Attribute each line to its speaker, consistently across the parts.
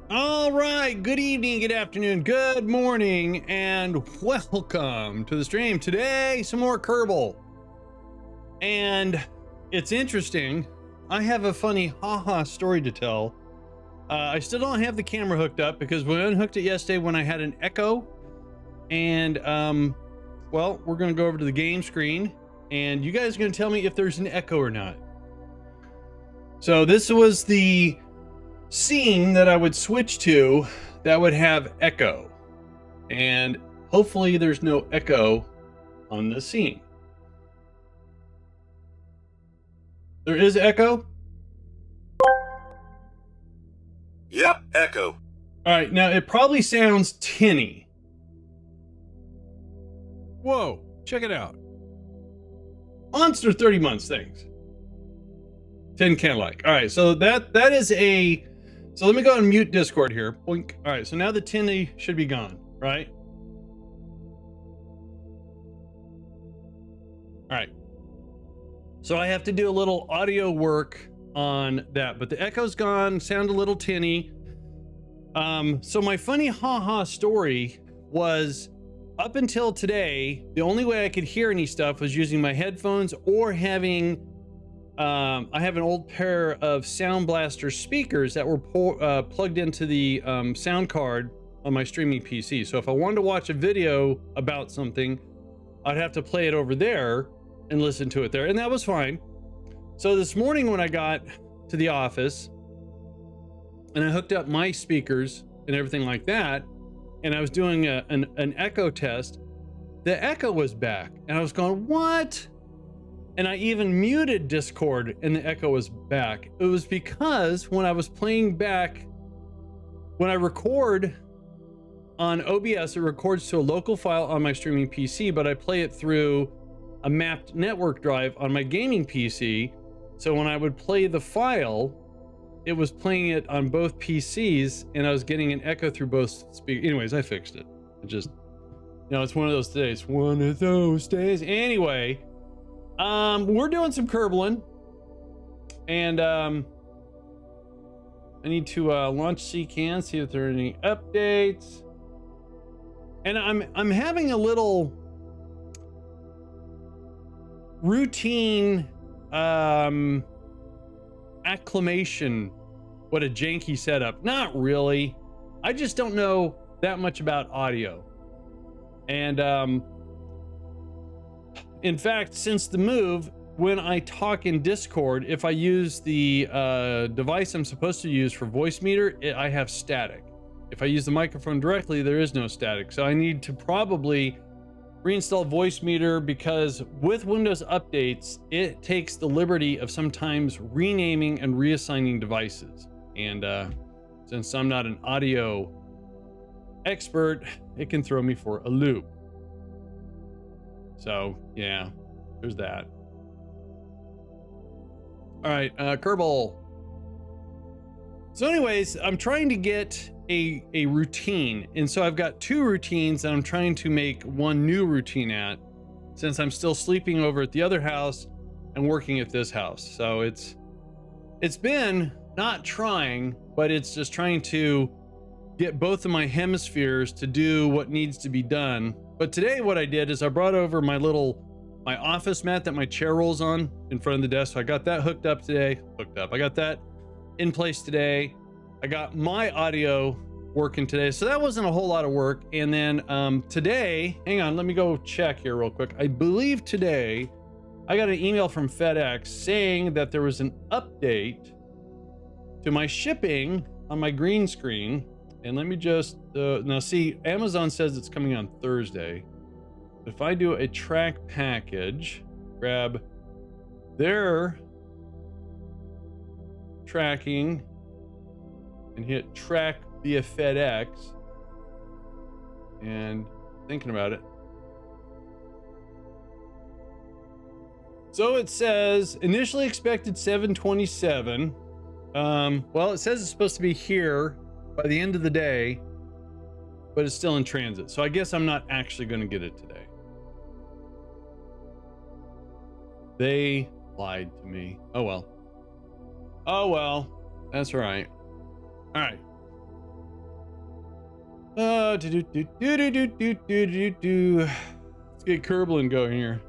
Speaker 1: All right, good evening, good afternoon, good morning, and welcome to the stream. Today, some more Kerbal. And it's interesting. I have a funny haha story to tell. I still don't have the camera hooked up because we unhooked it yesterday when I had an echo. And, well, we're going to go over to the game screen, and you guys are going to tell me if there's an echo or not. So this was the scene that I would switch to that would have echo, and hopefully there's no echo on the scene. There is echo?
Speaker 2: Yep, echo.
Speaker 1: All right, now it probably sounds tinny. Whoa, check it out. Monster 30 months, thanks. 10 can like. All right, so that is a, so let me go and mute Discord here. Boink. All right, so now the tinny should be gone, right? All right. So I have to do a little audio work on that, but the echo's gone, sound a little tinny. So my funny haha story was, up until today, the only way I could hear any stuff was using my headphones or having, I have an old pair of Sound Blaster speakers that were plugged into the sound card on my streaming PC. So if I wanted to watch a video about something, I'd have to play it over there and listen to it there, and that was fine. So this morning when I got to the office and I hooked up my speakers and everything like that, and I was doing an echo test, the echo was back, and I was going, what? And I even muted Discord and the echo was back. It was because when I was playing back, when I record on OBS, it records to a local file on my streaming PC, but I play it through a mapped network drive on my gaming PC. So when I would play the file, it was playing it on both PCs and I was getting an echo through both speakers. Anyways, I fixed it. It just, you know, it's one of those days. One of those days. Anyway, we're doing some Kerbaling, and I need to launch CCAN, see if there are any updates. And I'm having a little routine acclimation. What a janky setup. Not really. I just don't know that much about audio. And in fact, since the move, when I talk in Discord, if I use the device I'm supposed to use for voice meter, I have static. If I use the microphone directly, there is no static. So I need to probably reinstall voice meter, because with Windows updates, it takes the liberty of sometimes renaming and reassigning devices. And since I'm not an audio expert, it can throw me for a loop. So yeah, there's that. All right, Kerbal. So anyways, I'm trying to get a routine, and so I've got two routines that I'm trying to make one new routine at, since I'm still sleeping over at the other house and working at this house. So it's been not trying, but it's just trying to get both of my hemispheres to do what needs to be done. But today what I did is I brought over my office mat that my chair rolls on in front of the desk. So I got that hooked up today. I got that in place today. I got my audio working today. So that wasn't a whole lot of work. And then today, hang on, let me go check here real quick. I believe today I got an email from FedEx saying that there was an update to my shipping on my green screen. And let me just, now see, Amazon says it's coming on Thursday. If I do a track package, grab their tracking and hit track via FedEx, and thinking about it. So it says initially expected 727. Well, it says it's supposed to be here by the end of the day, but it's still in transit. So I guess I'm not actually going to get it today. They lied to me. Oh well. Oh well. That's all right. All right. Let's get Kerbal going here.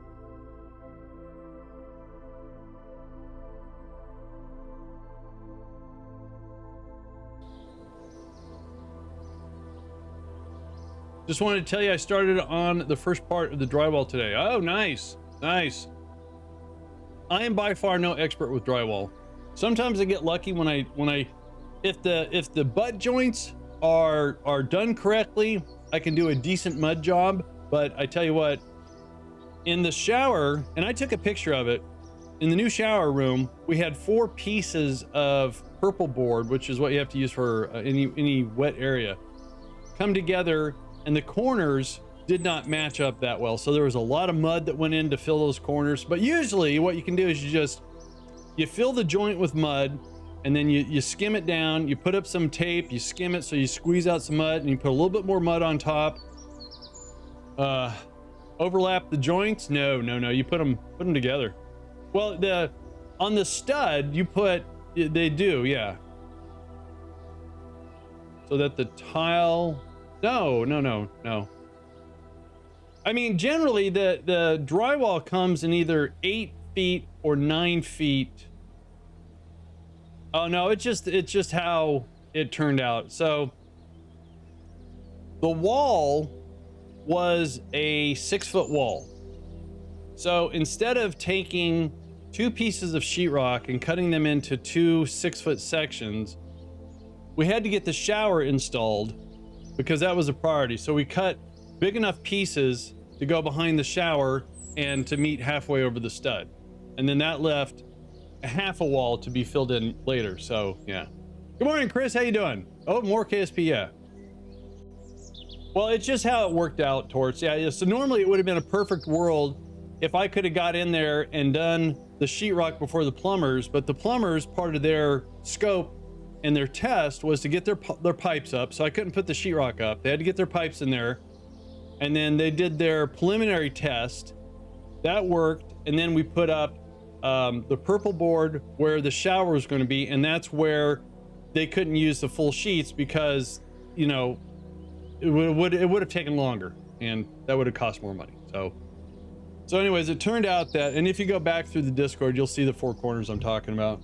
Speaker 1: Just wanted to tell you I started on the first part of the drywall today. Oh, nice. Nice. I am by far no expert with drywall. Sometimes I get lucky when if the butt joints are done correctly, I can do a decent mud job. But I tell you what, in the shower, and I took a picture of it, in the new shower room, we had 4 pieces of purple board, which is what you have to use for any wet area, come together, and the corners did not match up that well. So there was a lot of mud that went in to fill those corners. But usually what you can do is you fill the joint with mud, and then you skim it down, you put up some tape, you skim it, so you squeeze out some mud, and you put a little bit more mud on top. Overlap the joints? No, you put them together. Well, on the stud, they do, yeah. So that the tile, no. I mean, generally the drywall comes in either 8 feet or 9 feet. Oh no, it's just how it turned out. So the wall was a 6-foot wall. So instead of taking 2 pieces of sheetrock and cutting them into 2 6-foot sections, we had to get the shower installed because that was a priority. So we cut big enough pieces to go behind the shower and to meet halfway over the stud. And then that left a half a wall to be filled in later. So yeah. Good morning, Chris. How you doing? Oh, more KSP, yeah. Well, it's just how it worked out, Torts. Yeah, so normally it would have been a perfect world if I could have got in there and done the sheetrock before the plumbers, but the plumbers, part of their scope and their test was to get their pipes up. So I couldn't put the sheetrock up. They had to get their pipes in there. And then they did their preliminary test. That worked. And then we put up the purple board where the shower was going to be, and that's where they couldn't use the full sheets because, you know, it would have taken longer, and that would have cost more money. So anyways, it turned out that, and if you go back through the Discord, you'll see the 4 corners I'm talking about.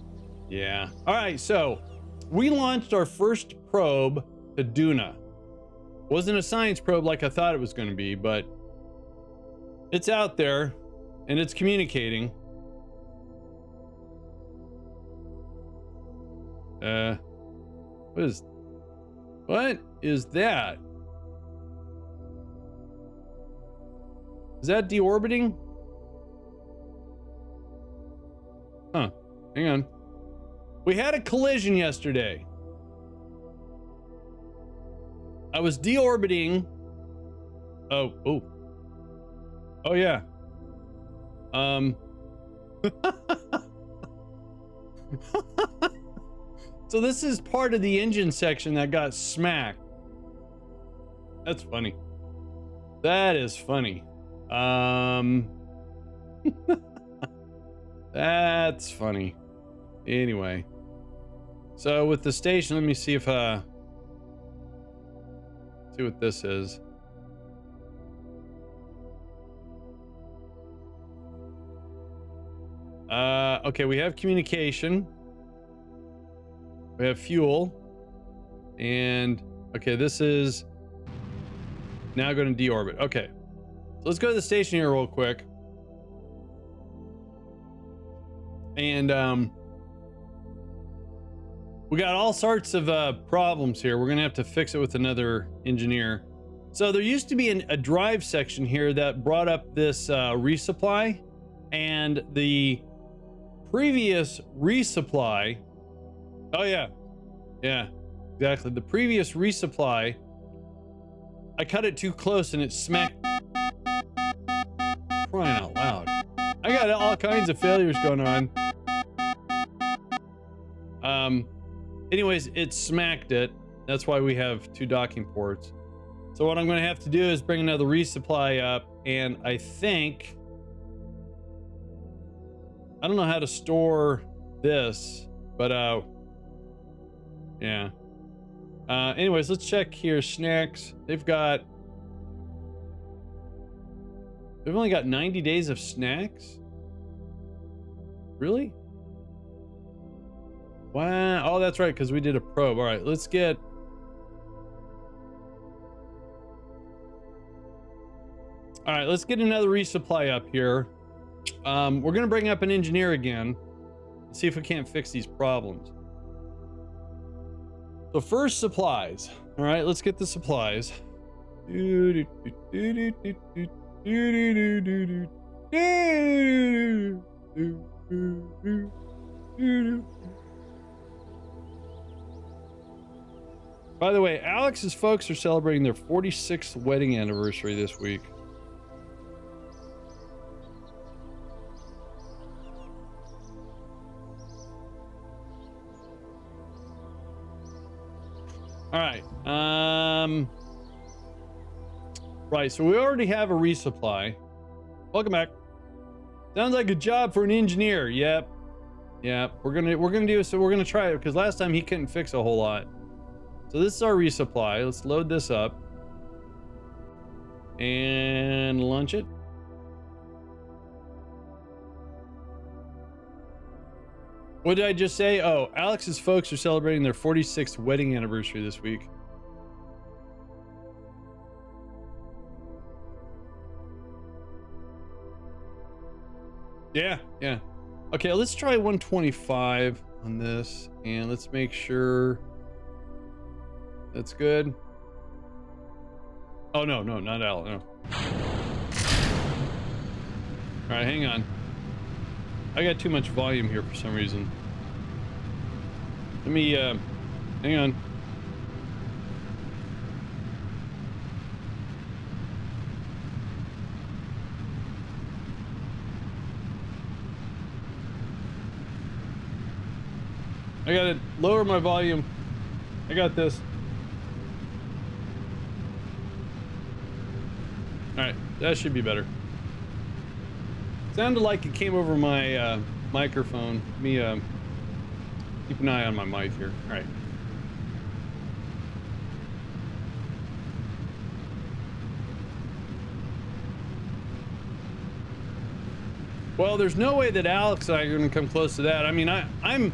Speaker 1: Yeah. All right. So we launched our first probe to Duna. Wasn't a science probe like I thought it was going to be, but it's out there and it's communicating. What is that? Is that deorbiting? Huh, hang on. We had a collision yesterday. I was deorbiting. Oh yeah. So this is part of the engine section that got smacked. That's funny. That is funny. That's funny. Anyway. So with the station, let me see if see what this is. Okay, we have communication. We have fuel. And okay, this is now going to deorbit. Okay. So let's go to the station here real quick. And we got all sorts of problems here. We're gonna have to fix it with another engineer. So there used to be a drive section here that brought up this resupply, and the previous resupply. Oh yeah, yeah, exactly. The previous resupply, I cut it too close and it smacked. Crying out loud! I got all kinds of failures going on. Anyways, it smacked it. That's why we have 2 docking ports. So what I'm going to have to do is bring another resupply up, and I think I don't know how to store this, but yeah. Anyways, let's check here. Snacks. They've only got 90 days of snacks. Really? Wow. Oh, that's right, because we did a probe. All right, let's get. All right, let's get another resupply up here. We're gonna bring up an engineer again and see if we can't fix these problems. So first, supplies. All right, let's get the supplies. By the way, Alex's folks are celebrating their 46th wedding anniversary this week. All right. Right, so we already have a resupply. Welcome back. Sounds like a job for an engineer. Yep. We're gonna try it, because last time he couldn't fix a whole lot. So this is our resupply. Let's load this up and launch it. What did I just say? Oh, Alex's folks are celebrating their 46th wedding anniversary this week. Yeah. Okay, let's try 125 on this, and let's make sure that's good. Oh, no, not Al, no. All right, hang on. I got too much volume here for some reason. Let me, hang on. I gotta lower my volume. I got this. All right, that should be better. Sounded like it came over my microphone. Let me keep an eye on my mic here. All right. Well, there's no way that Alex and I are going to come close to that. I mean, I'm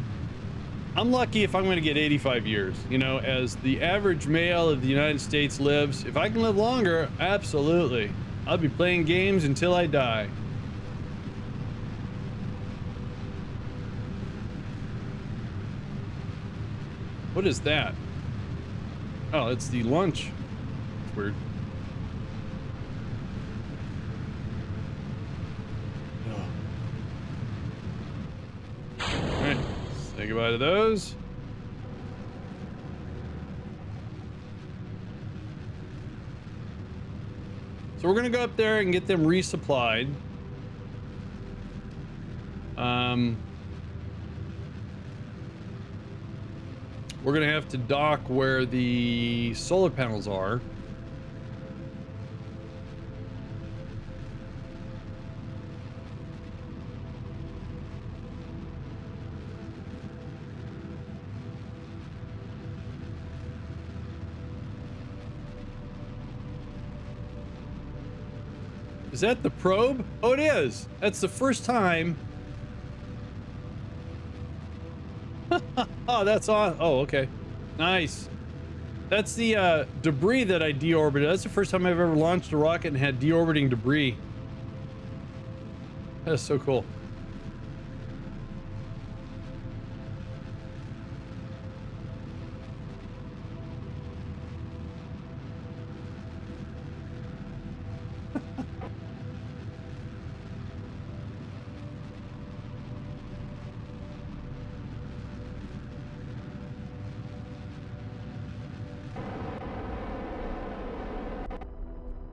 Speaker 1: lucky if I'm going to get 85 years. You know, as the average male of the United States lives. If I can live longer, absolutely. I'll be playing games until I die. What is that? Oh, it's the lunch. It's weird. All right, say goodbye to those. So we're gonna go up there and get them resupplied. We're gonna have to dock where the solar panels are. Is that the probe? Oh, it is. That's the first time. Oh, that's on. Oh, okay. Nice. That's the debris that I deorbited. That's the first time I've ever launched a rocket and had deorbiting debris. That's so cool.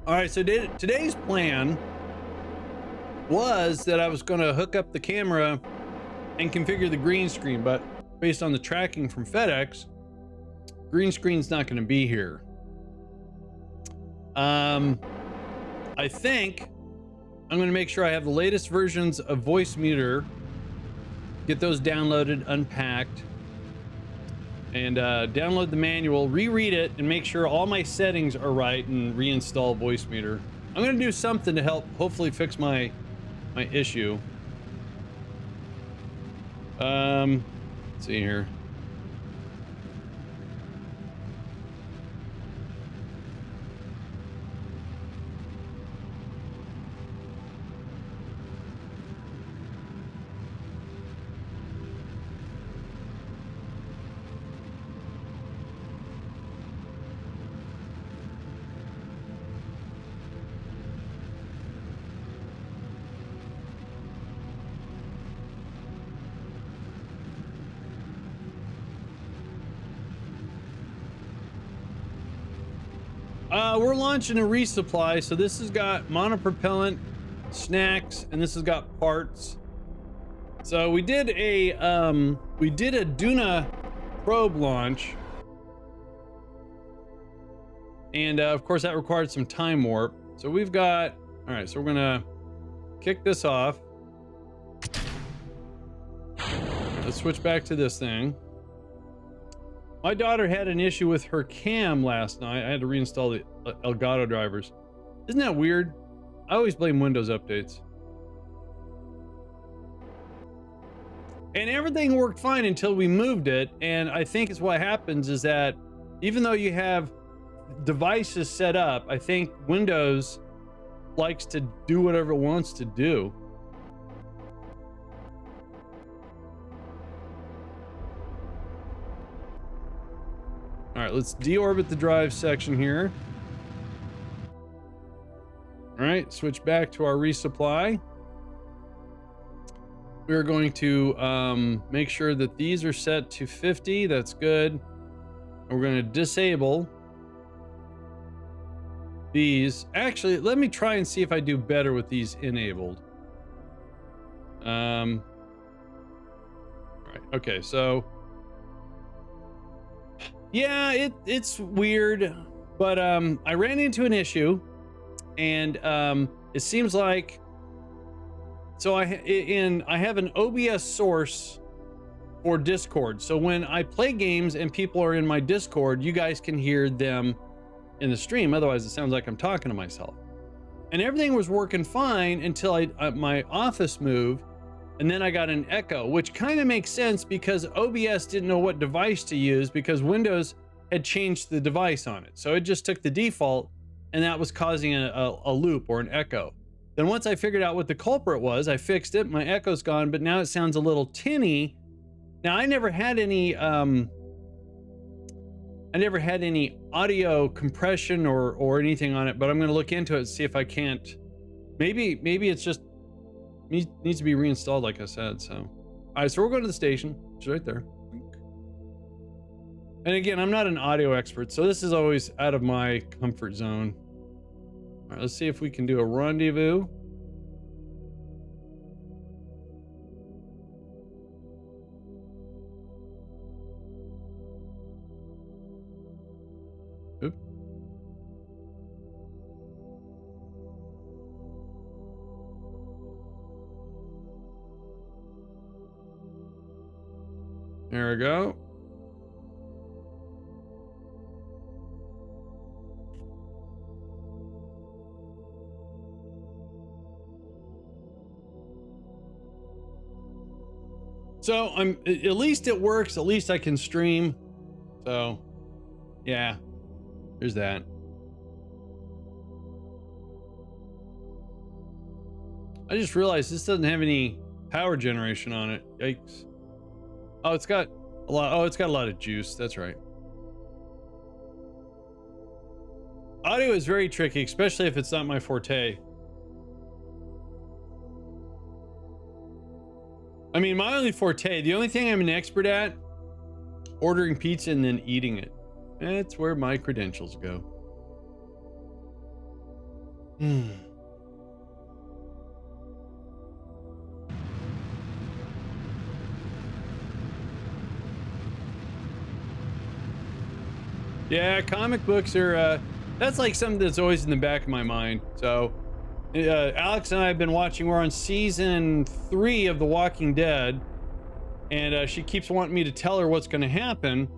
Speaker 1: All right, so today's plan was that I was going to hook up the camera and configure the green screen, but based on the tracking from FedEx, green screen's not going to be here. I think I'm going to make sure I have the latest versions of Voicemeeter, get those downloaded, unpacked, and download the manual, reread it, and make sure all my settings are right, and reinstall Voicemeeter. I'm going to do something to help hopefully fix my issue. Let's see here. We're launching a resupply, so this has got monopropellant, snacks, and this has got parts. So we did a duna probe launch, and of course that required some time warp. So we've got, all right, so we're gonna kick this off. Let's switch back to this thing. My daughter had an issue with her cam last night. I had to reinstall the Elgato drivers. Isn't that weird? I always blame Windows updates. And everything worked fine until we moved it. And I think it's what happens is that even though you have devices set up, I think Windows likes to do whatever it wants to do. All right, let's deorbit the drive section here. All right, switch back to our resupply. We're going to make sure that these are set to 50. That's good. And we're going to disable these. Actually, let me try and see if I do better with these enabled. All right, okay, so yeah, it's weird, but I ran into an issue, and it seems like, so I have an OBS source for Discord. So when I play games and people are in my Discord, you guys can hear them in the stream. Otherwise, it sounds like I'm talking to myself. And everything was working fine until my office moved. And then I got an echo, which kind of makes sense because OBS didn't know what device to use because Windows had changed the device on it. So it just took the default, and that was causing a loop or an echo. Then once I figured out what the culprit was, I fixed it. My echo's gone, but now it sounds a little tinny. Now I never had any audio compression or anything on it, but I'm going to look into it and see if I can't. Maybe it's just needs to be reinstalled, like I said. So, all right, so we're going to the station. It's right there. And again, I'm not an audio expert, so this is always out of my comfort zone. All right, let's see if we can do a rendezvous. Oop. There we go. So at least it works. At least I can stream. So yeah, there's that. I just realized this doesn't have any power generation on it. Yikes. Oh, it's got a lot. Oh, it's got a lot of juice. That's right. Audio is very tricky, especially if it's not my forte. I mean, my only forte, the only thing I'm an expert at, ordering pizza and then eating it. That's where my credentials go. Hmm. Yeah, comic books are, that's like something that's always in the back of my mind. So, Alex and I have been watching, we're on season 3 of The Walking Dead, and she keeps wanting me to tell her what's going to happen.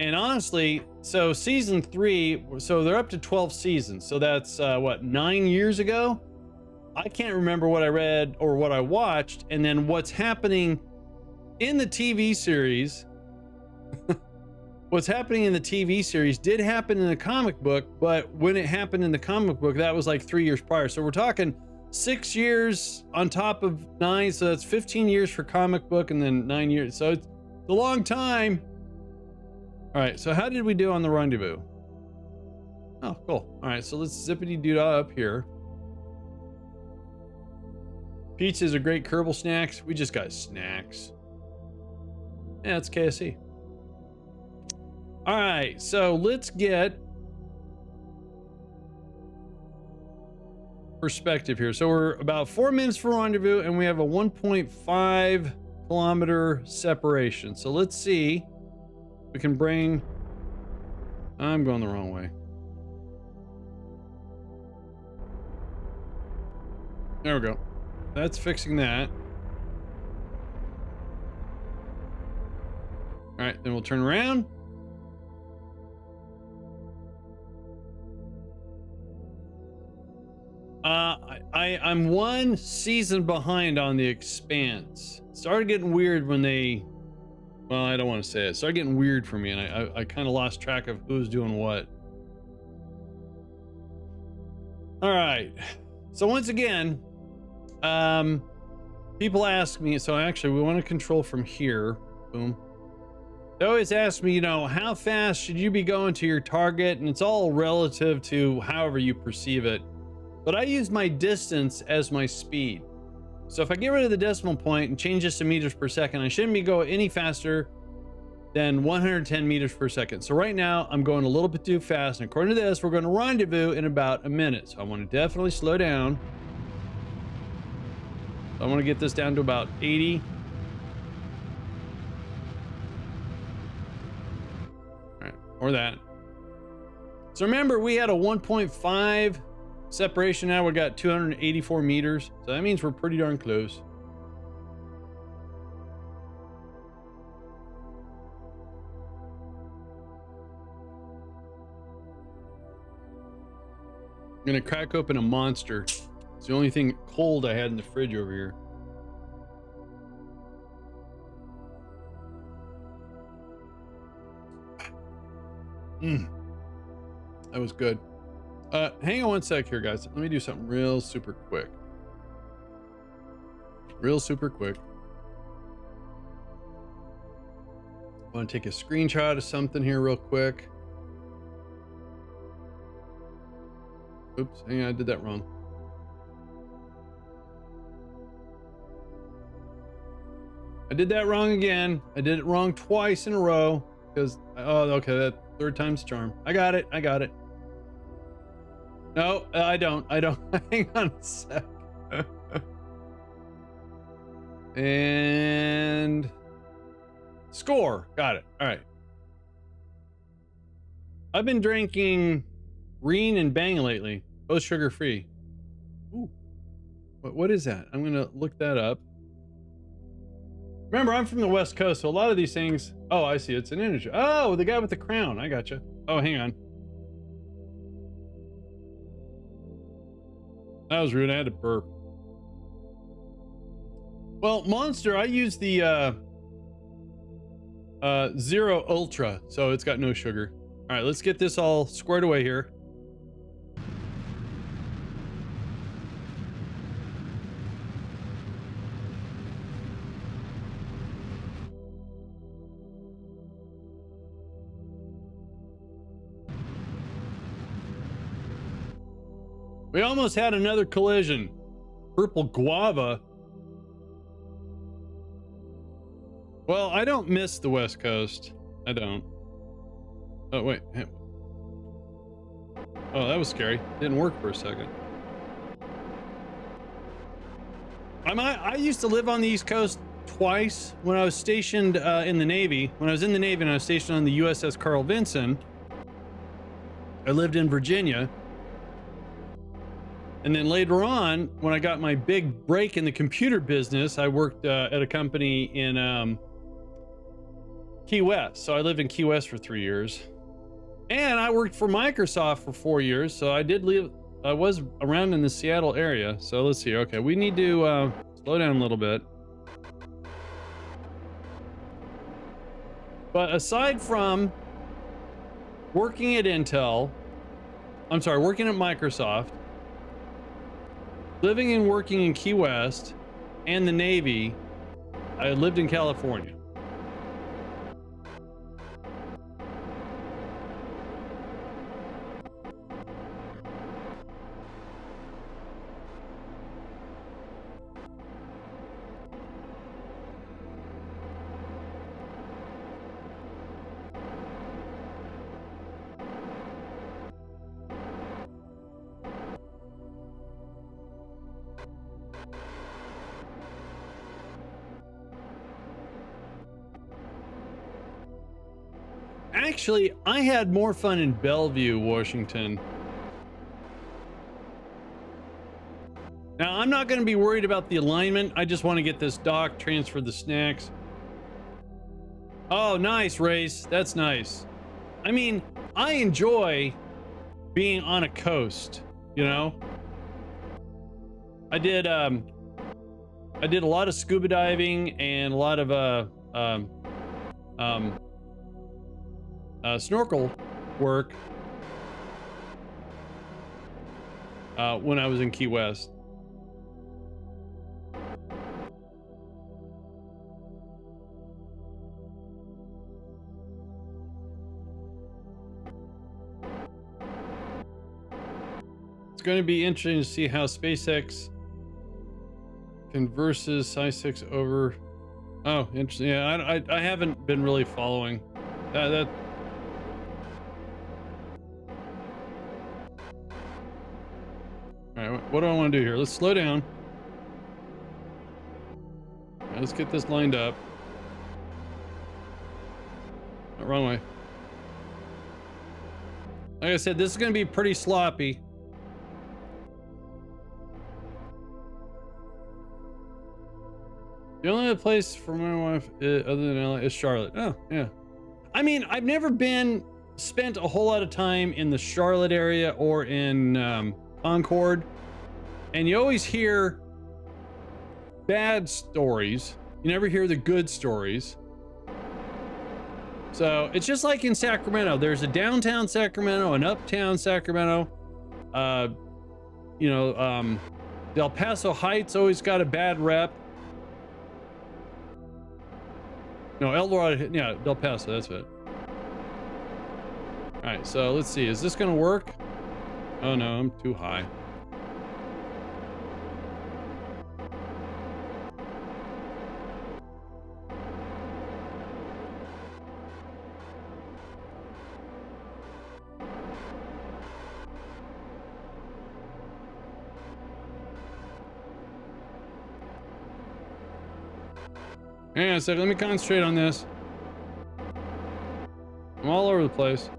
Speaker 1: And honestly, so season 3, so they're up to 12 seasons. So that's what, 9 years ago? I can't remember what I read or what I watched. And then what's happening in the TV series, what's happening in the TV series did happen in the comic book, but when it happened in the comic book, that was like 3 years prior. So we're talking 6 years on top of 9. So that's 15 years for comic book and then 9 years. So it's a long time. All right. So how did we do on the rendezvous? Oh, cool. All right. So let's zippity doo up here. Pizzas are great Kerbal snacks. We just got snacks. Yeah, it's KSC. All right, so let's get perspective here. So we're about 4 minutes for rendezvous, and we have a 1.5 kilometer separation. So let's see. We can bring. I'm going the wrong way. There we go. That's fixing that. All right, then we'll turn around. I'm 1 season behind on The Expanse. It started getting weird when they, well, I don't want to say it. It started getting weird for me, and I kind of lost track of who was doing what. All right. So once again, people ask me, so actually we want to control from here. Boom. They always ask me, you know, how fast should you be going to your target? And it's all relative to however you perceive it. But I use my distance as my speed. So if I get rid of the decimal point and change this to meters per second, I shouldn't be going any faster than 110 meters per second. So right now I'm going a little bit too fast. And according to this, we're going to rendezvous in about a minute. So I want to definitely slow down. So I want to get this down to about 80. All right, or that. So remember, we had a 1.5 separation. Now we got 284 meters. So that means we're pretty darn close. I'm gonna crack open a Monster. It's the only thing cold I had in the fridge over here. That was good. Hang on one sec here, guys. Let me do something real super quick. Real super quick. I want to take a screenshot of something here real quick. Oops, hang on, I did that wrong. I did that wrong again. I did it wrong twice in a row because, oh, okay, that third time's the charm. I got it. I got it. No, I don't. Hang on a sec. And score. Got it. All right. I've been drinking Reen and Bang lately. Both sugar free. Ooh. What is that? I'm going to look that up. Remember, I'm from the West Coast, so a lot of these things. Oh, I see. It's an energy. Oh, the guy with the crown. I gotcha. Oh, hang on. That was rude. I had to burp. Well, Monster, I use the Zero Ultra, so it's got no sugar. All right, let's get this all squared away here. We almost had another collision. Purple guava. Well, I don't miss the West Coast. I don't. Oh, wait. Oh, that was scary. Didn't work for a second. I used to live on the East Coast twice when I was stationed in the Navy. When I was in the Navy and I was stationed on the USS Carl Vinson, I lived in Virginia. And then later on, when I got my big break in the computer business, I worked at a company in Key West. So I lived in Key West for 3 years. And I worked for Microsoft for 4 years. So I was around in the Seattle area. So let's see. Okay, we need to slow down a little bit. But aside from working at Intel, working at Microsoft, living and working in Key West and the Navy, I lived in California. Actually, I had more fun in Bellevue, Washington. Now, I'm not going to be worried about the alignment. I just want to get this dock, transfer the snacks. Oh, nice, Race. That's nice. I mean, I enjoy being on a coast, you know? I did a lot of scuba diving and a lot of snorkel work when I was in Key West. It's going to be interesting to see how SpaceX converses Sci6 over. Oh, interesting. Yeah, I haven't been really following that. All right, what do I want to do here? Let's slow down. All right, let's get this lined up. No, wrong way. Like I said, this is going to be pretty sloppy. The only place for my wife other than LA is Charlotte. Oh, yeah. I mean, I've never spent a whole lot of time in the Charlotte area or in Concord. And you always hear bad stories. You never hear the good stories. So it's just like in Sacramento. There's a downtown Sacramento, an uptown Sacramento. Del Paso Heights always got a bad rep. No, El Dorado, yeah, Del Paso, that's it. All right, so let's see. Is this gonna work? Oh no, I'm too high. Hang on a second, let me concentrate on this. I'm all over the place.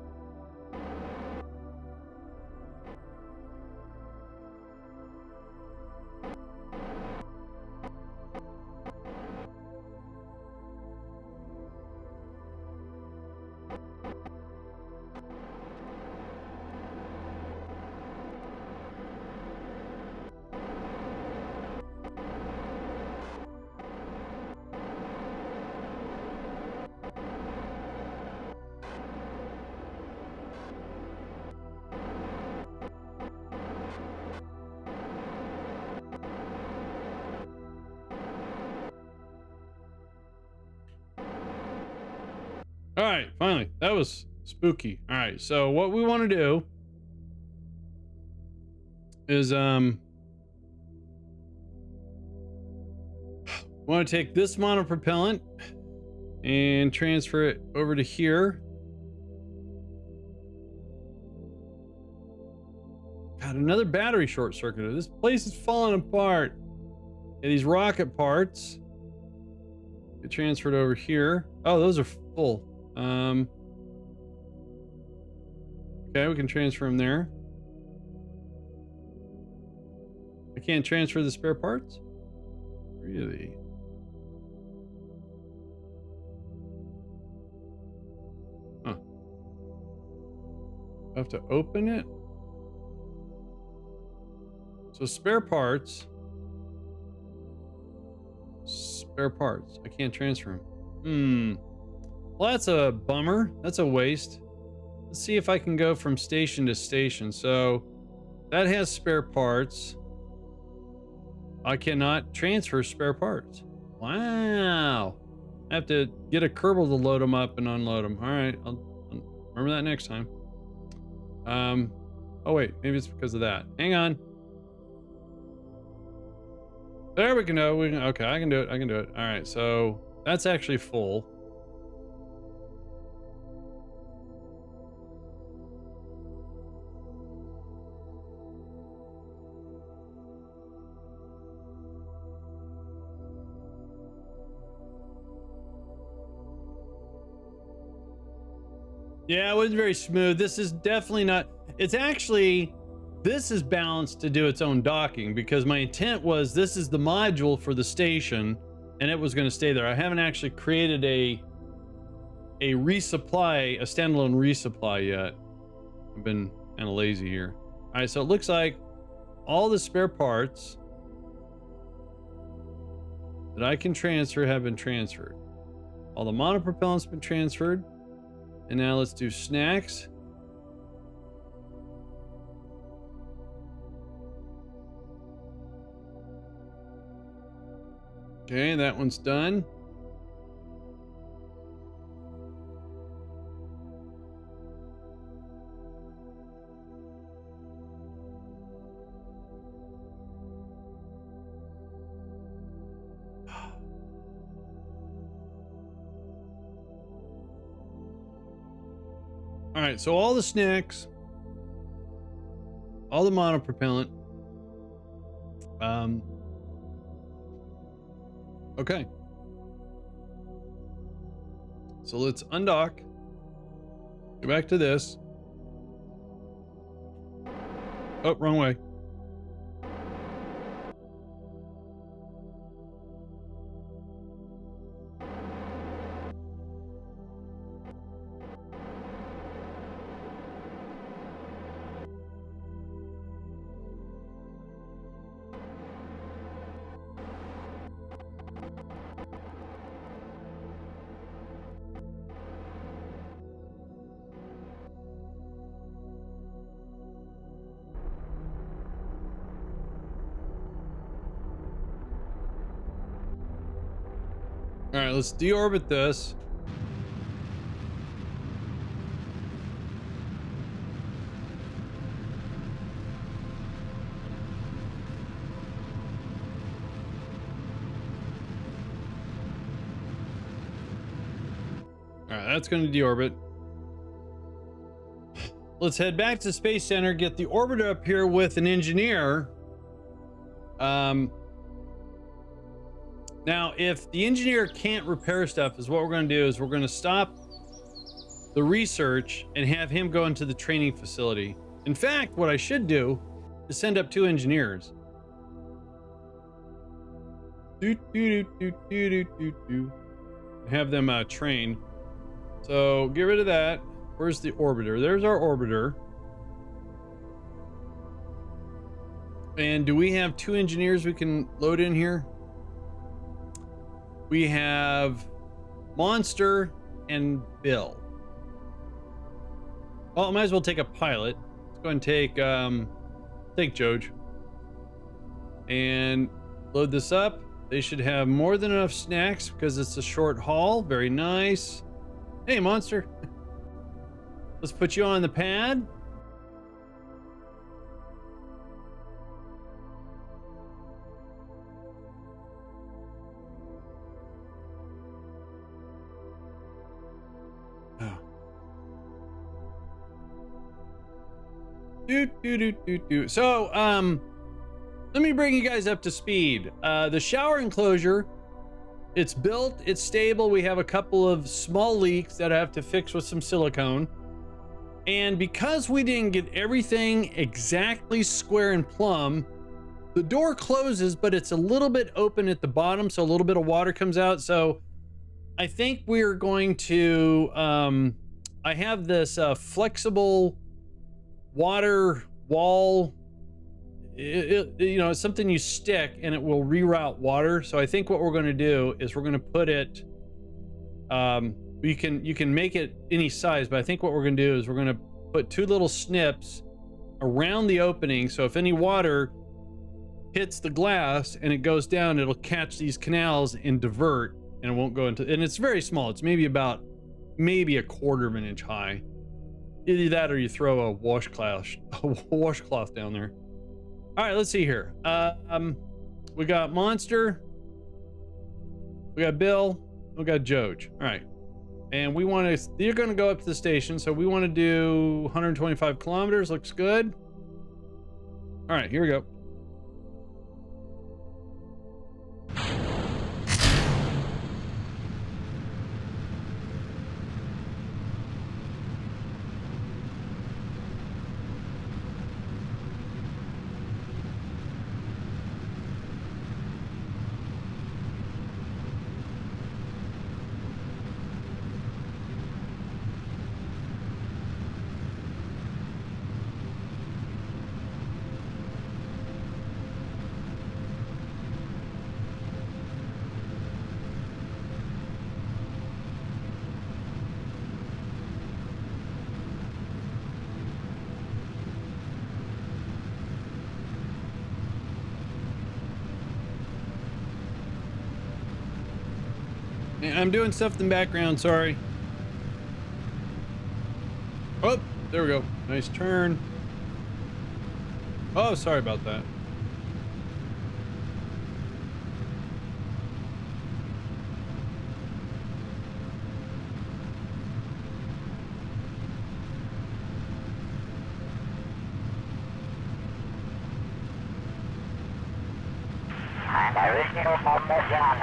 Speaker 1: All right, finally. That was spooky. All right, so what we want to do is want to take this monopropellant and transfer it over to here. God, another battery short circuit. This place is falling apart. Okay, these rocket parts get transferred over here. Oh, those are full. Okay, we can transfer them there. I can't transfer the spare parts? Really? Huh. I have to open it? So spare parts. Spare parts. I can't transfer them. Well, that's a bummer. That's a waste. Let's see if I can go from station to station. So that has spare parts. I cannot transfer spare parts. Wow. I have to get a Kerbal to load them up and unload them. All right. I'll remember that next time. Oh wait, maybe it's because of that. Hang on. There we go. Okay, I can do it. I can do it. All right. So that's actually full. Yeah, it was very smooth. This is definitely not, it's actually, this is balanced to do its own docking because my intent was this is the module for the station and it was going to stay there. I haven't actually created a resupply, a standalone resupply yet. I've been kind of lazy here. All right, so it looks like all the spare parts that I can transfer have been transferred. All the monopropellant's been transferred. And now let's do snacks. Okay, that one's done. All right, so all the snacks, all the monopropellant. Okay. So let's undock. Go back to this. Oh, wrong way. All right, let's deorbit this. All right, that's going to deorbit. Let's head back to Space Center, get the orbiter up here with an engineer. Now, if the engineer can't repair stuff, is what we're going to do is we're going to stop the research and have him go into the training facility. In fact, what I should do is send up 2 engineers. Have them train. So get rid of that. Where's the orbiter? There's our orbiter. And do we have 2 engineers we can load in here? We have Monster and Bill. Well, I might as well take a pilot. Let's go and take Joj and load this up. They should have more than enough snacks because it's a short haul. Very nice. Hey, Monster. Let's put you on the pad. So, let me bring you guys up to speed. The shower enclosure, it's built, it's stable. We have a couple of small leaks that I have to fix with some silicone. And because we didn't get everything exactly square and plumb, the door closes, but it's a little bit open at the bottom, so a little bit of water comes out. So I think we're going to, I have this flexible water wall. You know, it's something you stick and it will reroute water. So I think what we're going to do is we're going to put it, you can make it any size, but I think what we're going to do is we're going to put two little snips around the opening. So if any water hits the glass and it goes down, it'll catch these canals and divert, and it won't go into, and it's very small. It's maybe a quarter of an inch high. Either that or you throw a washcloth down there. All right, let's see here. We got Monster, we got Bill, we got Joj. All right, and we want to, you're going to go up to the station, so we want to do 125 kilometers. Looks good. All right, here we go. I'm doing stuff in the background, sorry. Oh, there we go. Nice turn. Oh, sorry about that.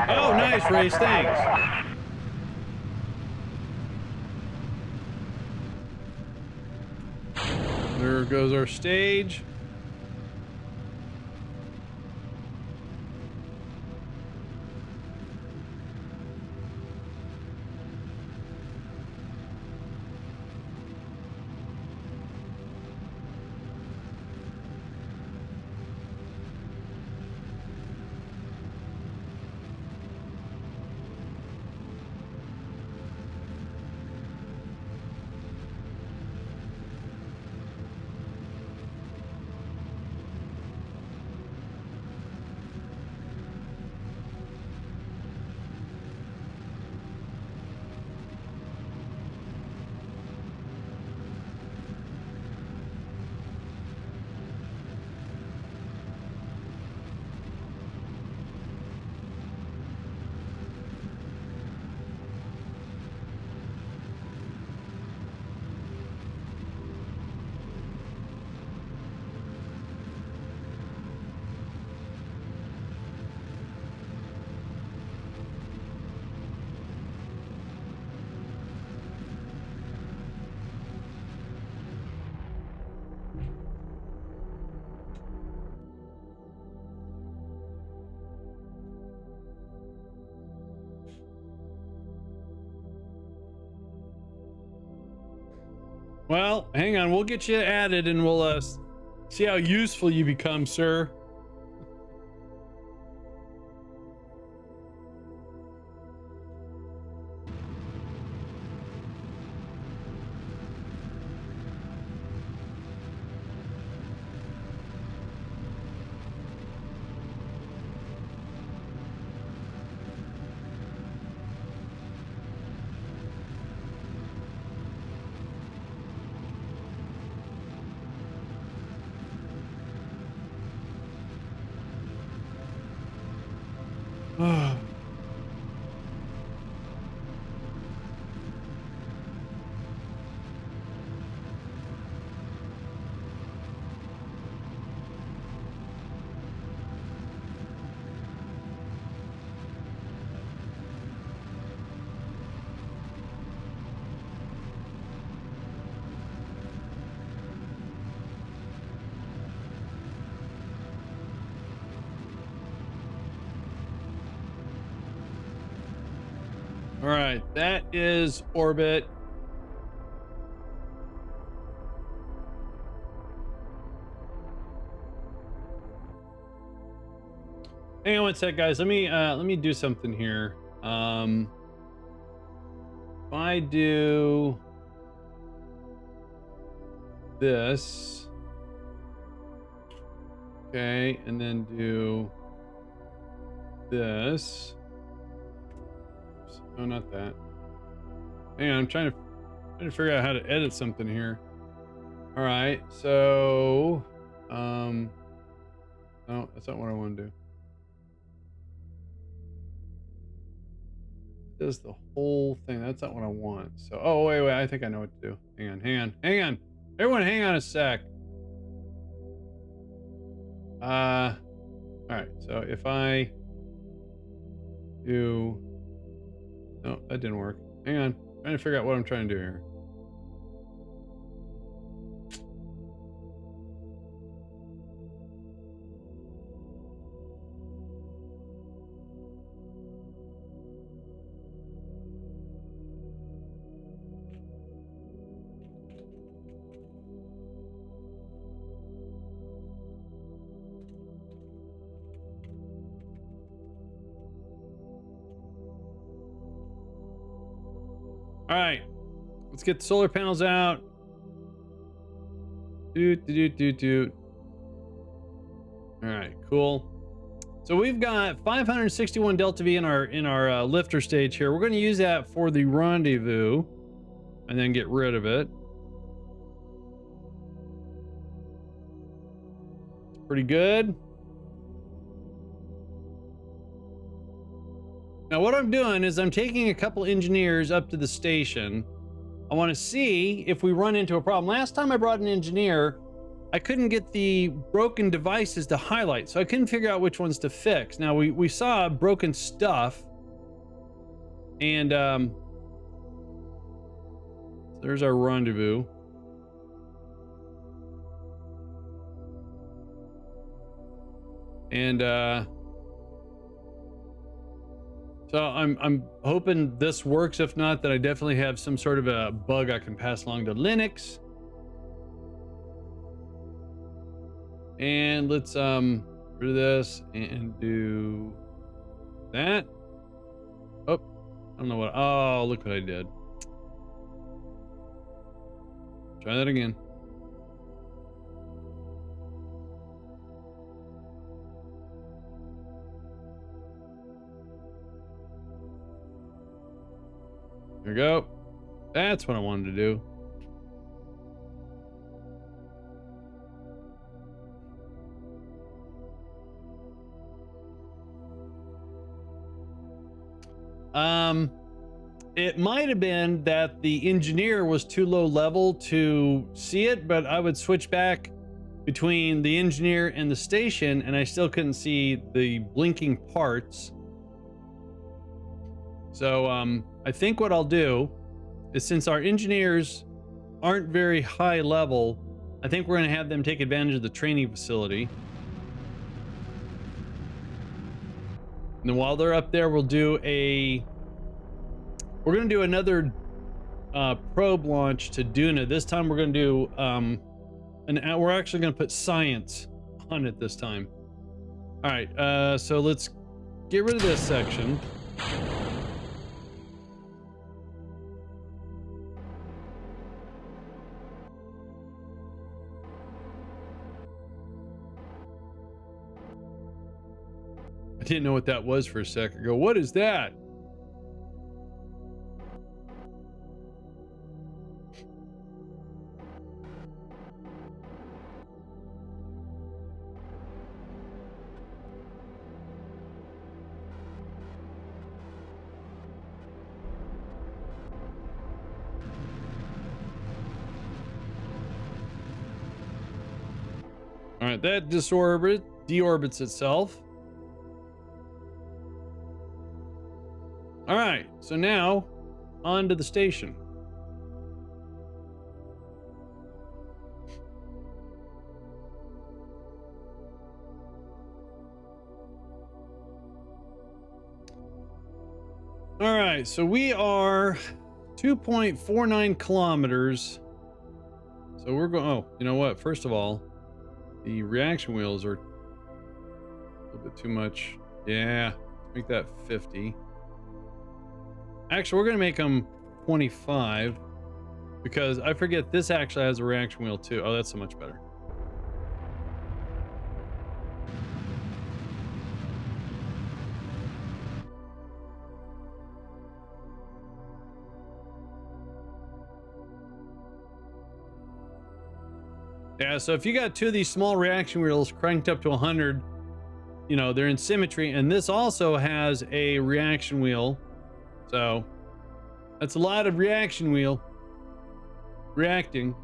Speaker 1: Oh, nice, Race, thanks. There goes our stage. Well, hang on, we'll get you added and we'll see how useful you become, sir. All right, that is orbit. Hang on one sec, guys. Let me do something here. If I do this, okay, and then do this. Oops, no, not that. Hang on, I'm trying to figure out how to edit something here. All right, so no, that's not what I want to do. It does the whole thing. That's not what I want. So, oh wait, I think I know what to do. Hang on. Everyone, hang on a sec. All right. So if I do, no, that didn't work. Hang on, I'm trying to figure out what I'm trying to do here. All right, let's get the solar panels out. Doot. All right, cool. So we've got 561 delta V in our lifter stage here. We're going to use that for the rendezvous, and then get rid of it. It's pretty good. Now what I'm doing is I'm taking a couple engineers up to the station. I want to see if we run into a problem. Last time I brought an engineer, I couldn't get the broken devices to highlight, so I couldn't figure out which ones to fix. Now we saw broken stuff, and there's our rendezvous. And so I'm hoping this works. If not, then I definitely have some sort of a bug I can pass along to Linux. And let's rid of this and do that. Oh, I don't know what. Oh, look what I did. Try that again. There we go. That's what I wanted to do. It might have been that the engineer was too low level to see it, but I would switch back between the engineer and the station, and I still couldn't see the blinking parts. So I think what I'll do is, since our engineers aren't very high level, I think we're going to have them take advantage of the training facility. And then while they're up there, we're going to do another probe launch to Duna. This time we're going to do we're actually going to put science on it this time. All right, so let's get rid of this section. I didn't know what that was for a second ago. What is that? All right, that deorbits itself. All right, so now on to the station. All right, so we are 2.49 kilometers. So we're going, oh, you know what? First of all, the reaction wheels are a little bit too much. Yeah, let's make that 50. Actually, we're going to make them 25 because I forget this actually has a reaction wheel too. Oh, that's so much better. Yeah, so if you got two of these small reaction wheels cranked up to 100, you know, they're in symmetry. And this also has a reaction wheel. So that's a lot of reaction wheel reacting.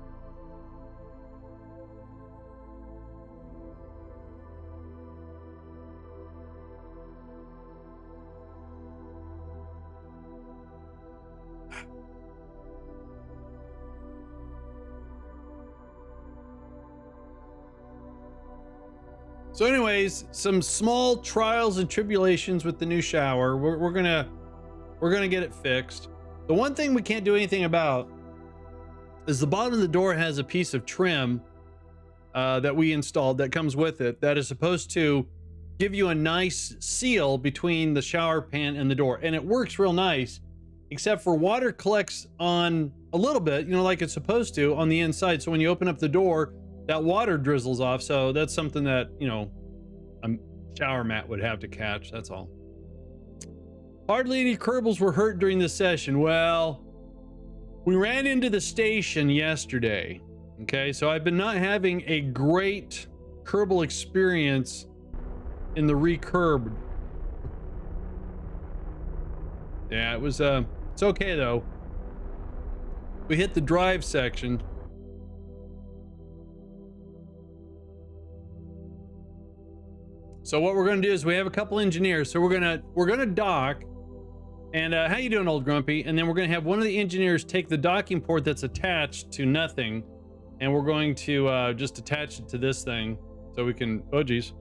Speaker 1: So anyways, some small trials and tribulations with the new shower. We're gonna get it fixed. The one thing we can't do anything about is the bottom of the door has a piece of trim that we installed that comes with it that is supposed to give you a nice seal between the shower pan and the door, and it works real nice, except for water collects on a little bit, you know, like it's supposed to on the inside. So when you open up the door, that water drizzles off. So that's something that, you know, a shower mat would have to catch. That's all. Hardly any Kerbals were hurt during the session. Well, we ran into the station yesterday. Okay, so I've been not having a great Kerbal experience in the ReKerbaled. Yeah, it was it's okay though. We hit the drive section. So what we're gonna do is we have a couple engineers. So we're gonna dock. And how you doing, old grumpy? And then we're gonna have one of the engineers take the docking port that's attached to nothing, and we're going to just attach it to this thing so we can. Oh geez.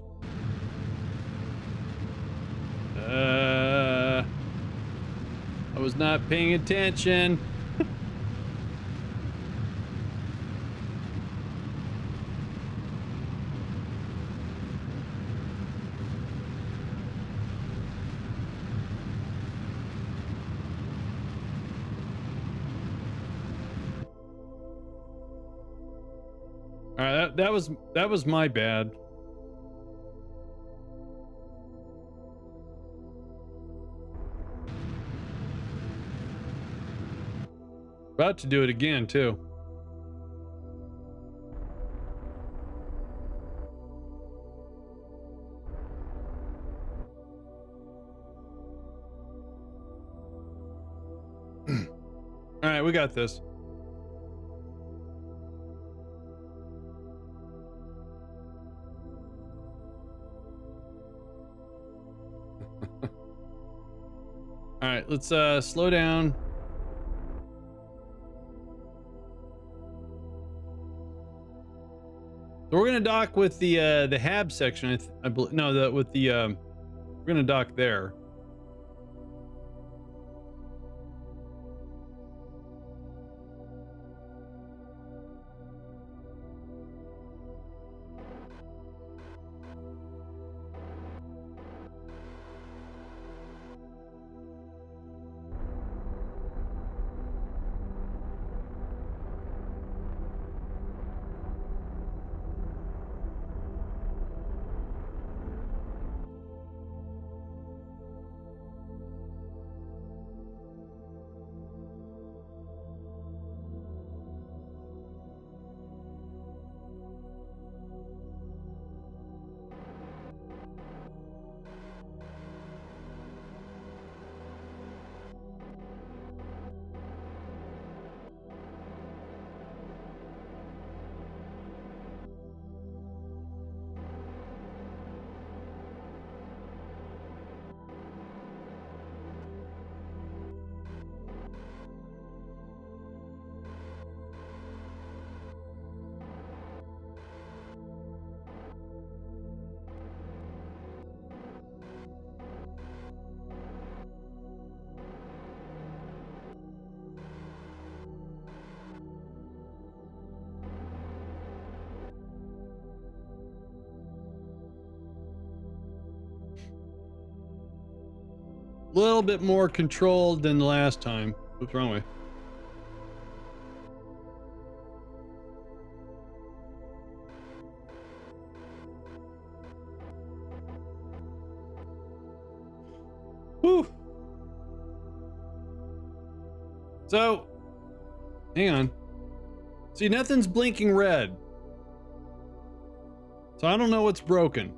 Speaker 1: I was not paying attention. All right, that was my bad. About to do it again too. All right, we got this. All right, let's slow down. So we're gonna dock with the hab section. I believe no, with the we're gonna dock there. little bit more controlled than the last time. What's wrong with? Whew. So, hang on. See, nothing's blinking red. So I don't know what's broken.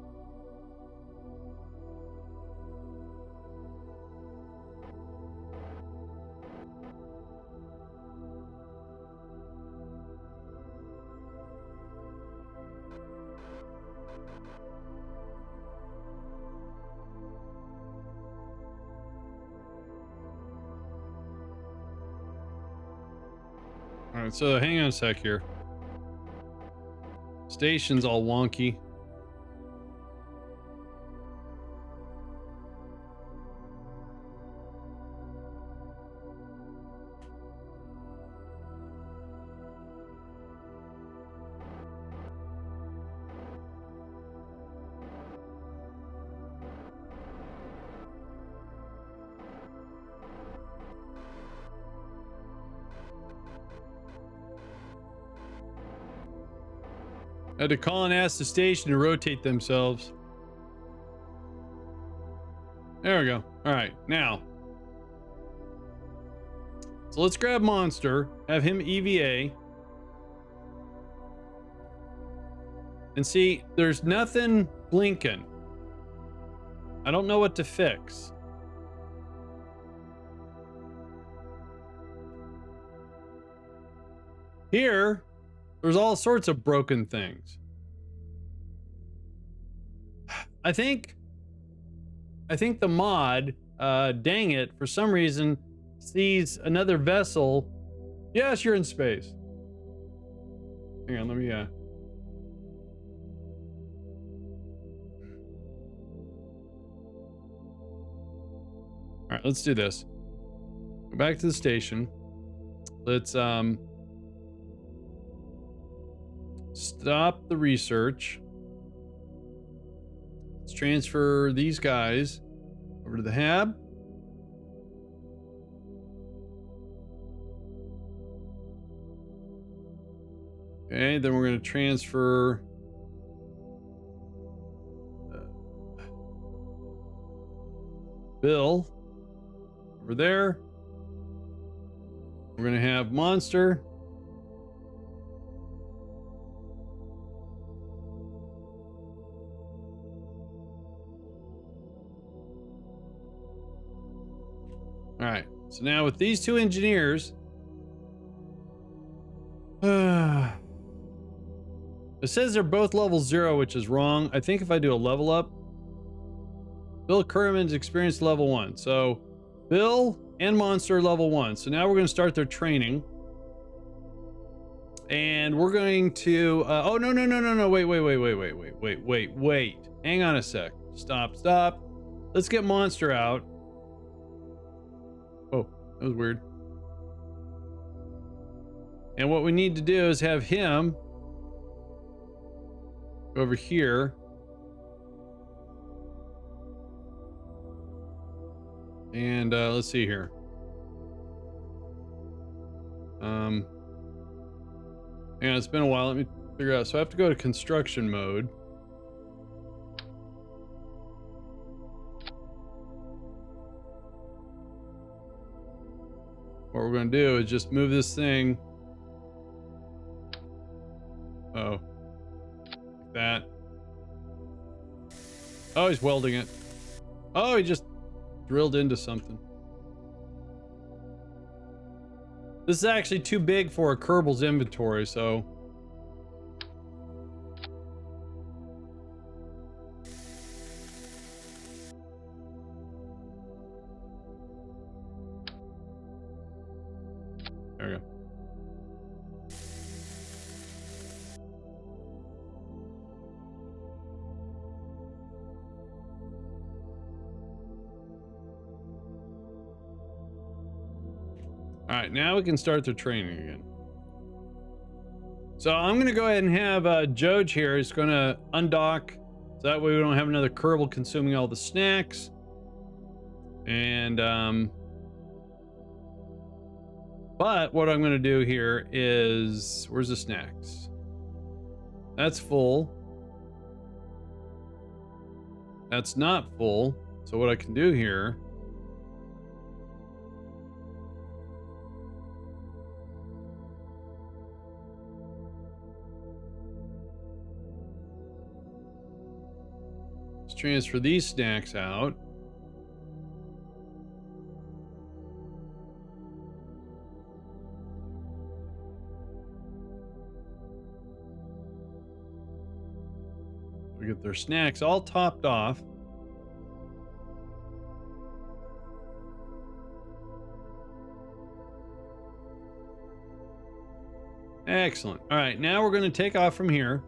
Speaker 1: All right, so hang on a sec here. Station's all wonky. I had to call and ask the station to rotate themselves. There we go. All right, now. So let's grab Monster, have him EVA. And see, there's nothing blinking. I don't know what to fix. Here, there's all sorts of broken things. I think the mod, dang it, for some reason, sees another vessel. Yes, you're in space. Hang on, let me, all right, let's do this. Go back to the station. Let's, stop the research. Let's transfer these guys over to the hab. Okay, then we're going to transfer Bill over there. We're going to have Monster. All right, so now with these two engineers, it says they're both level 0, which is wrong. I think if I do a level up, Bill Kerman's experienced level 1. So Bill and Monster level 1. So now we're going to start their training. And we're going to, oh, no. Wait. Hang on a sec. Stop. Let's get Monster out. Oh, that was weird. And what we need to do is have him go over here. And let's see here. Yeah, it's been a while. Let me figure out. So I have to go to construction mode. What we're going to do is just move this thing. Oh. Like that. Oh, he's welding it. Oh, he just drilled into something. This is actually too big for a Kerbal's inventory, so. There we go. All right, now we can start the training again. So I'm going to go ahead and have Joj here. He's going to undock, so that way we don't have another Kerbal consuming all the snacks. And but what I'm going to do here is, where's the snacks? That's full. That's not full. So what I can do here, let's transfer these snacks out. We get their snacks all topped off. Excellent. All right, now we're going to take off from here.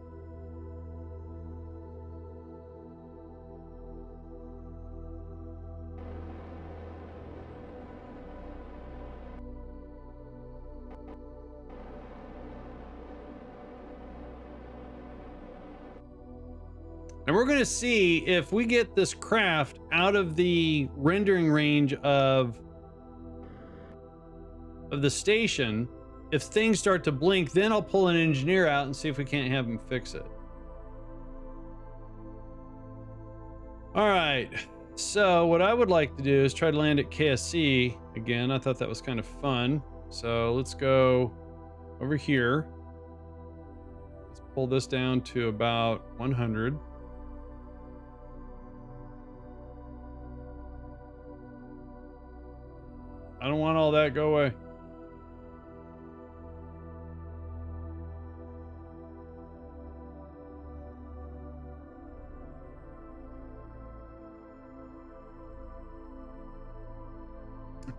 Speaker 1: And we're going to see if we get this craft out of the rendering range of the station. If things start to blink, then I'll pull an engineer out and see if we can't have him fix it. All right. So what I would like to do is try to land at KSC again. I thought that was kind of fun. So let's go over here. Let's pull this down to about 100. I don't want all that. Go away.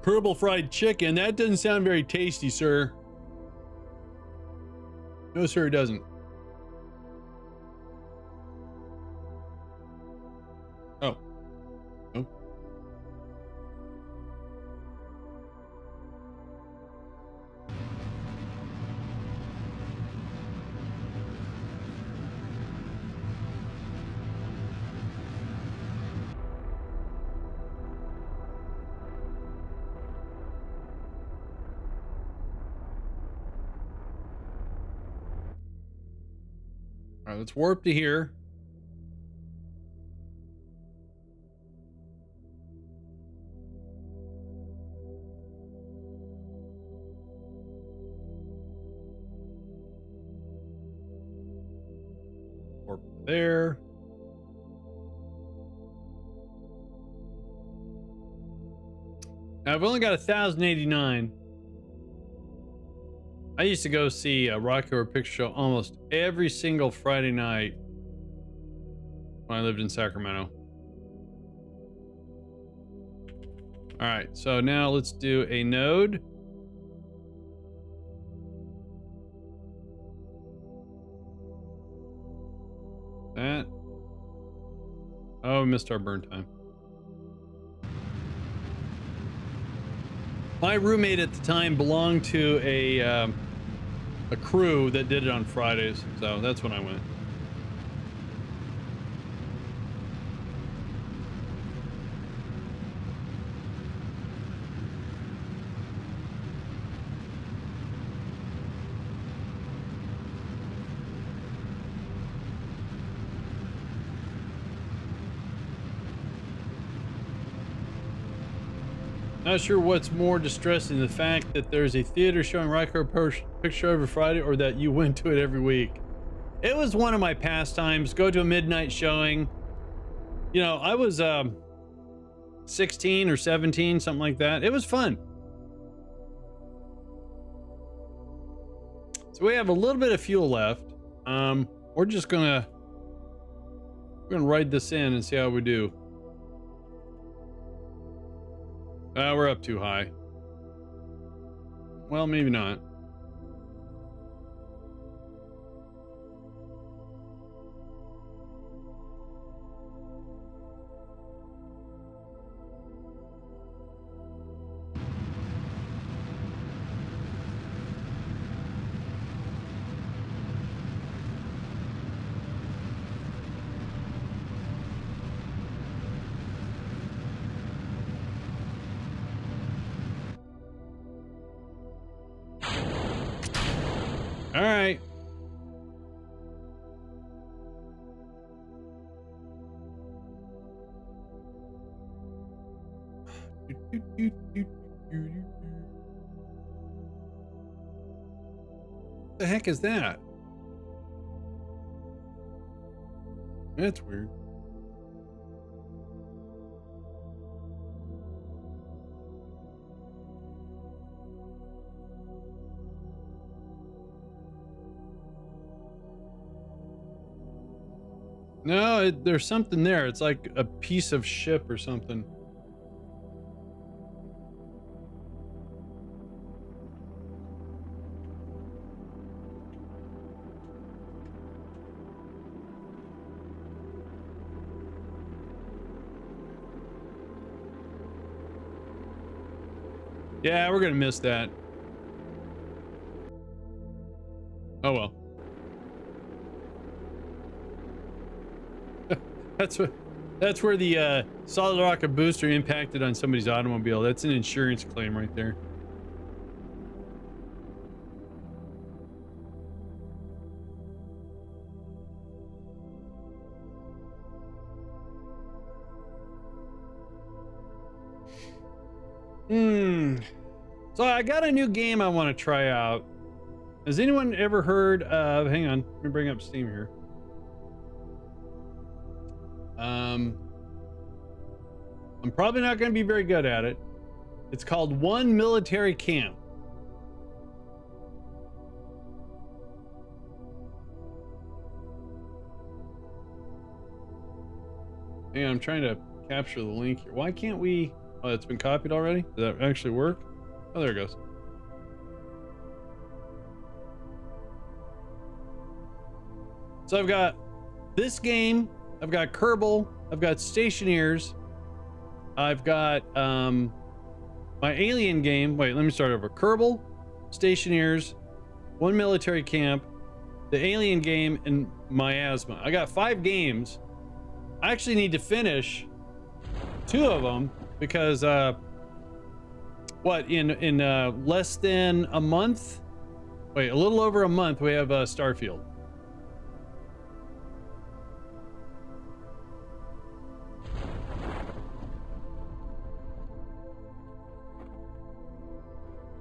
Speaker 1: Kerbal fried chicken. That doesn't sound very tasty, sir. No, sir, it doesn't. Oh. Oh. All right, let's warp to here. Warp there. Now I've only got 1,089. I used to go see a Rocky Horror Picture Show almost every single Friday night when I lived in Sacramento. All right, so now let's do a node. That. Oh, we missed our burn time. My roommate at the time belonged to a crew that did it on Fridays, so that's when I went. Not sure what's more distressing, the fact that there's a theater showing Rocky Horror Picture Show every Friday, or that you went to it every week. It was one of my pastimes. Go to a midnight showing. You know, I was 16 or 17, something like that. It was fun. So we have a little bit of fuel left. We're just gonna ride this in and see how we do. We're up too high. Well, maybe not. The heck is that? That's weird. No, there's something there. It's like a piece of ship or something. Yeah, we're gonna miss that. Oh well. That's where the solid rocket booster impacted on somebody's automobile. That's an insurance claim right there. So I got a new game I want to try out. Has anyone ever heard of, hang on, let me bring up Steam here. I'm probably not going to be very good at it. It's called One Military Camp. Hang on, I'm trying to capture the link here. Why can't we? Oh, it's been copied already? Does that actually work? Oh, there it goes. So I've got this game, I've got Kerbal, I've got Stationeers, I've got my alien game. Wait, let me start over. Kerbal, Stationeers, One Military Camp, the alien game, and Miasma. I got 5 games. I actually need to finish 2 of them because what, in less than a month, wait, a little over a month, we have Starfield.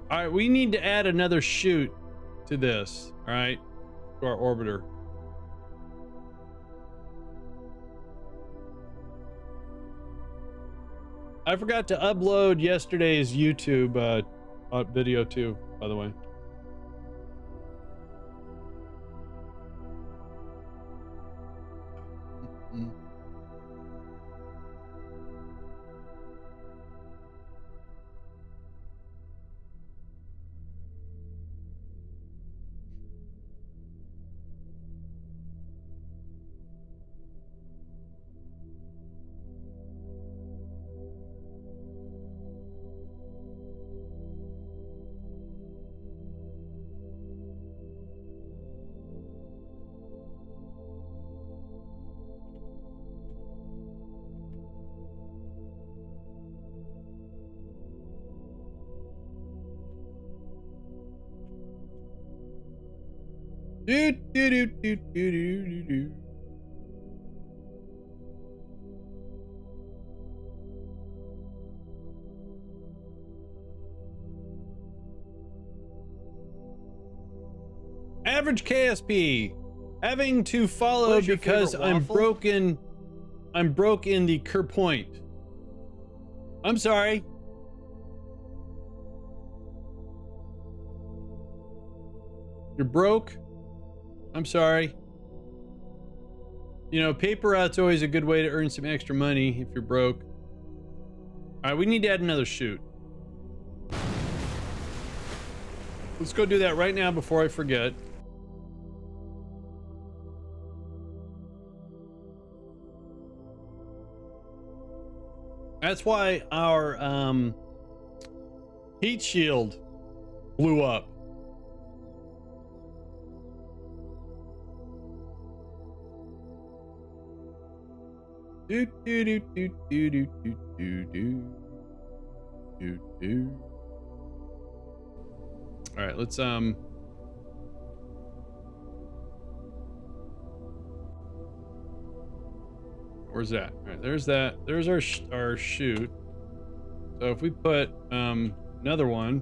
Speaker 1: All right, we need to add another chute to this, all right, to our orbiter. I forgot to upload yesterday's YouTube video too, by the way. Do, do, do, do, do, do, do. Average KSP having to follow because I'm broken. I'm broke in the Kerr point. I'm sorry. You're broke. I'm sorry. You know, paper out's always a good way to earn some extra money if you're broke. All right, we need to add another chute. Let's go do that right now before I forget. That's why our heat shield blew up. Do do do do do do do do do do. All right, let's where's that? All right, there's that. There's our chute. So if we put another one.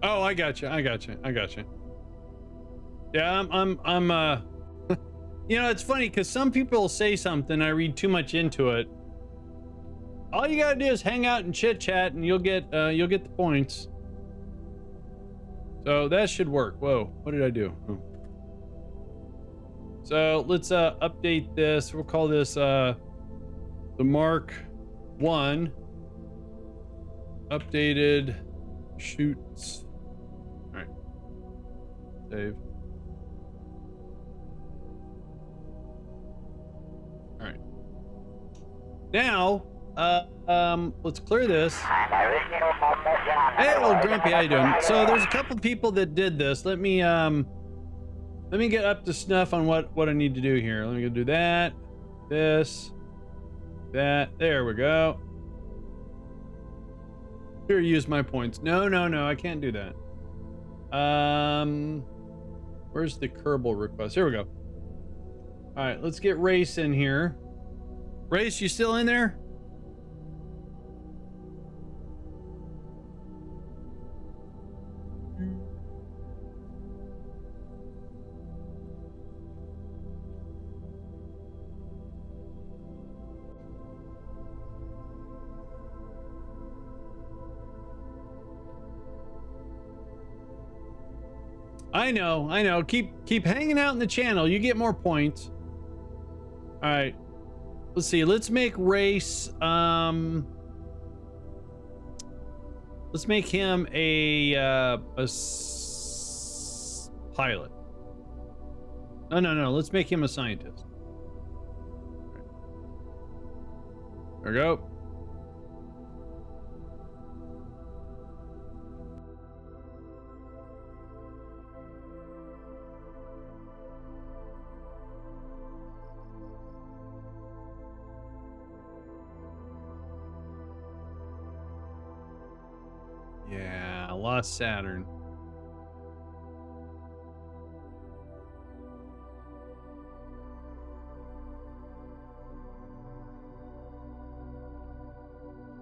Speaker 1: Oh, I got you. Yeah, I'm you know, it's funny because some people say something, I read too much into it. All you gotta do is hang out and chit chat and you'll get the points. So that should work. Whoa, what did I do? Oh. So let's update this. We'll call this the Mark 1 updated shoots. All right. Save. All right. Now, let's clear this. Hey, old Grumpy, how you doing? So there's a couple people that did this. Let me get up to snuff on what I need to do here. Let me go do that, this, that. There we go. Here, use my points. No, I can't do that. Where's the Kerbal request? Here we go. All right, let's get Race in here. Race, you still in there? I know. Keep hanging out in the channel. You get more points. All right. Let's see. Let's make Race. Let's make him a pilot. No. Let's make him a scientist. Right. There we go. Yeah, lost Saturn.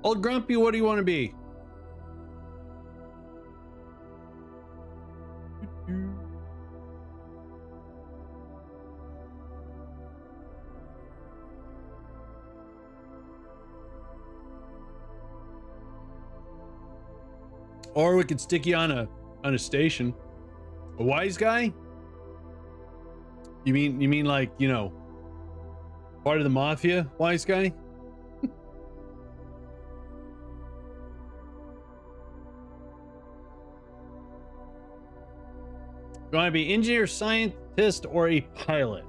Speaker 1: Old Grumpy, what do you want to be? Or we could stick you on a station. A wise guy? You mean like, you know, part of the mafia, wise guy? You want to be engineer, scientist, or a pilot?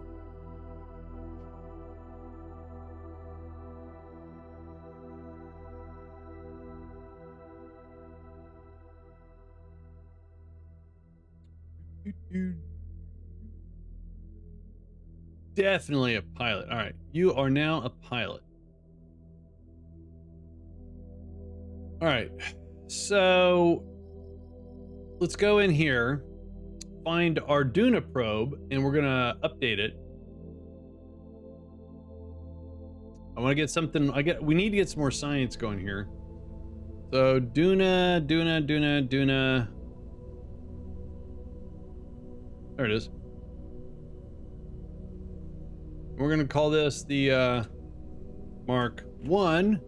Speaker 1: Definitely a pilot. All right, you are now a pilot. All right, so let's go in here, find our duna probe, and we're gonna update it. I want to get something. We need to get some more science going here. So duna. There it is. We're gonna call this the Mark 1.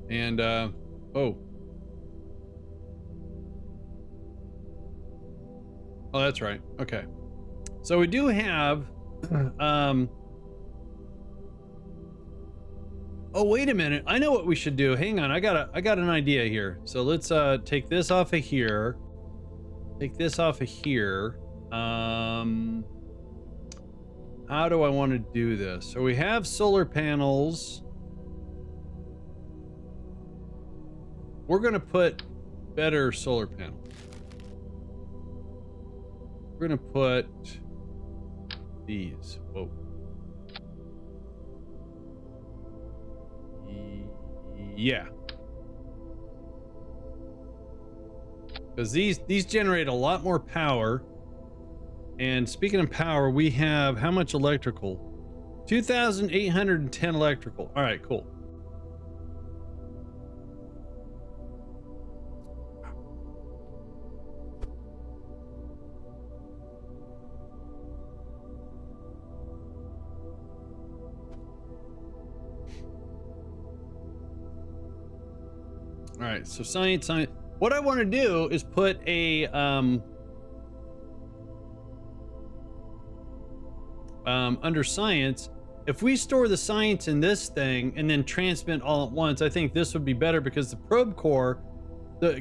Speaker 1: And oh, that's right. Okay, so we do have oh, wait a minute. I know what we should do. Hang on, I got an idea here. So let's take this off of here. Take this off of here. How do I want to do this? So we have solar panels. We're gonna put better solar panel. We're gonna put these. Whoa. Yeah. Because these generate a lot more power. And speaking of power, we have how much electrical? 2,810 electrical. All right, cool. All right, so science. What I want to do is put a under science. If we store the science in this thing and then transmit all at once, I think this would be better because the probe core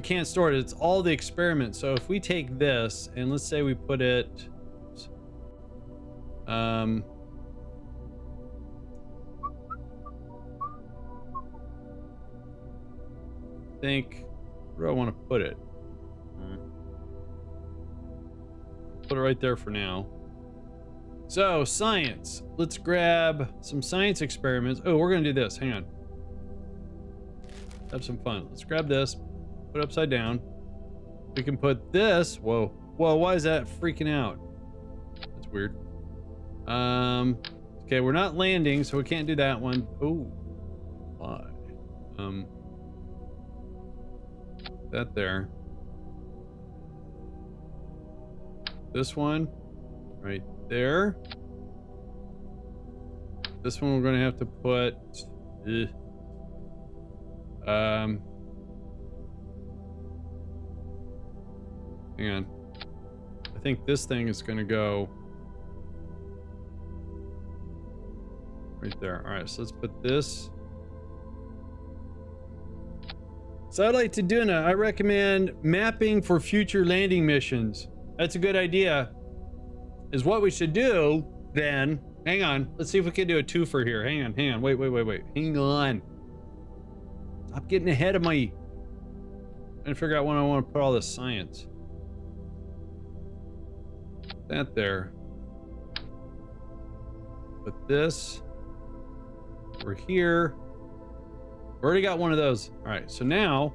Speaker 1: can't store it. It's all the experiments. So if we take this and let's say we put it, I think, where do I want to put it? Put it right there for now. So science, let's grab some science experiments. Oh, we're gonna do this, hang on. Have some fun. Let's grab this, put it upside down. We can put this, whoa, why is that freaking out? That's weird. Okay, we're not landing, so we can't do that one. Oh, why? That there. This one, right there. This one we're gonna have to put hang on. I think this thing is gonna go right there. All right, so let's put this. Satellite to Duna, I recommend mapping for future landing missions. That's a good idea. Is what we should do then. Hang on. Let's see if we can do a twofer here. Hang on. Wait. Hang on. Stop getting ahead of me. I'm trying to figure out when I want to put all this science. That there. Put this. We're here. We already got one of those. All right. So now.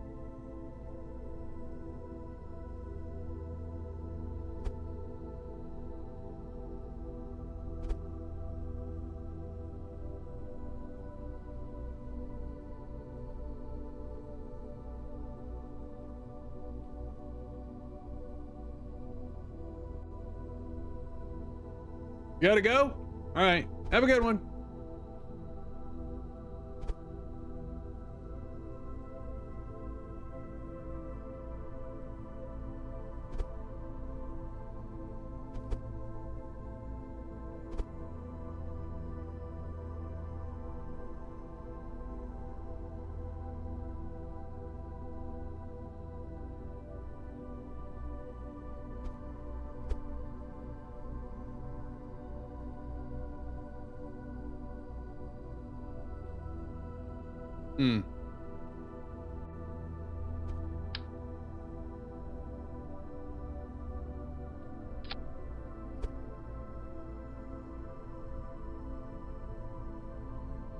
Speaker 1: You gotta go? All right. Have a good one.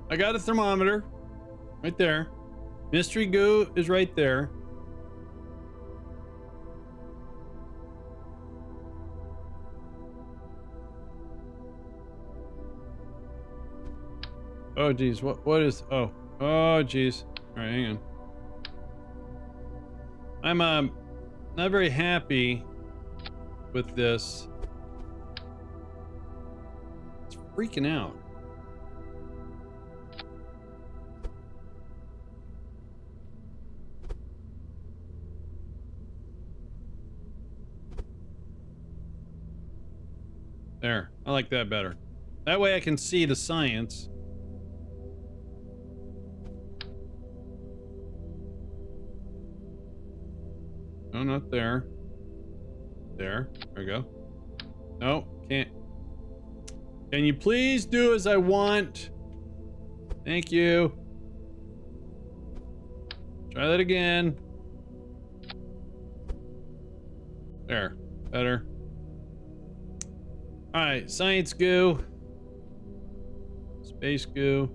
Speaker 1: I got a thermometer right there. Mystery goo is right there. Oh geez, what is, oh geez. All right, hang on. I'm not very happy with this. It's freaking out. There, I like that better. That way I can see the science. No, not there. There we go. No, can't. Can you please do as I want? Thank you. Try that again. There. Better. All right. Science goo. Space goo.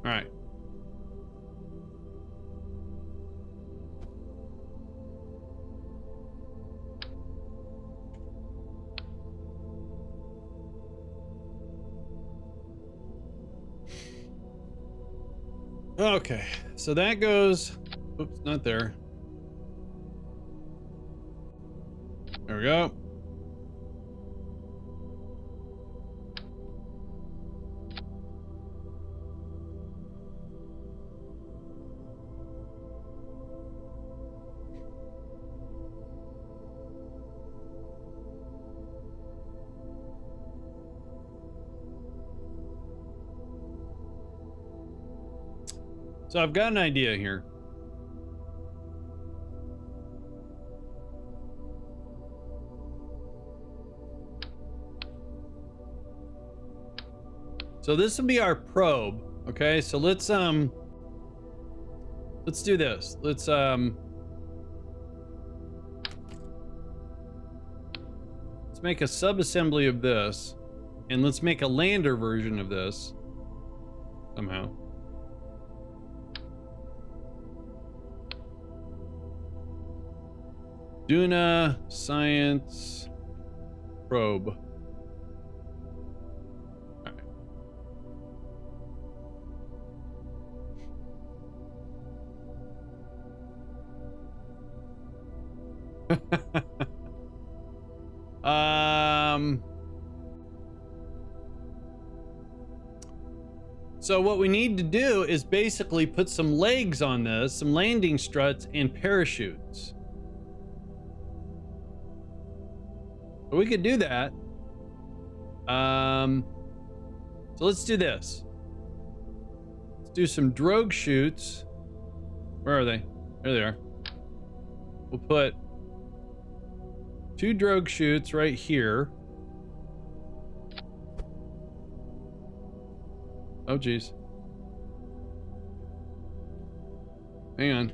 Speaker 1: All right. Okay, so that goes, oops, not there. There we go. So I've got an idea here. So this will be our probe. Okay, so let's do this. Let's make a sub-assembly of this, and let's make a lander version of this somehow. Duna science probe. So what we need to do is basically put some legs on this, some landing struts and parachutes. But we could do that. So let's do this. Let's do some drogue chutes. Where are they? There they are. We'll put 2 drogue chutes right here. Oh, geez. Hang on.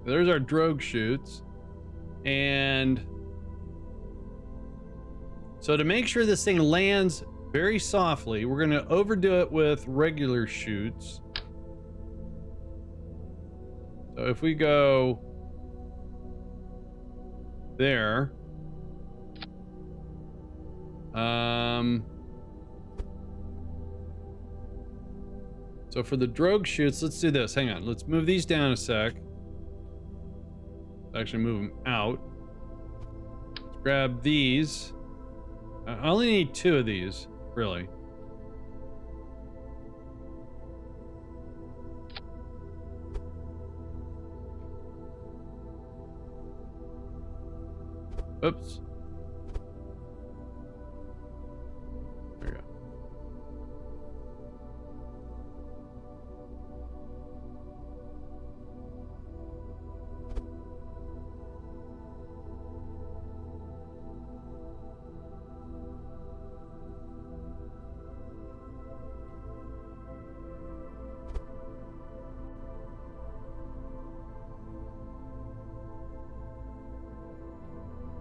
Speaker 1: There's our drogue chutes. And so to make sure this thing lands very softly, we're going to overdo it with regular chutes. So if we go there, so for the drogue chutes, let's do this. Hang on, let's move these down a sec. Actually move them out. Let's grab these. I only need 2 of these, really. Oops. There we go.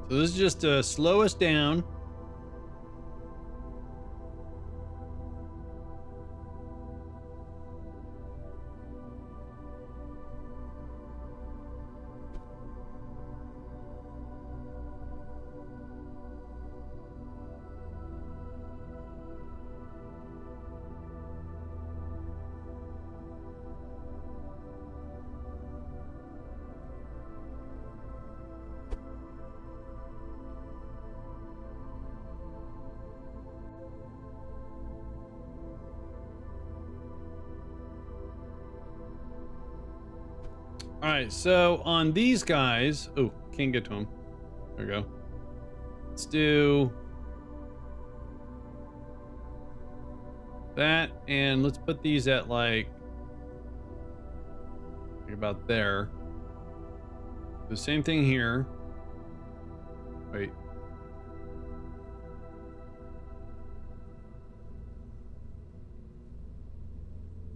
Speaker 1: So this is just to slow us down. All right, so on these guys, oh, can't get to them. There we go. Let's do that, and let's put these at like about there. The same thing here. Wait.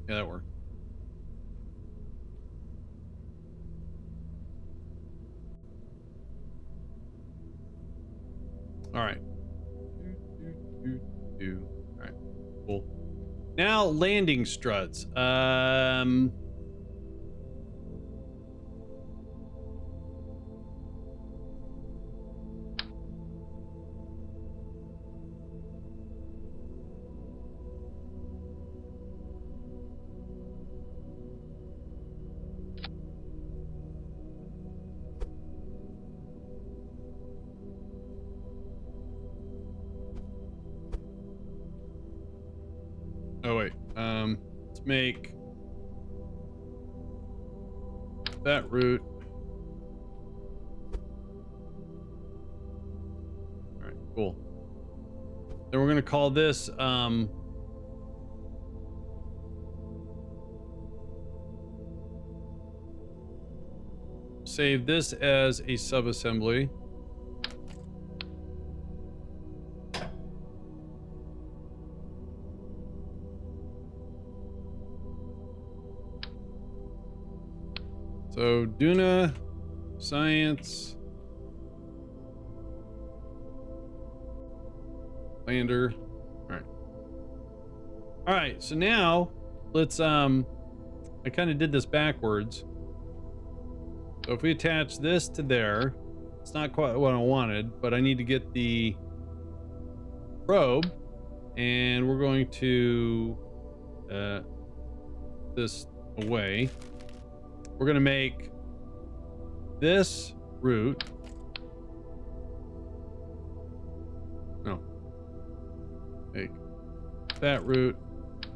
Speaker 1: Yeah, that worked. All right. All right. Cool. Now landing struts. Oh wait. Let's make that route. All right, cool. Then we're gonna call this save this as a subassembly. So Duna, science, lander. All right. So now let's I kind of did this backwards. So if we attach this to there, it's not quite what I wanted, but I need to get the probe, and we're going to this away. We're going to make this route. No. Make that route.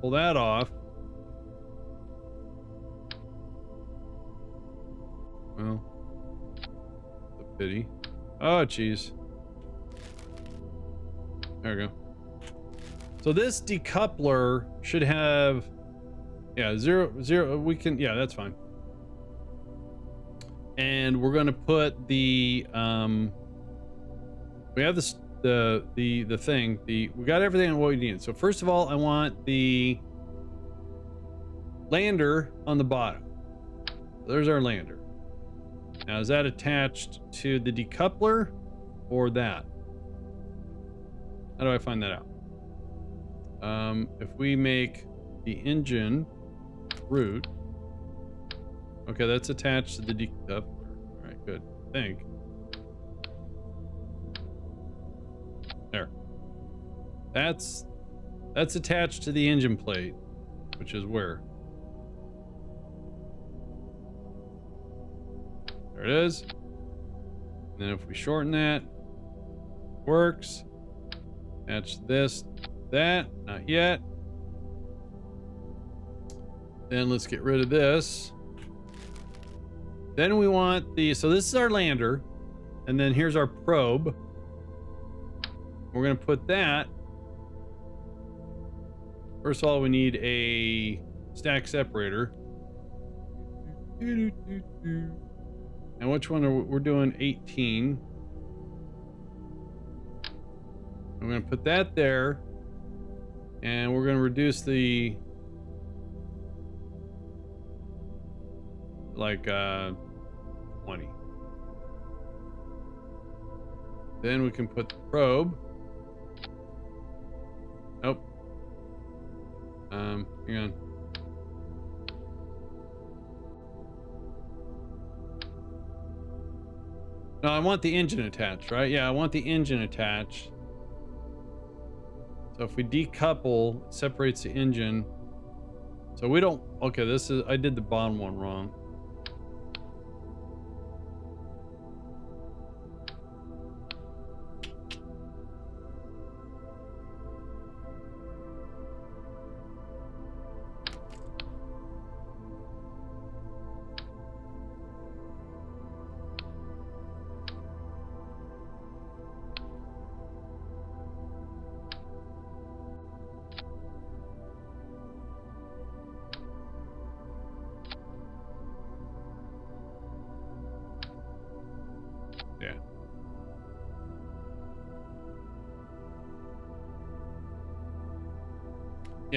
Speaker 1: Pull that off. Well, the pity. Oh, geez. There we go. So this decoupler should have, yeah, zero. We can, yeah, that's fine. And we're going to put the, we have this, the thing, we got everything what we need. So first of all, I want the lander on the bottom. There's our lander. Now, is that attached to the decoupler or that? How do I find that out? If we make the engine root, okay, that's attached to the decoupler. All right, good. I think. There. That's attached to the engine plate, which is where? There it is. And then if we shorten that, works. Attach this, that, not yet. Then let's get rid of this. Then we want the, so this is our lander, and then here's our probe. We're gonna put that. First of all, we need a stack separator. And which one are we're doing? 18. I'm going to put that there, and we're going to reduce the like 20. Then we can put the probe. Nope. Hang on. No, I want the engine attached, right? Yeah, I want the engine attached. So if we decouple, it separates the engine. So we don't, okay, this is, I did the bottom one wrong.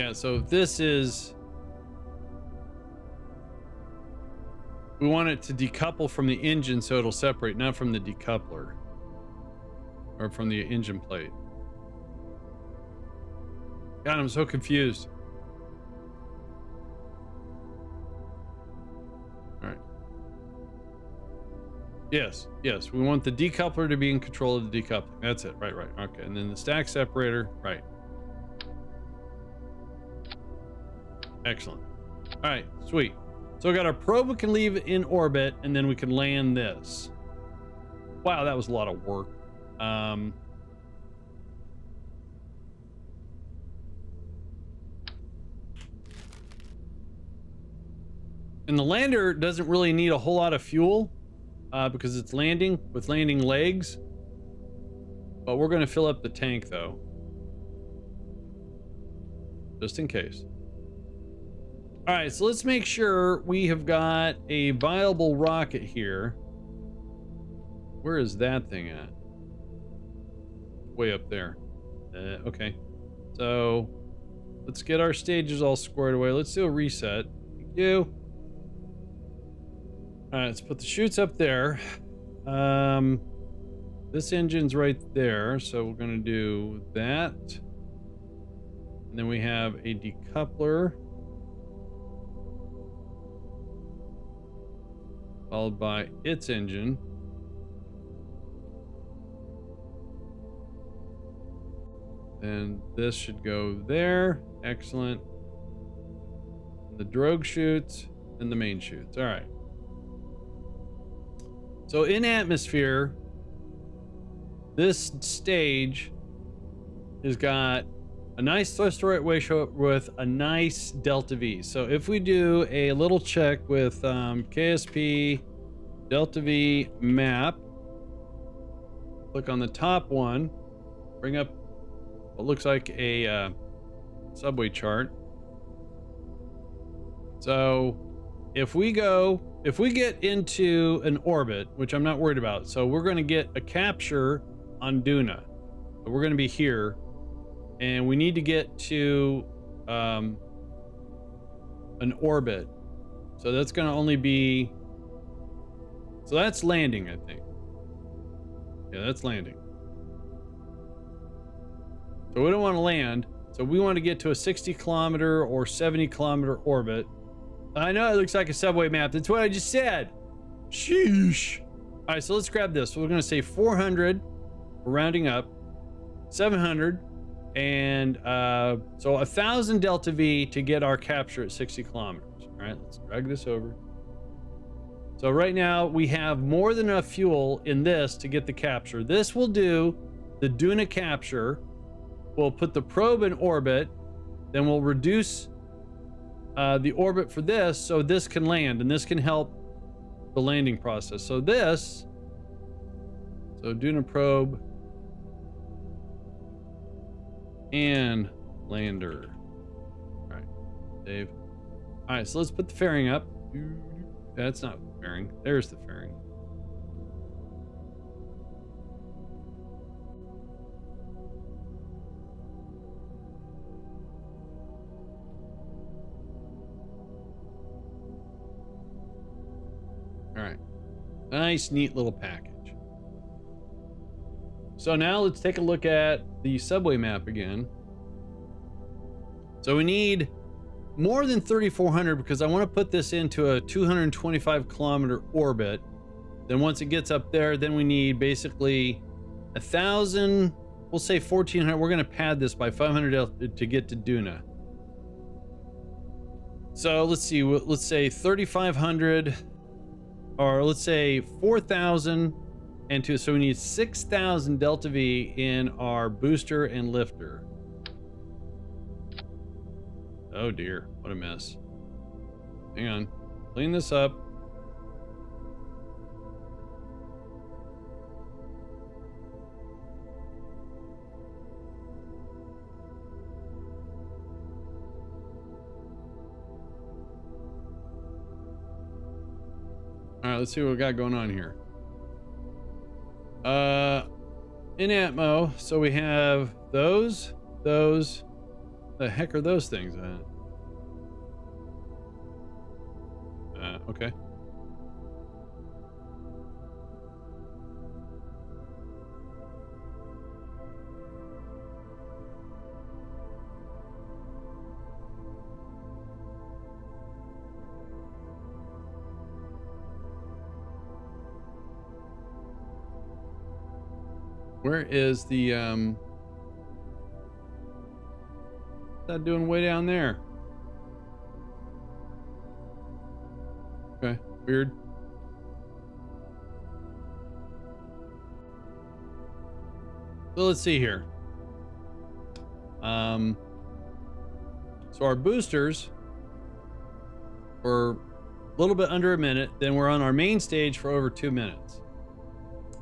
Speaker 1: Yeah, so this is, we want it to decouple from the engine so it'll separate, not from the decoupler or from the engine plate. God, I'm so confused. All right. Yes, yes, we want the decoupler to be in control of the decoupling. That's it. Right, right. Okay, and then the stack separator. Right. Excellent. All right, sweet. So we got our probe we can leave in orbit, and then we can land this. Wow, that was a lot of work. And the lander doesn't really need a whole lot of fuel because it's landing with landing legs. But we're going to fill up the tank, though. Just in case. All right, so let's make sure we have got a viable rocket here. Where is that thing at? Way up there. Okay. So let's get our stages all squared away. Let's do a reset. Thank you. All right, let's put the chutes up there. This engine's right there, so we're going to do that. And then we have a decoupler. Followed by its engine. And this should go there. Excellent. The drogue chutes and the main chutes. All right. So in atmosphere, this stage has got a nice thrust ratio with a nice delta V. So if we do a little check with KSP delta V map, click on the top one, bring up what looks like a subway chart. So if we get into an orbit, which I'm not worried about, so we're going to get a capture on Duna. So we're going to be here. And we need to get to an orbit. So that's going to only be... So that's landing, I think. Yeah, that's landing. So we don't want to land. So we want to get to a 60 kilometer or 70 kilometer orbit. I know it looks like a subway map. That's what I just said. Sheesh. All right, so let's grab this. So we're going to say 400. We're rounding up. 700. And so 1,000 delta V to get our capture at 60 kilometers. All right, let's drag this over. So right now we have more than enough fuel in this to get the capture. This will do the Duna capture. We'll put the probe in orbit. Then we'll reduce the orbit for this so this can land, and this can help the landing process. So Duna probe and lander. All right, save. All right, so let's put the fairing up. That's not the fairing. There's the fairing. All right, nice, neat little package. So now let's take a look at the subway map again. So we need more than 3,400 because I want to put this into a 225 kilometer orbit. Then once it gets up there, then we need basically 1,000, we'll say 1,400. We're going to pad this by 500 to get to Duna. So let's see, let's say 3,500, or let's say 4,000. And so we need 6,000 delta V in our booster and lifter. Oh dear, what a mess. Hang on, clean this up. All right, let's see what we got going on here. In Atmo, so we have those, The heck are those things at? Okay. Where is the what's that doing way down there? Okay, weird. So let's see here. So our boosters were a little bit under a minute, then we're on our main stage for over 2 minutes.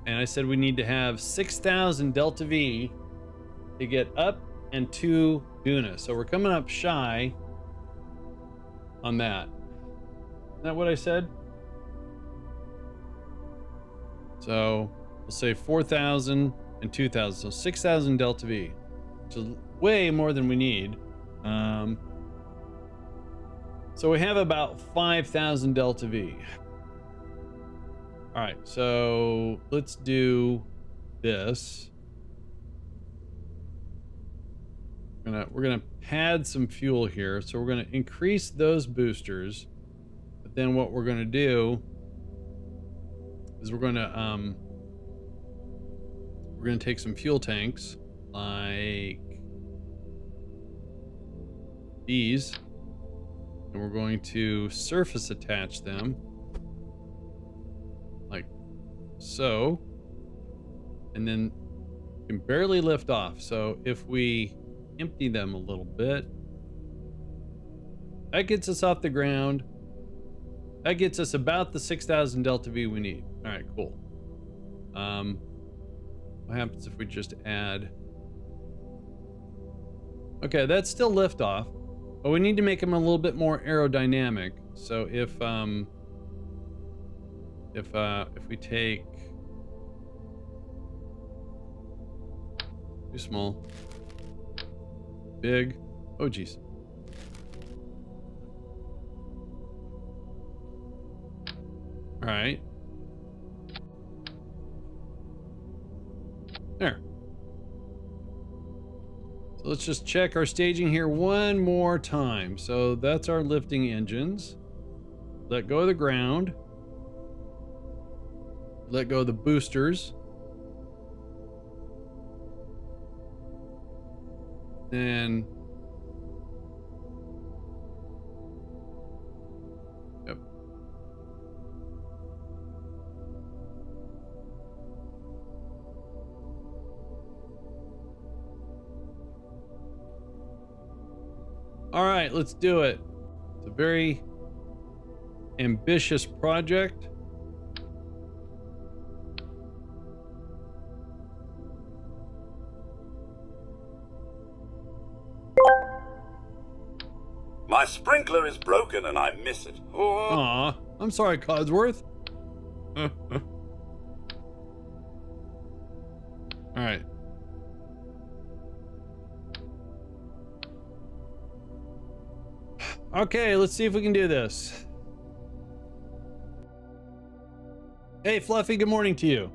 Speaker 1: And I said we need to have 6,000 Delta V to get up and to Duna. So we're coming up shy on that. Isn't that what I said? So we'll say 4,000 and 2,000. So 6,000 Delta V, which is way more than we need. So we have about 5,000 Delta V. All right, so let's do this. We're gonna pad some fuel here. So we're gonna increase those boosters, but then what we're gonna do is we're gonna take some fuel tanks like these, and we're going to surface attach them like so, and then you can barely lift off. So if we empty them a little bit, that gets us off the ground. That gets us about the 6,000 Delta V we need. All right, cool. What happens if we just add? Okay, that's still liftoff, but we need to make them a little bit more aerodynamic. So if we take too small, big, oh geez. All right. There. So let's just check our staging here one more time. So that's our lifting engines. Let go of the ground. Let go of the boosters. Then yep. All right, let's do it. It's a very ambitious project.
Speaker 2: My sprinkler is broken and I miss it. Oh.
Speaker 1: Aw, I'm sorry, Codsworth. All right. Okay, let's see if we can do this. Hey, Fluffy, good morning to you.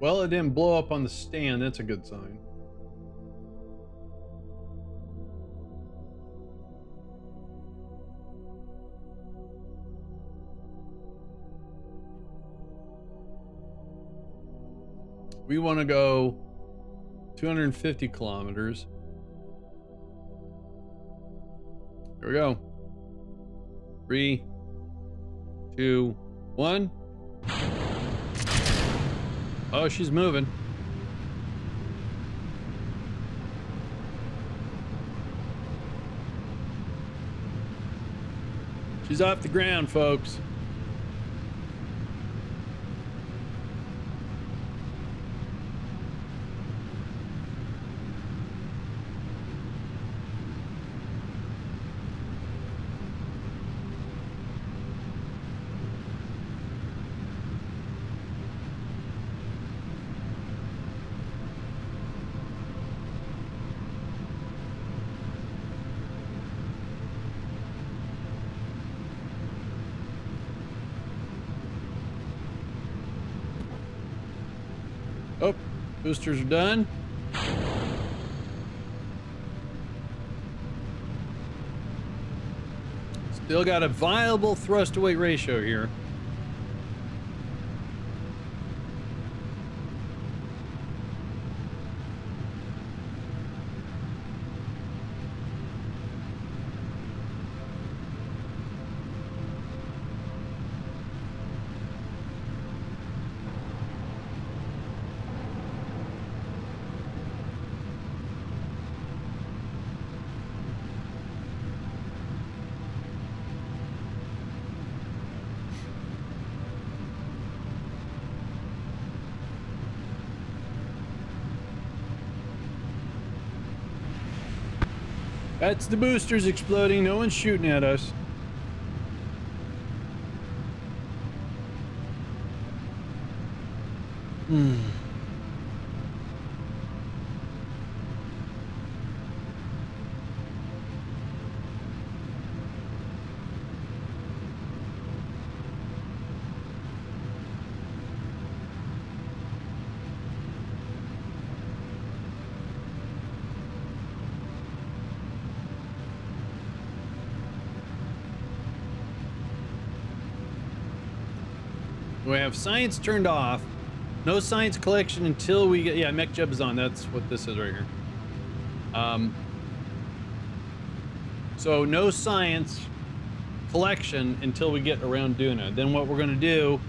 Speaker 1: Well, it didn't blow up on the stand. That's a good sign. We want to go 250 kilometers. Here we go. 3, 2, 1. Oh, she's moving. She's off the ground, folks. Boosters are done. Still got a viable thrust to weight ratio here. That's the boosters exploding. No one's shooting at us. We have science turned off. No science collection until we get, yeah, mech jeb is on. That's what this is right here. So no science collection until we get around Duna. Then what we're going to do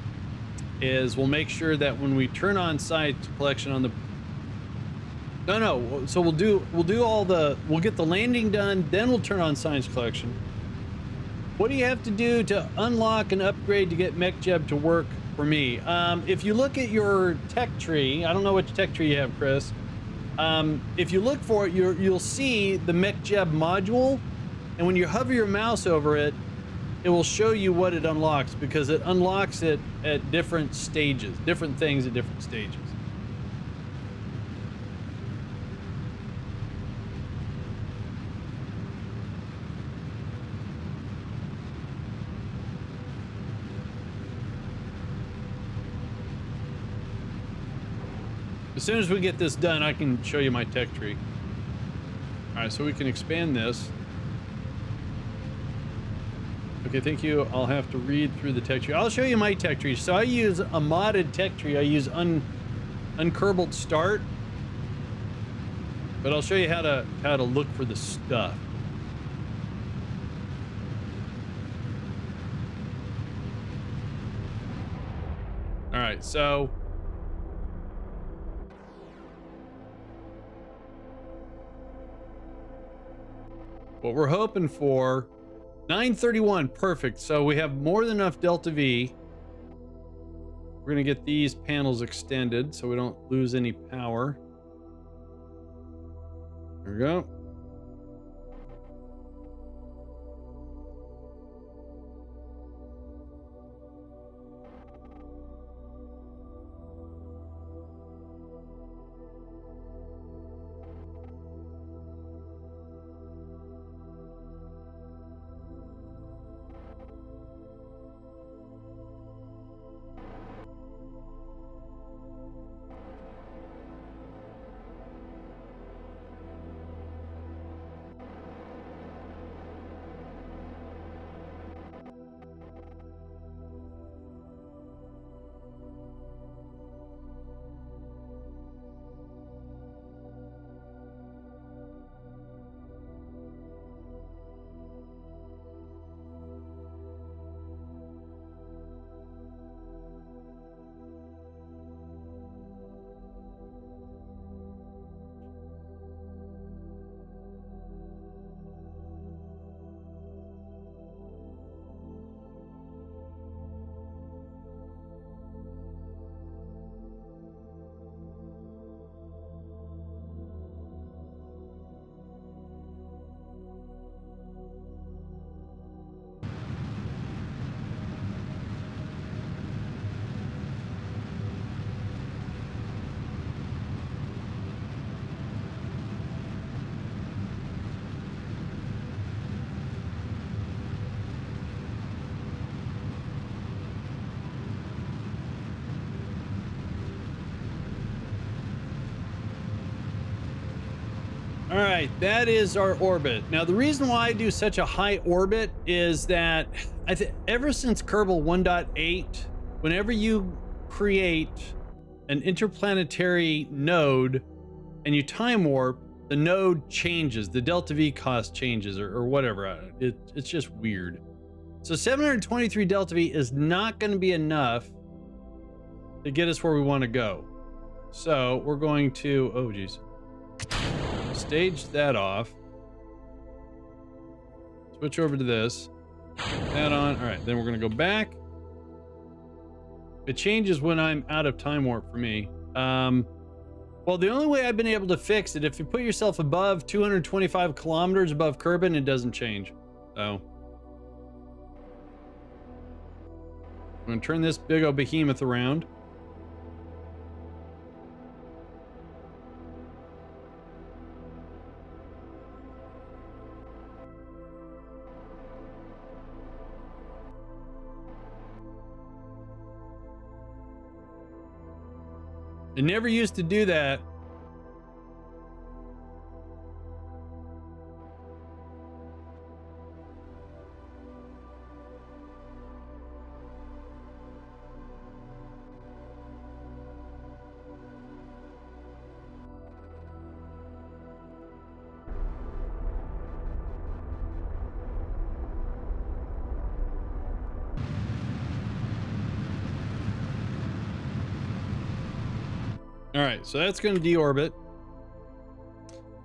Speaker 1: is we'll make sure that when we turn on science collection on the, so we'll do all the, we'll get the landing done, then we'll turn on science collection. What do you have to do to unlock and upgrade to get mech jeb to work for me? If you look at your tech tree, I don't know which tech tree you have, Chris. If you look for it, you'll see the mech jeb module, and when you hover your mouse over it, it will show you what it unlocks, because it unlocks it at different stages, different things at different stages. As soon as we get this done, I can show you my tech tree. All right, so we can expand this. Okay, thank you. I'll have to read through the tech tree. I'll show you my tech tree. So I use a modded tech tree. I use unkerbal start, but I'll show you how to look for the stuff. All right, so what we're hoping for, 931, perfect. So we have more than enough delta V. We're gonna get these panels extended so we don't lose any power. There we go. All right, that is our orbit. Now, the reason why I do such a high orbit is that ever since Kerbal 1.8, whenever you create an interplanetary node and you time warp, the node changes, the delta V cost changes or whatever. It's just weird. So 723 delta V is not going to be enough to get us where we want to go. So we're going to, oh geez, stage that off. Switch over to this. That on. All right, then we're going to go back. It changes when I'm out of time warp for me. Well, the only way I've been able to fix it, if you put yourself above 225 kilometers above Kerbin, it doesn't change. So I'm going to turn this big old behemoth around. It never used to do that. All right, so that's going to deorbit.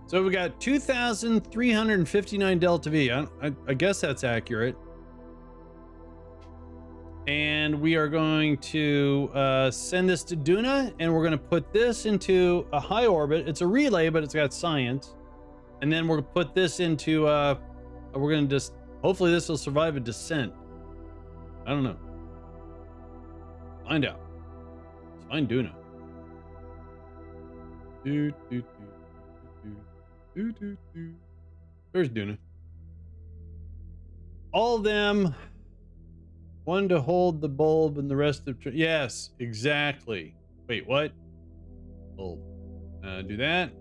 Speaker 1: So we got 2,359 delta V. I guess that's accurate. And we are going to send this to Duna, and we're going to put this into a high orbit. It's a relay, but it's got science. And then we're going to put this into, we're going to just, hopefully this will survive a descent. I don't know. Find out. Let's find Duna. There's Duna. All of them. One to hold the bulb and the rest of... Yes, exactly. Wait, what? Bulb. Do that.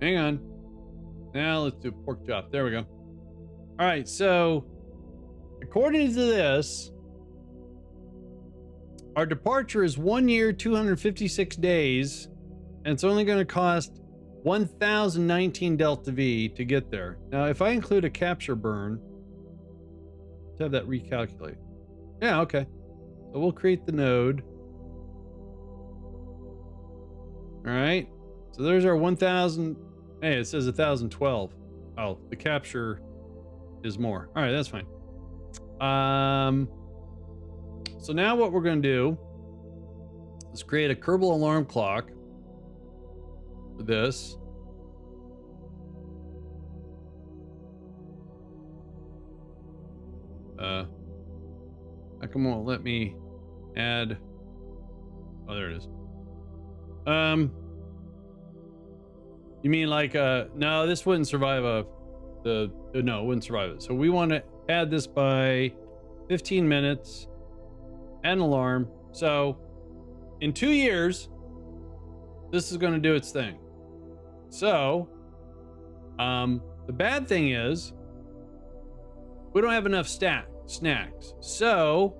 Speaker 1: Hang on. Now let's do pork chop. There we go. All right, so according to this, our departure is 1 year, 256 days, and it's only going to cost 1,019 delta V to get there. Now, if I include a capture burn, let's have that recalculate. Yeah, okay. So we'll create the node. All right. So there's our 1,000. Hey, it says 1,012. Oh, the capture is more. All right, that's fine. So now what we're going to do is create a Kerbal alarm clock for this. How come it won't let me add? Oh, there it is. You mean like no, this wouldn't survive no, it wouldn't survive it. So we want to add this by 15 minutes, add an alarm. So in 2 years, this is going to do its thing. So the bad thing is we don't have enough snacks. So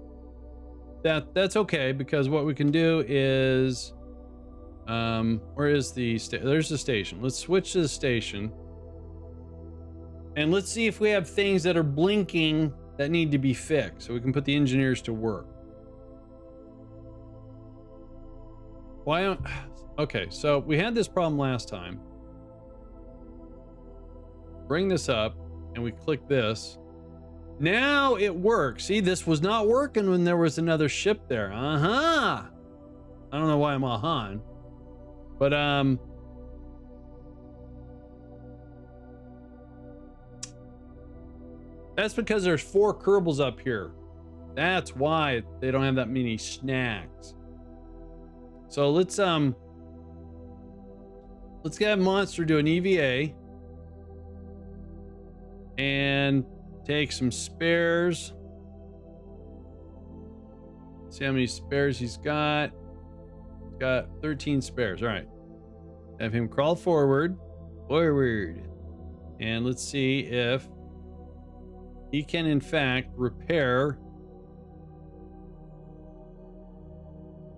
Speaker 1: that's okay, because what we can do is where is the there's the station. Let's switch to the station and let's see if we have things that are blinking that need to be fixed, so we can put the engineers to work. Why don't... Okay, so we had this problem last time. Bring this up and we click this. Now it works. See, this was not working when there was another ship there. I don't know why I'm on. But that's because there's 4 Kerbals up here. That's why they don't have that many snacks. So let's get Monster do an EVA and take some spares. See how many spares he's got. He's got 13 spares. All right. Have him crawl forward. And let's see if he can, in fact, repair.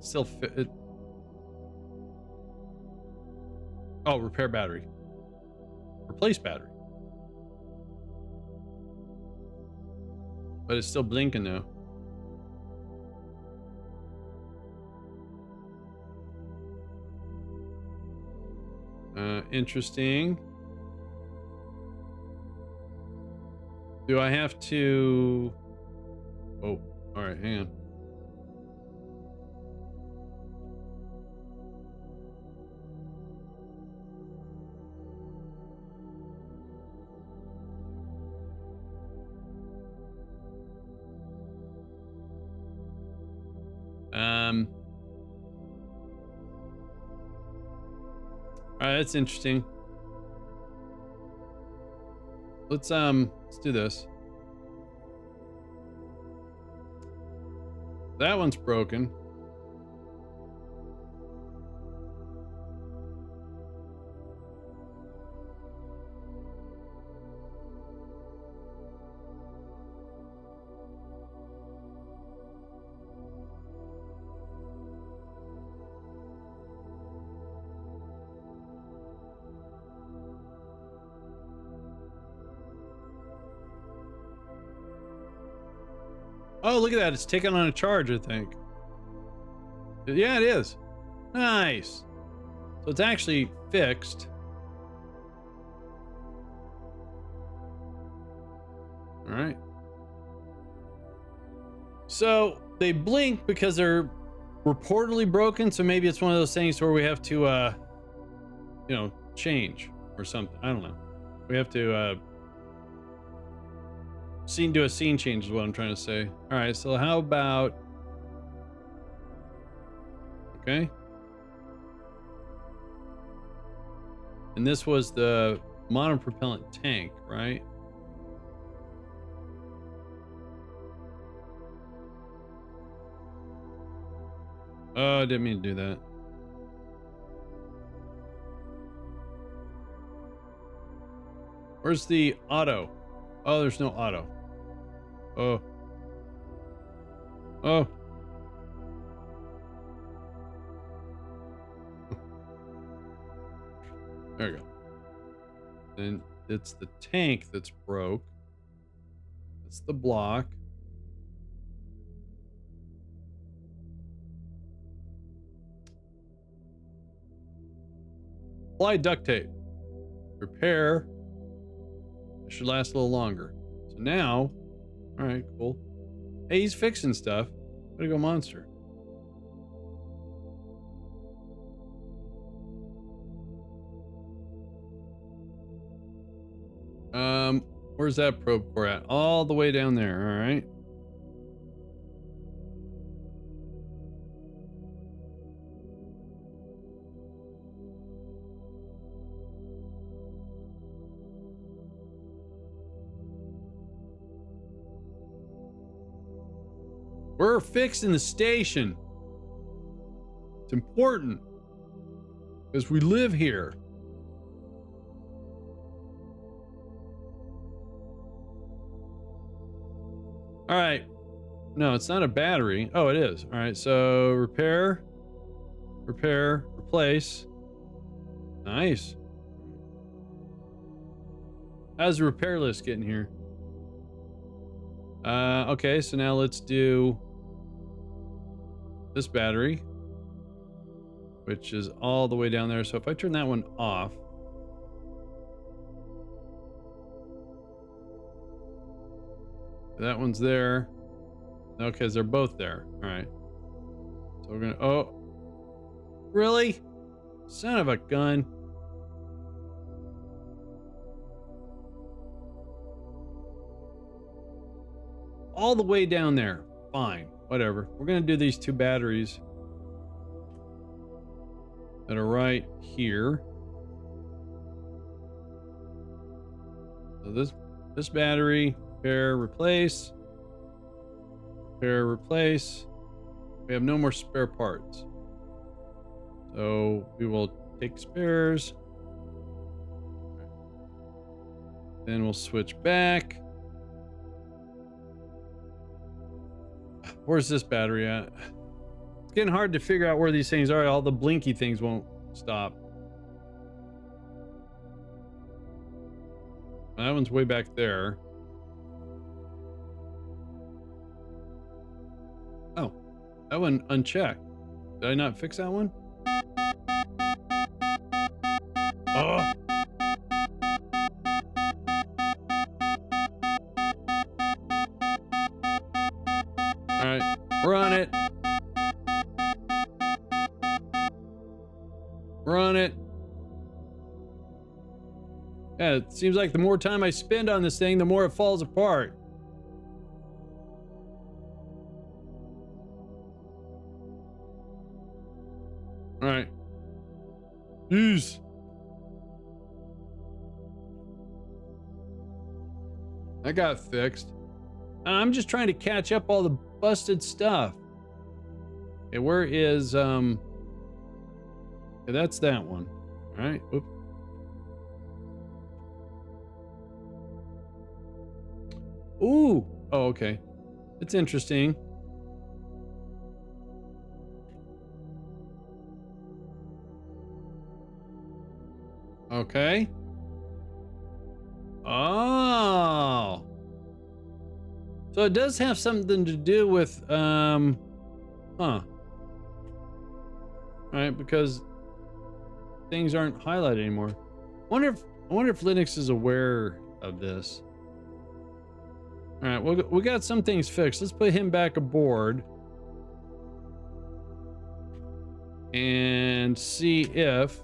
Speaker 1: Still fit. Oh, repair battery. Replace battery. But it's still blinking though. Interesting. Do I have to... Oh, all right, hang on. All right, that's interesting. Let's do this. That one's broken. Oh, look at that. It's taking on a charge, I think. Yeah, it is. Nice. So it's actually fixed. All right. So they blink because they're reportedly broken. So maybe it's one of those things where we have to, you know, change or something. I don't know. We have to, do a scene change is what I'm trying to say. All right, so how about... Okay. And this was the monopropellant tank, right? Oh, I didn't mean to do that. Where's the auto? Oh, there's no auto. Oh. Oh. There we go. Then it's the tank that's broke. That's the block. Apply duct tape. Repair. It should last a little longer. So now, all right, cool. Hey, he's fixing stuff. Way to go, monster. Where's that probe core at? All the way down there, all right. We're fixing the station. It's important because we live here. All right. No, it's not a battery. Oh, it is. All right. So repair, replace. Nice. How's the repair list getting here? Okay. So now let's do this battery, which is all the way down there. So if I turn that one off, that one's there. Okay, they're both there. All right. So we're gonna, oh, really? Son of a gun. All the way down there. Fine, whatever. We're gonna do these two batteries that are right here. So this battery Repair, replace. Repair, replace. We have no more spare parts. So we will take spares. Then we'll switch back. Where's this battery at? It's getting hard to figure out where these things are. All the blinky things won't stop. That one's way back there. Oh, that one unchecked. Did I not fix that one? Oh. All right, we're on it. We're on it. Yeah, it seems like the more time I spend on this thing, the more it falls apart. All right. Jeez. That got fixed. I'm just trying to catch up all the busted stuff. Okay, where is okay, that's that one. All right. Oops. Ooh. Oh, okay. It's interesting. Okay. Oh. So it does have something to do with huh. All right, because things aren't highlighted anymore. I wonder if Linux is aware of this. All right, we got some things fixed. Let's put him back aboard and see if,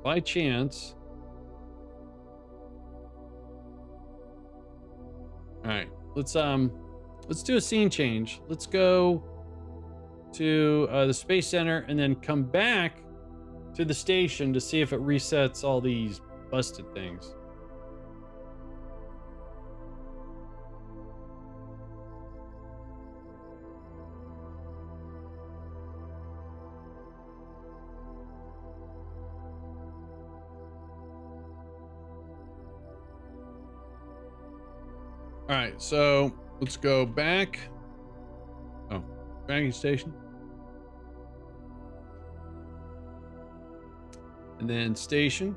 Speaker 1: by chance. All right, let's do a scene change. Let's go to the Space Center and then come back to the station to see if it resets all these busted things. All right, so let's go back. Oh, tracking station. And then station.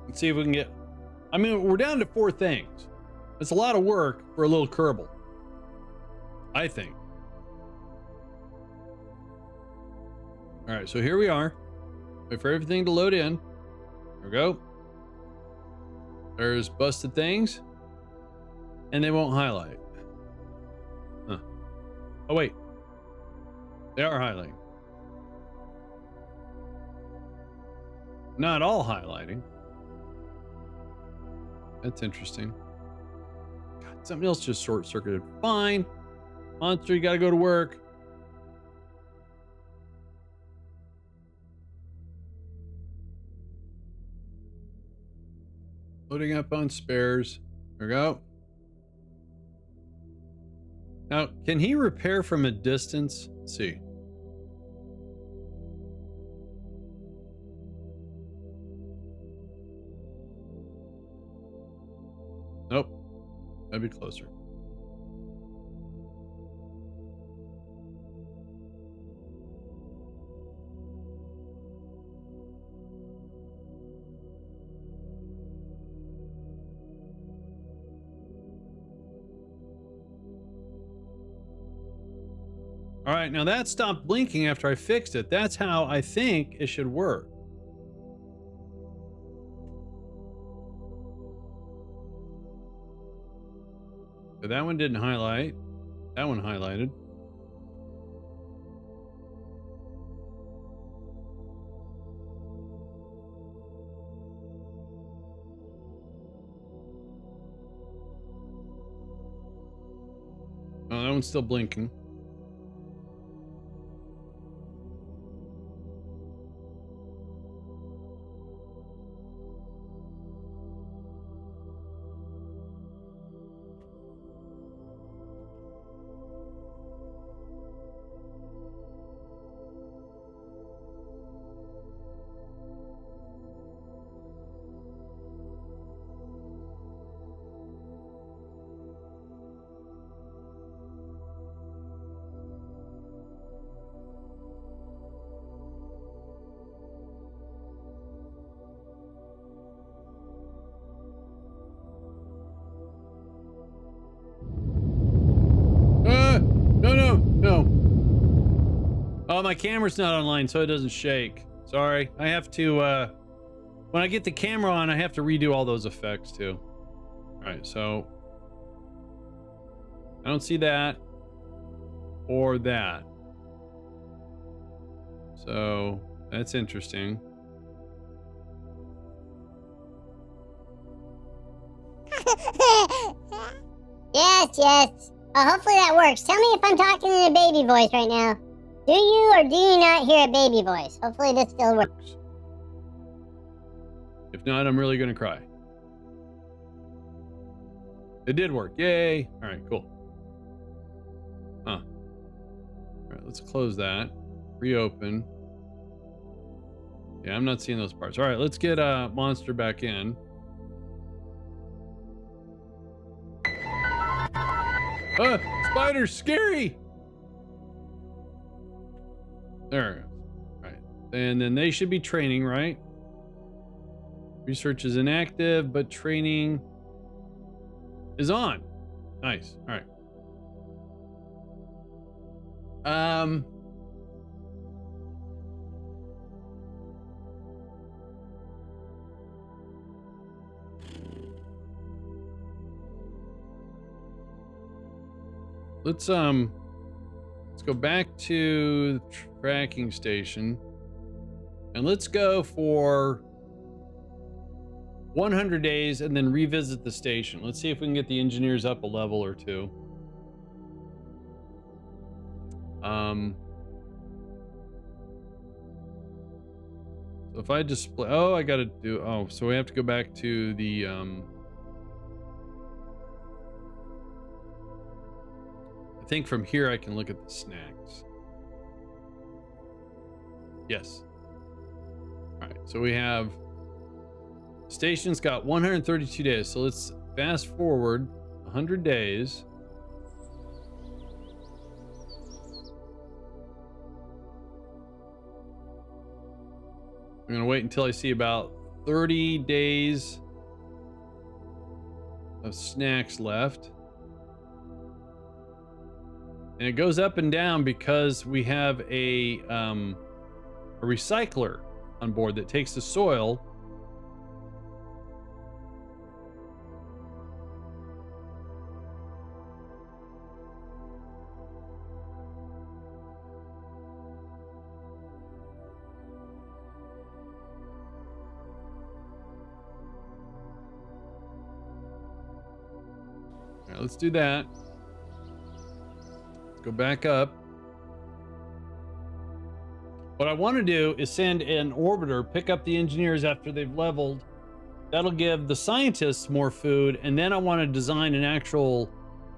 Speaker 1: Let's see if we can get, I mean, we're down to 4 things. It's a lot of work for a little Kerbal, I think. All right, so here we are. Wait for everything to load in. There we go. There's busted things, and they won't highlight. Huh. Oh, wait. They are highlighting. Not all highlighting. That's interesting. God, something else just short-circuited. Fine. Monster, you gotta go to work. Loading up on spares. There we go. Now, can he repair from a distance? Let's see. Nope. That'd be closer. All right, now that stopped blinking after I fixed it. That's how I think it should work. So that one didn't highlight. That one highlighted. Oh, that one's still blinking. Oh, my camera's not online, so it doesn't shake. Sorry. I have to, when I get the camera on, I have to redo all those effects too. All right, so I don't see that or that. So that's interesting.
Speaker 3: Yes. Hopefully that works. Tell me if I'm talking in a baby voice right now. Do you or do you not hear a baby voice? Hopefully this still works.
Speaker 1: If not, I'm really gonna cry. It did work. Yay. All right, cool. Huh. All right, let's close that. Reopen. Yeah, I'm not seeing those parts. All right, let's get Monster back in. Spiders, scary. There. All right. And then they should be training, right? Research is inactive, but training is on. Nice. All right. Let's go back to the tracking station and let's go for 100 days and then revisit the station. Let's see if we can get the engineers up a level or two. So if I display, oh, I gotta do, oh, so we have to go back to the, I think from here I can look at the snacks. Yes. All right, so we have station's got 132 days. So let's fast forward 100 days. I'm gonna wait until I see about 30 days of snacks left. And it goes up and down because we have a recycler on board that takes the soil All right, let's do that. Go back up. What I want to do is send an orbiter, pick up the engineers after they've leveled. That'll give the scientists more food, and then I want to design an actual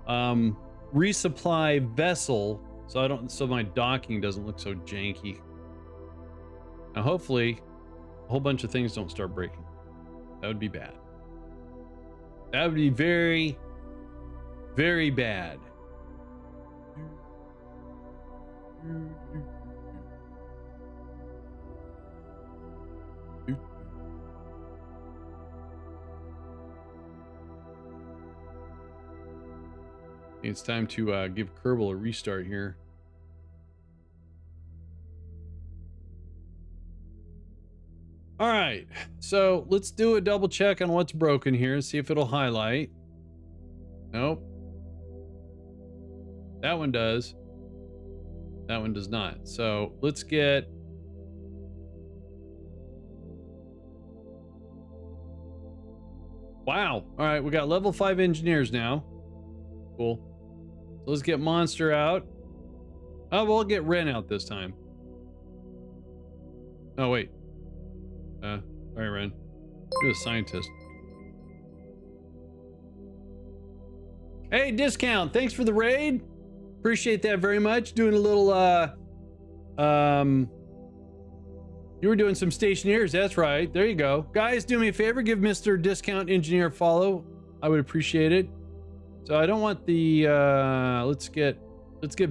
Speaker 1: resupply vessel so my docking doesn't look so janky. Now hopefully a whole bunch of things don't start breaking. That would be bad. That would be very, very bad. It's time to give Kerbal a restart here. All right, so let's do a double check on what's broken here and see if it'll highlight. Nope. That one does. That one does not. So let's get... Wow. All right, we got level 5 engineers now. Cool. So let's get Monster out. Oh, we'll get Ren out this time. Oh, wait. All right, Ren. You're the scientist. Hey, Discount. Thanks for the raid. Appreciate that very much. Doing a little, you were doing some stationeers. That's right. There you go. Guys, do me a favor. Give Mr. Discount Engineer a follow. I would appreciate it. So I don't want the, let's get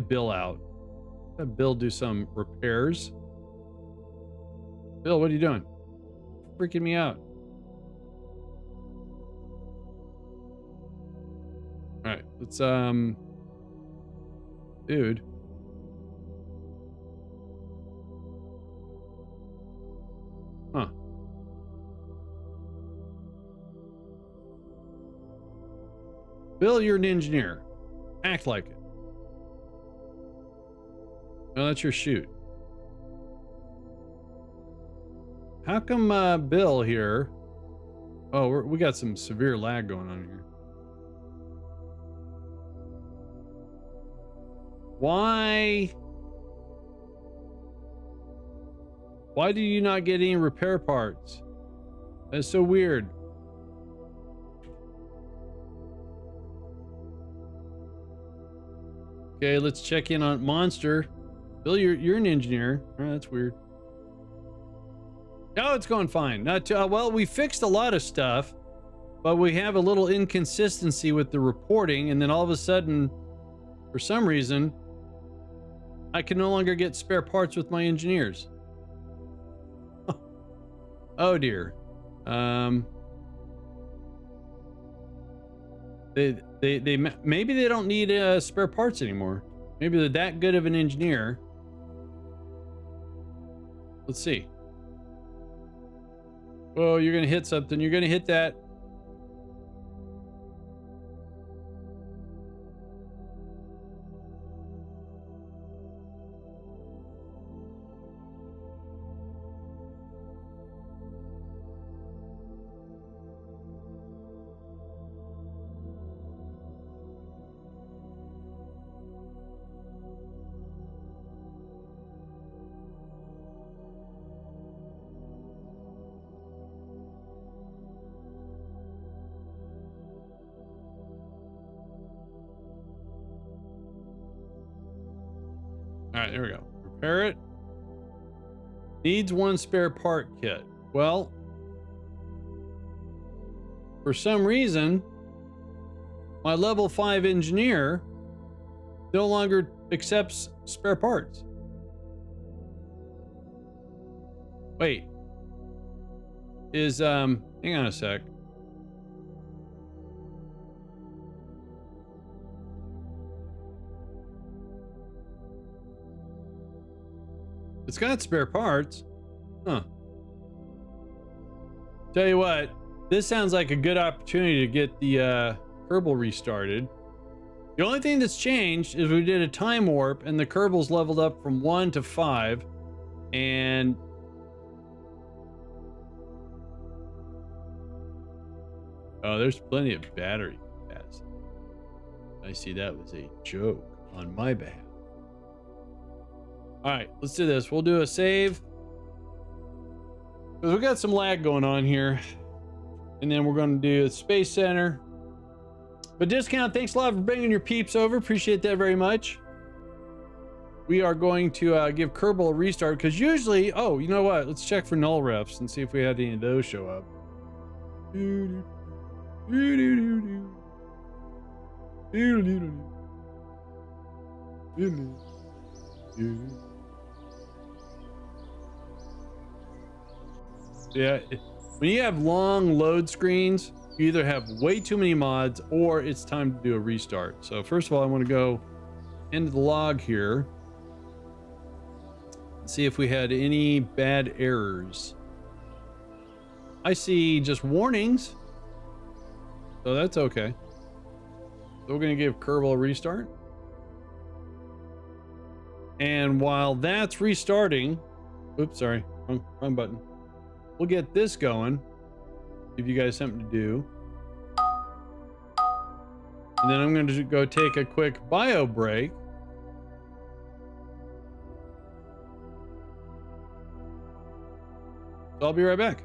Speaker 1: Bill out. Have Bill do some repairs. Bill, what are you doing? Freaking me out. All right, let's, dude. Bill, you're an engineer. Act like it. No, that's your shoot. How come Bill here? Oh, we got some severe lag going on here. Why? Why do you not get any repair parts? That's so weird. Okay, let's check in on Monster. Bill, you're an engineer. Oh, that's weird. Oh, it's going fine. Not too, well, we fixed a lot of stuff, but we have a little inconsistency with the reporting, and then all of a sudden, for some reason, I can no longer get spare parts with my engineers. Oh dear. They maybe they don't need spare parts anymore. Maybe they're that good of an engineer. Let's see. Oh, you're gonna hit something. You're gonna hit that. All right, there we go. Repair it. Needs one spare part kit. Well, for some reason, my level 5 engineer no longer accepts spare parts. Wait. Hang on a sec. It's got spare parts. Huh. Tell you what, this sounds like a good opportunity to get the Kerbal restarted. The only thing that's changed is we did a time warp and the Kerbal's leveled up from 1 to 5. And oh, there's plenty of battery capacity. I see that was a joke on my behalf. All right, let's do this. We'll do a save because we got some lag going on here, and then we're going to do the Space Center. But Discount, thanks a lot for bringing your peeps over. Appreciate that very much. We are going to give Kerbal a restart because usually, oh, you know what? Let's check for null refs and see if we had any of those show up. Yeah, when you have long load screens, you either have way too many mods or it's time to do a restart. So first of all, I want to go into the log here and see if we had any bad errors. I see just warnings, so that's okay. So we're going to give Kerbal a restart. And while that's restarting, oops, sorry, wrong button. We'll get this going, give you guys something to do. And then I'm going to go take a quick bio break. So I'll be right back.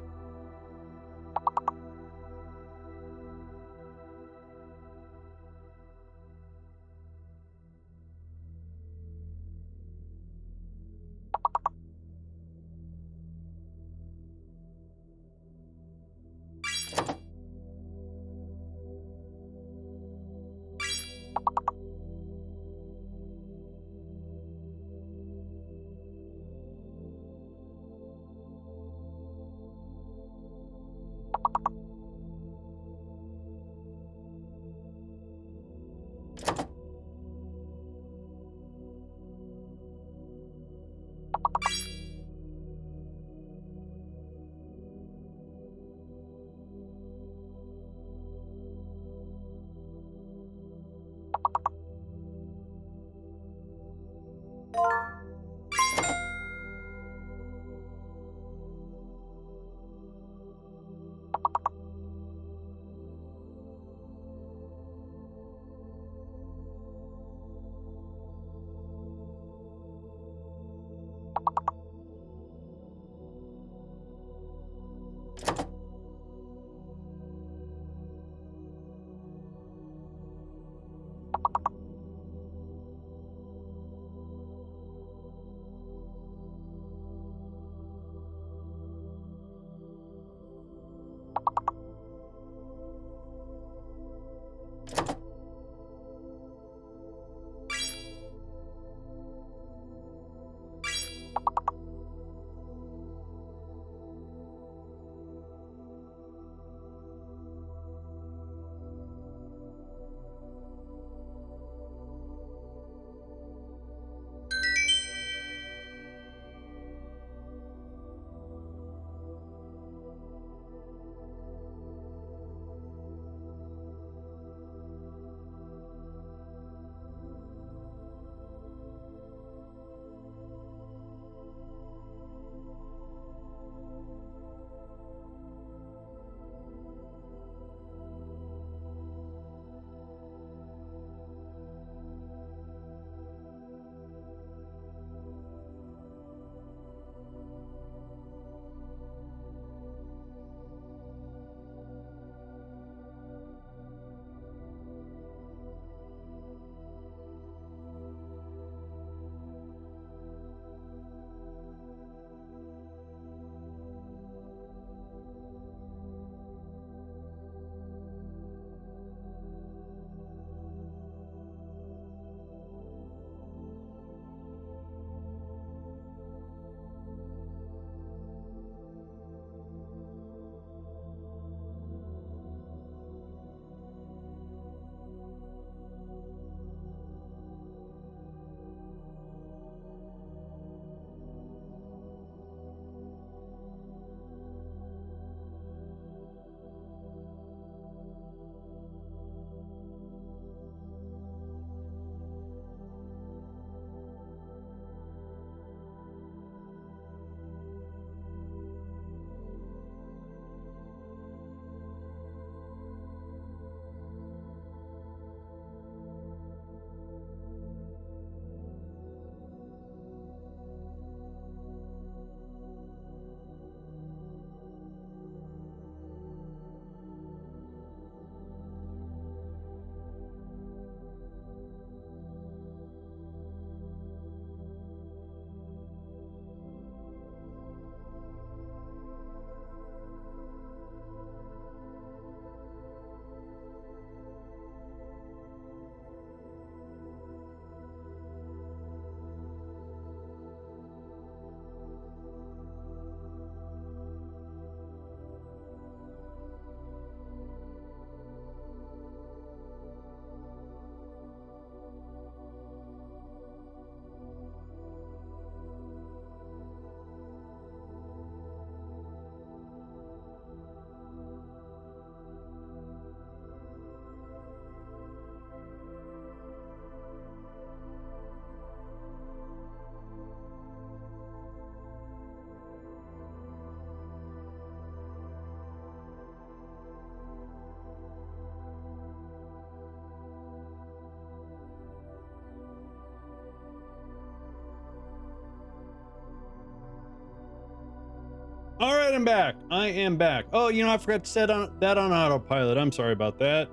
Speaker 1: am back. I am back. Oh, you know, I forgot to set that on autopilot. I'm sorry about that.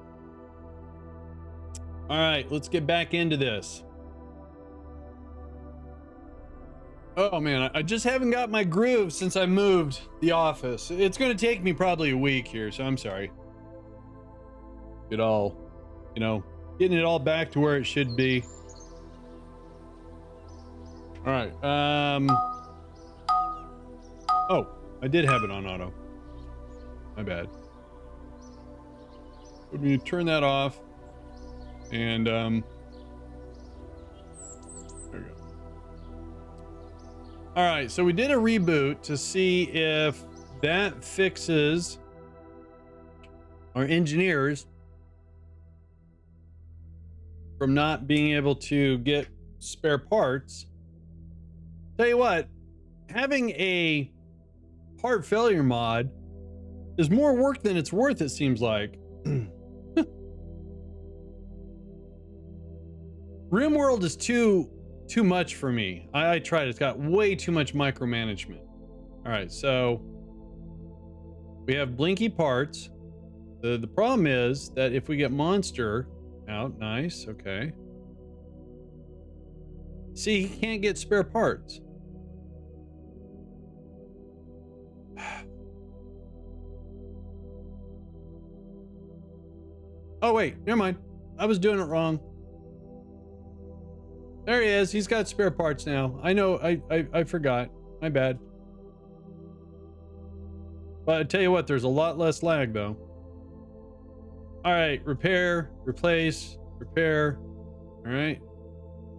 Speaker 1: All right, let's get back into this. Oh man, I just haven't got my groove since I moved the office. It's going to take me probably a week here, so I'm sorry. It all, you know, getting it all back to where it should be. All right. Oh, I did have it on auto. My bad. Let me turn that off. And there we go. All right, so we did a reboot to see if that fixes our engineers from not being able to get spare parts. Tell you what, having a part failure mod is more work than it's worth, it seems like. RimWorld is too much for me. I tried. It's got way too much micromanagement. All right, so we have blinky parts. The problem is that if we get monster out, nice, okay. See, he can't get spare parts. Oh wait, never mind. I was doing it wrong. There he is. He's got spare parts now. I know. I forgot. My bad. But I tell you what, there's a lot less lag though. All right, repair, replace, repair. All right,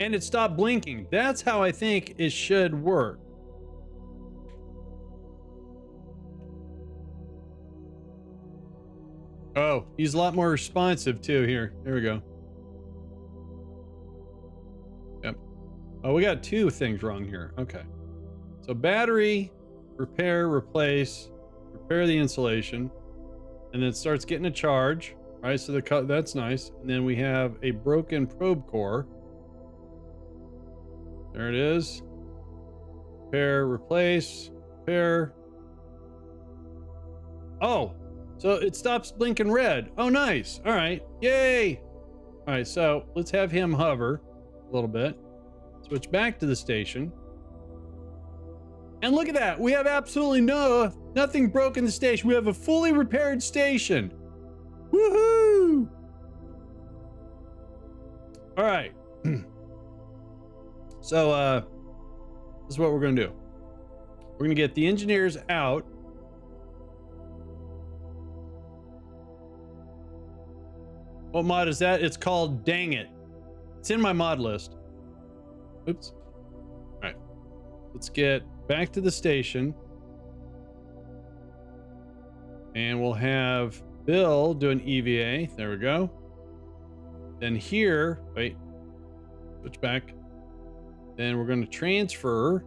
Speaker 1: and it stopped blinking. That's how I think it should work. Oh, he's a lot more responsive too here. There we go. Yep. Oh, we got two things wrong here. Okay. So battery, repair, replace, repair the insulation, and then it starts getting a charge. Right, so that's nice. And then we have a broken probe core. There it is. Repair, replace, repair. Oh, so it stops blinking red. Oh, nice. All right, yay. All right, so let's have him hover a little bit. Switch back to the station. And look at that. We have absolutely nothing broken in the station. We have a fully repaired station. Woohoo! All right. So, this is what we're going to do. We're going to get the engineers out. What mod is that? It's called Dang It. It's in my mod list. Oops. All right. Let's get back to the station. And we'll have Bill do an EVA. There we go. Then here, wait, switch back. Then we're going to transfer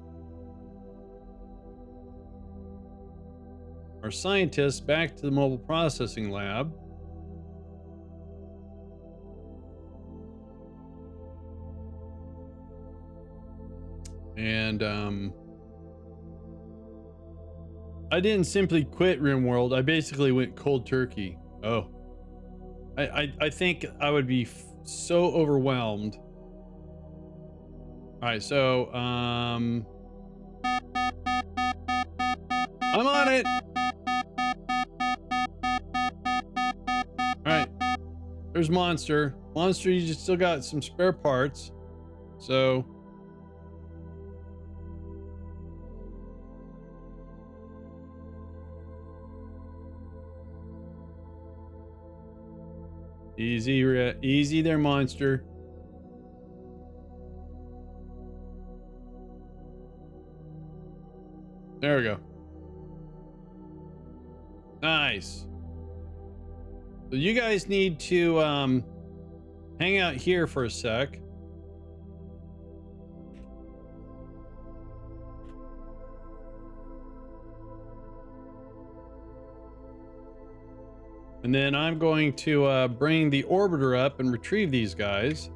Speaker 1: our scientists back to the mobile processing lab. And I didn't simply quit RimWorld. I basically went cold turkey. Oh, I think I would be so overwhelmed. All right, so I'm on it. All right, there's Monster. Monster, you just still got some spare parts, so. Easy there, Monster. There we go. Nice. So you guys need to hang out here for a sec. And then I'm going to bring the orbiter up and retrieve these guys.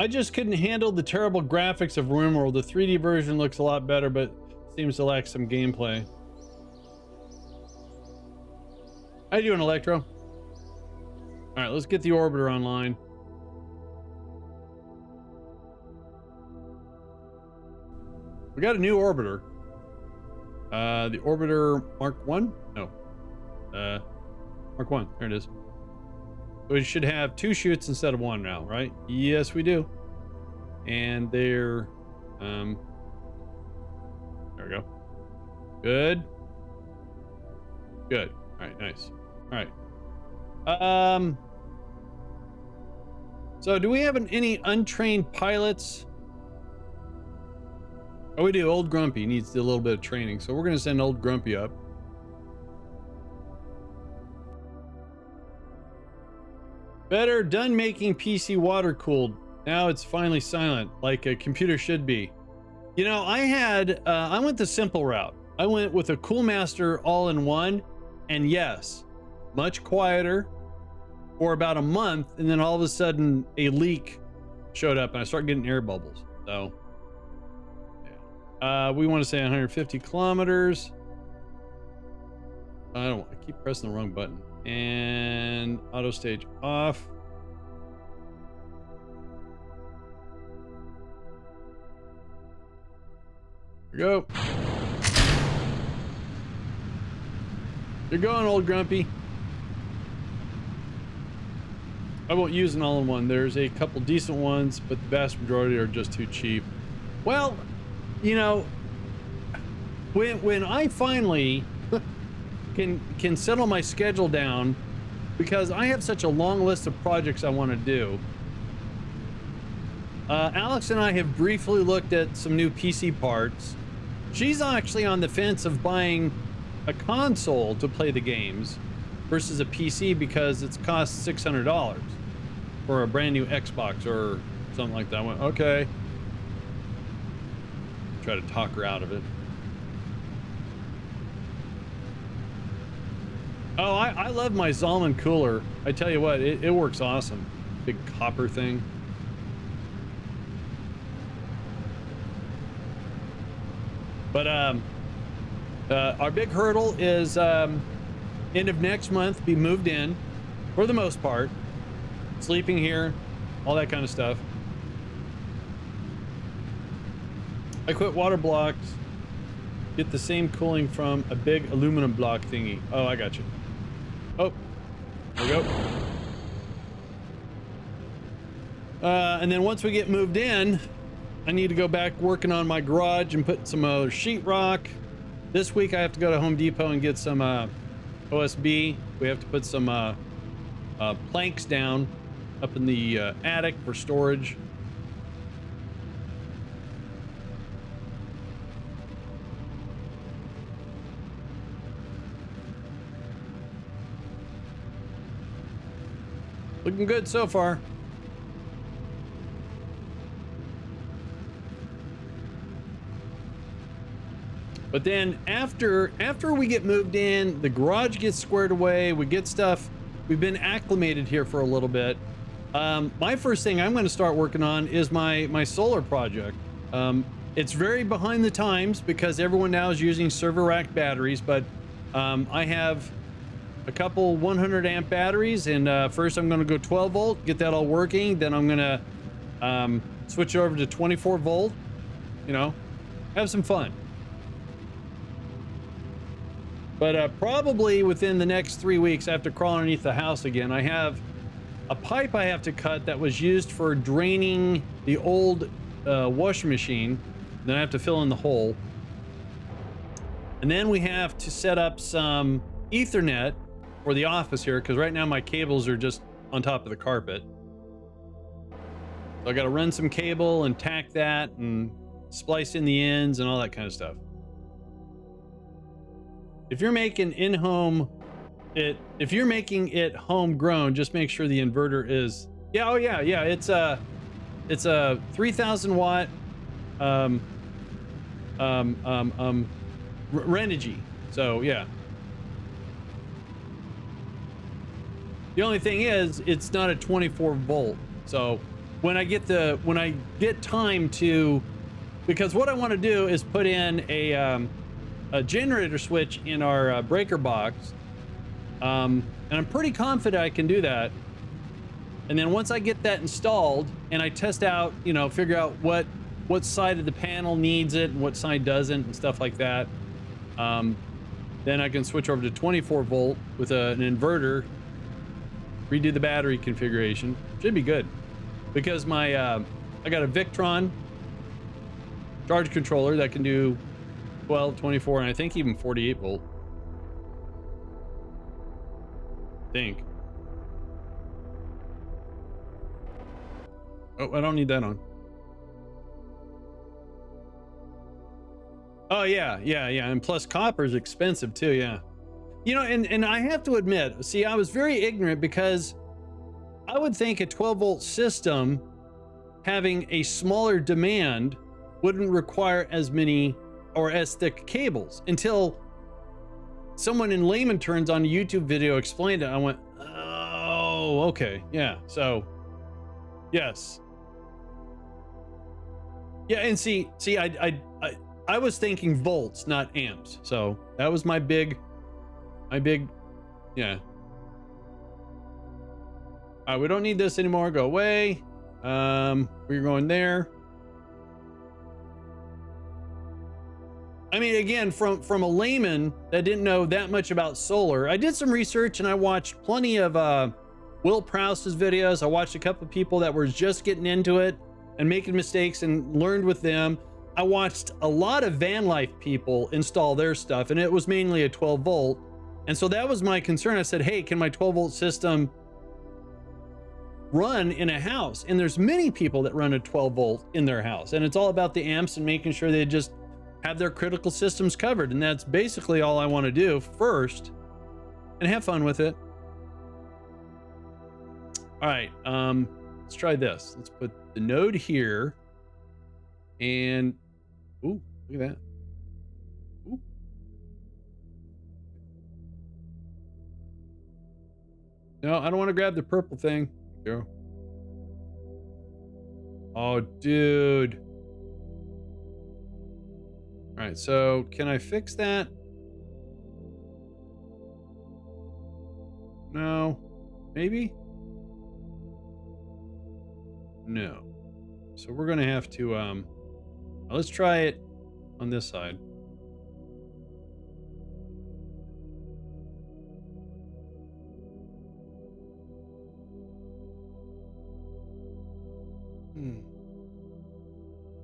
Speaker 1: I just couldn't handle the terrible graphics of RimWorld. The 3D version looks a lot better, but seems to lack some gameplay. How you doing, Electro? All right, let's get the orbiter online. We got a new orbiter. The orbiter Mark 1? No. Mark 1. There it is. We should have 2 chutes instead of 1 now, right? Yes, we do. And they're there we go. Good. Good. All right, nice. All right. So do we have any untrained pilots? Oh, we do. Old Grumpy needs a little bit of training, so we're going to send Old Grumpy up. Better done making PC water cooled. Now it's finally silent, like a computer should be. You know, I went the simple route. I went with a Coolmaster all-in-one, and yes, much quieter for about a month, and then all of a sudden a leak showed up and I started getting air bubbles. So yeah. We want to say 150 kilometers. I keep pressing the wrong button. And auto stage off. Here we go. You're going, Old Grumpy. I won't use an all-in-one. There's a couple decent ones, but the vast majority are just too cheap. Well, you know, when I finally can settle my schedule down, because I have such a long list of projects I want to do. Alex and I have briefly looked at some new PC parts. She's actually on the fence of buying a console to play the games versus a PC because it's cost $600 for a brand new Xbox or something like that. I went, okay. Try to talk her out of it. Oh, I love my Zalman cooler. I tell you what, it works awesome. Big copper thing. But our big hurdle is end of next month, be moved in for the most part. Sleeping here, all that kind of stuff. I quit water blocks. Get the same cooling from a big aluminum block thingy. Oh, I got you. Oh, there we go. And then once we get moved in, I need to go back working on my garage and put some sheetrock. This week I have to go to Home Depot and get some OSB. We have to put some planks down up in the attic for storage. Looking good so far. But then after we get moved in, the garage gets squared away, we get stuff, we've been acclimated here for a little bit. My first thing I'm going to start working on is my solar project. It's very behind the times because everyone now is using server rack batteries, but I have a couple 100 amp batteries, and first I'm going to go 12 volt, get that all working. Then I'm going to switch over to 24 volt, you know, have some fun. But probably within the next 3 weeks, I have to crawl underneath the house again. I have a pipe I have to cut that was used for draining the old washing machine. Then I have to fill in the hole. And then we have to set up some Ethernet for the office here, because right now my cables are just on top of the carpet. So I got to run some cable and tack that and splice in the ends and all that kind of stuff. If you're making if you're making it homegrown, just make sure the inverter is, yeah, oh yeah, it's a 3,000 watt Renogy. So yeah. The only thing is, it's not a 24 volt. So when I get time to, because what I want to do is put in a generator switch in our breaker box, and I'm pretty confident I can do that. And then once I get that installed and I test out, you know, figure out what side of the panel needs it and what side doesn't and stuff like that, then I can switch over to 24 volt with an inverter, redo the battery configuration. Should be good, because my I got a Victron charge controller that can do 12, 24, and I think even 48 volt. I think. Oh, I don't need that on. Oh yeah, and plus copper is expensive too, yeah. You know, and I have to admit, see, I was very ignorant, because I would think a 12 volt system having a smaller demand wouldn't require as many or as thick cables, until someone in layman terms on a YouTube video explained it. I went, oh, okay, yeah. So yes, yeah. And see, I was thinking volts, not amps. So that was my big, yeah. All right, we don't need this anymore. Go away. We're going there. I mean, again, from a layman that didn't know that much about solar, I did some research and I watched plenty of Will Prowse's videos. I watched a couple of people that were just getting into it and making mistakes and learned with them. I watched a lot of van life people install their stuff, and it was mainly a 12 volt. And so that was my concern. I said, hey, can my 12 volt system run in a house? And there's many people that run a 12 volt in their house, and it's all about the amps and making sure they just have their critical systems covered. And that's basically all I want to do first, and have fun with it. All right, let's try this. Let's put the node here, and ooh, look at that. Ooh. No, I don't want to grab the purple thing. Go. Oh, dude. All right, so can I fix that? No. Maybe? No. So we're gonna have to let's try it on this side.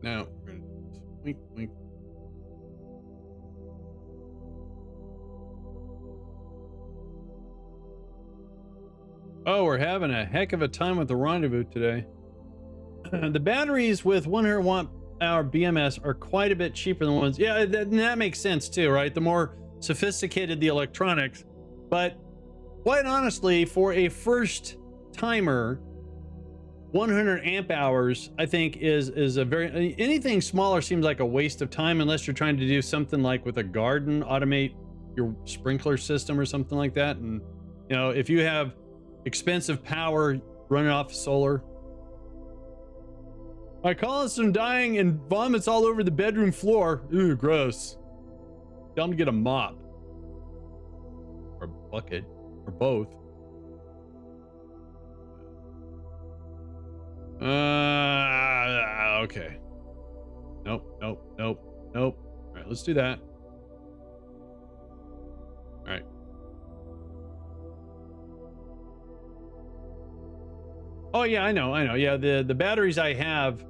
Speaker 1: Now we're gonna wink, wink. Oh, we're having a heck of a time with the rendezvous today. The batteries with 100 watt hour BMS are quite a bit cheaper than ones. Yeah, that makes sense too, right? The more sophisticated the electronics. But quite honestly, for a first timer, 100 amp hours, I think is a very, anything smaller seems like a waste of time, unless you're trying to do something like with a garden, automate your sprinkler system or something like that. And, you know, if you have expensive power running off solar. My colonist's dying and vomits all over the bedroom floor. Ooh, gross. Tell him to get a mop. Or a bucket. Or both. Okay. Nope. All right, let's do that. All right. Oh yeah, I know. Yeah, the batteries I have,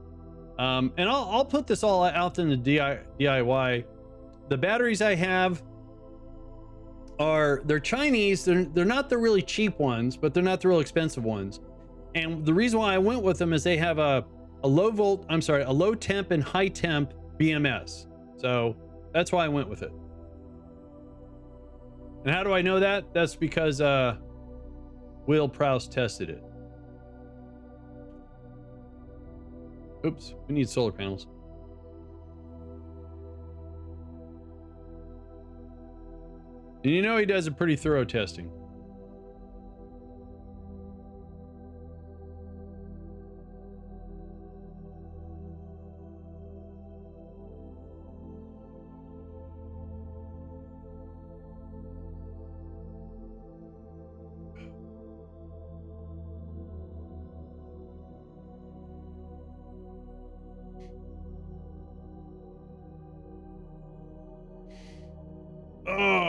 Speaker 1: and I'll put this all out in the DIY. The batteries I have they're Chinese. They're not the really cheap ones, but they're not the real expensive ones. And the reason why I went with them is they have a low temp and high temp BMS. So that's why I went with it. And how do I know that? That's because Will Prowse tested it. Oops, we need solar panels. And you know he does a pretty thorough testing.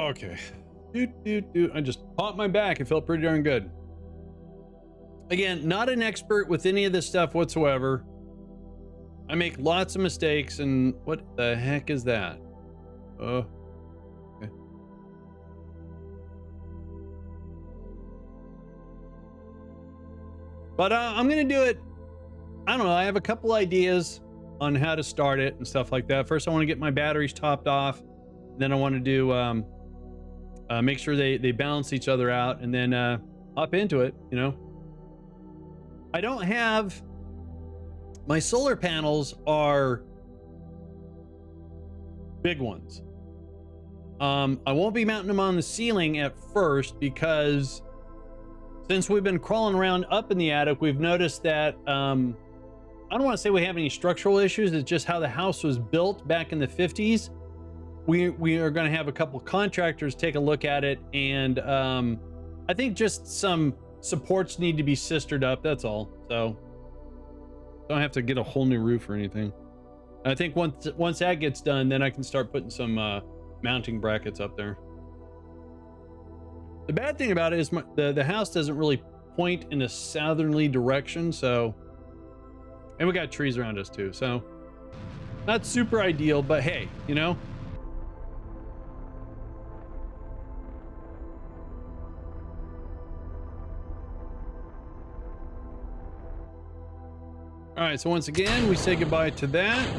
Speaker 1: Oh, okay. I just popped my back. It felt pretty darn good. Again, not an expert with any of this stuff whatsoever. I make lots of mistakes, and what the heck is that? Oh, okay. But I'm gonna do it. I don't know. I have a couple ideas on how to start it and stuff like that. First, I want to get my batteries topped off. Then I want to do make sure they balance each other out, and then hop into it. You know, I don't have my solar panels are big ones. I won't be mounting them on the ceiling at first because since we've been crawling around up in the attic, we've noticed that I don't want to say we have any structural issues. It's just how the house was built back in the 50s. We are going to have a couple contractors take a look at it, and I think just some supports need to be sistered up. That's all. So don't have to get a whole new roof or anything. I think once that gets done, then I can start putting some mounting brackets up there. The bad thing about it is the house doesn't really point in a southerly direction, so, and we got trees around us too, so not super ideal, but hey, you know. All right, so once again, we say goodbye to that.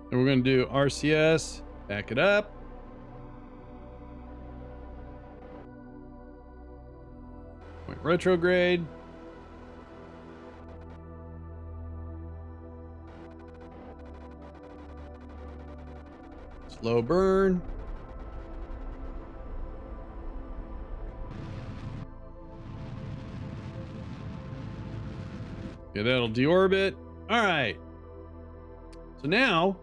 Speaker 1: And we're going to do RCS, back it up. Point retrograde. Slow burn. Okay, that'll deorbit. All right. So now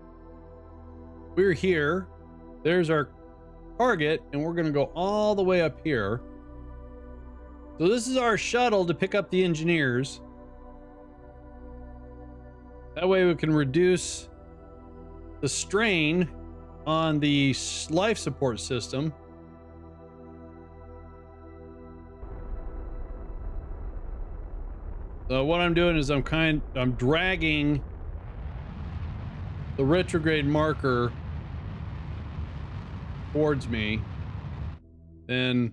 Speaker 1: we're here. There's our target, and we're going to go all the way up here. So this is our shuttle to pick up the engineers. That way we can reduce the strain on the life support system. So what I'm doing is I'm dragging the retrograde marker towards me. Then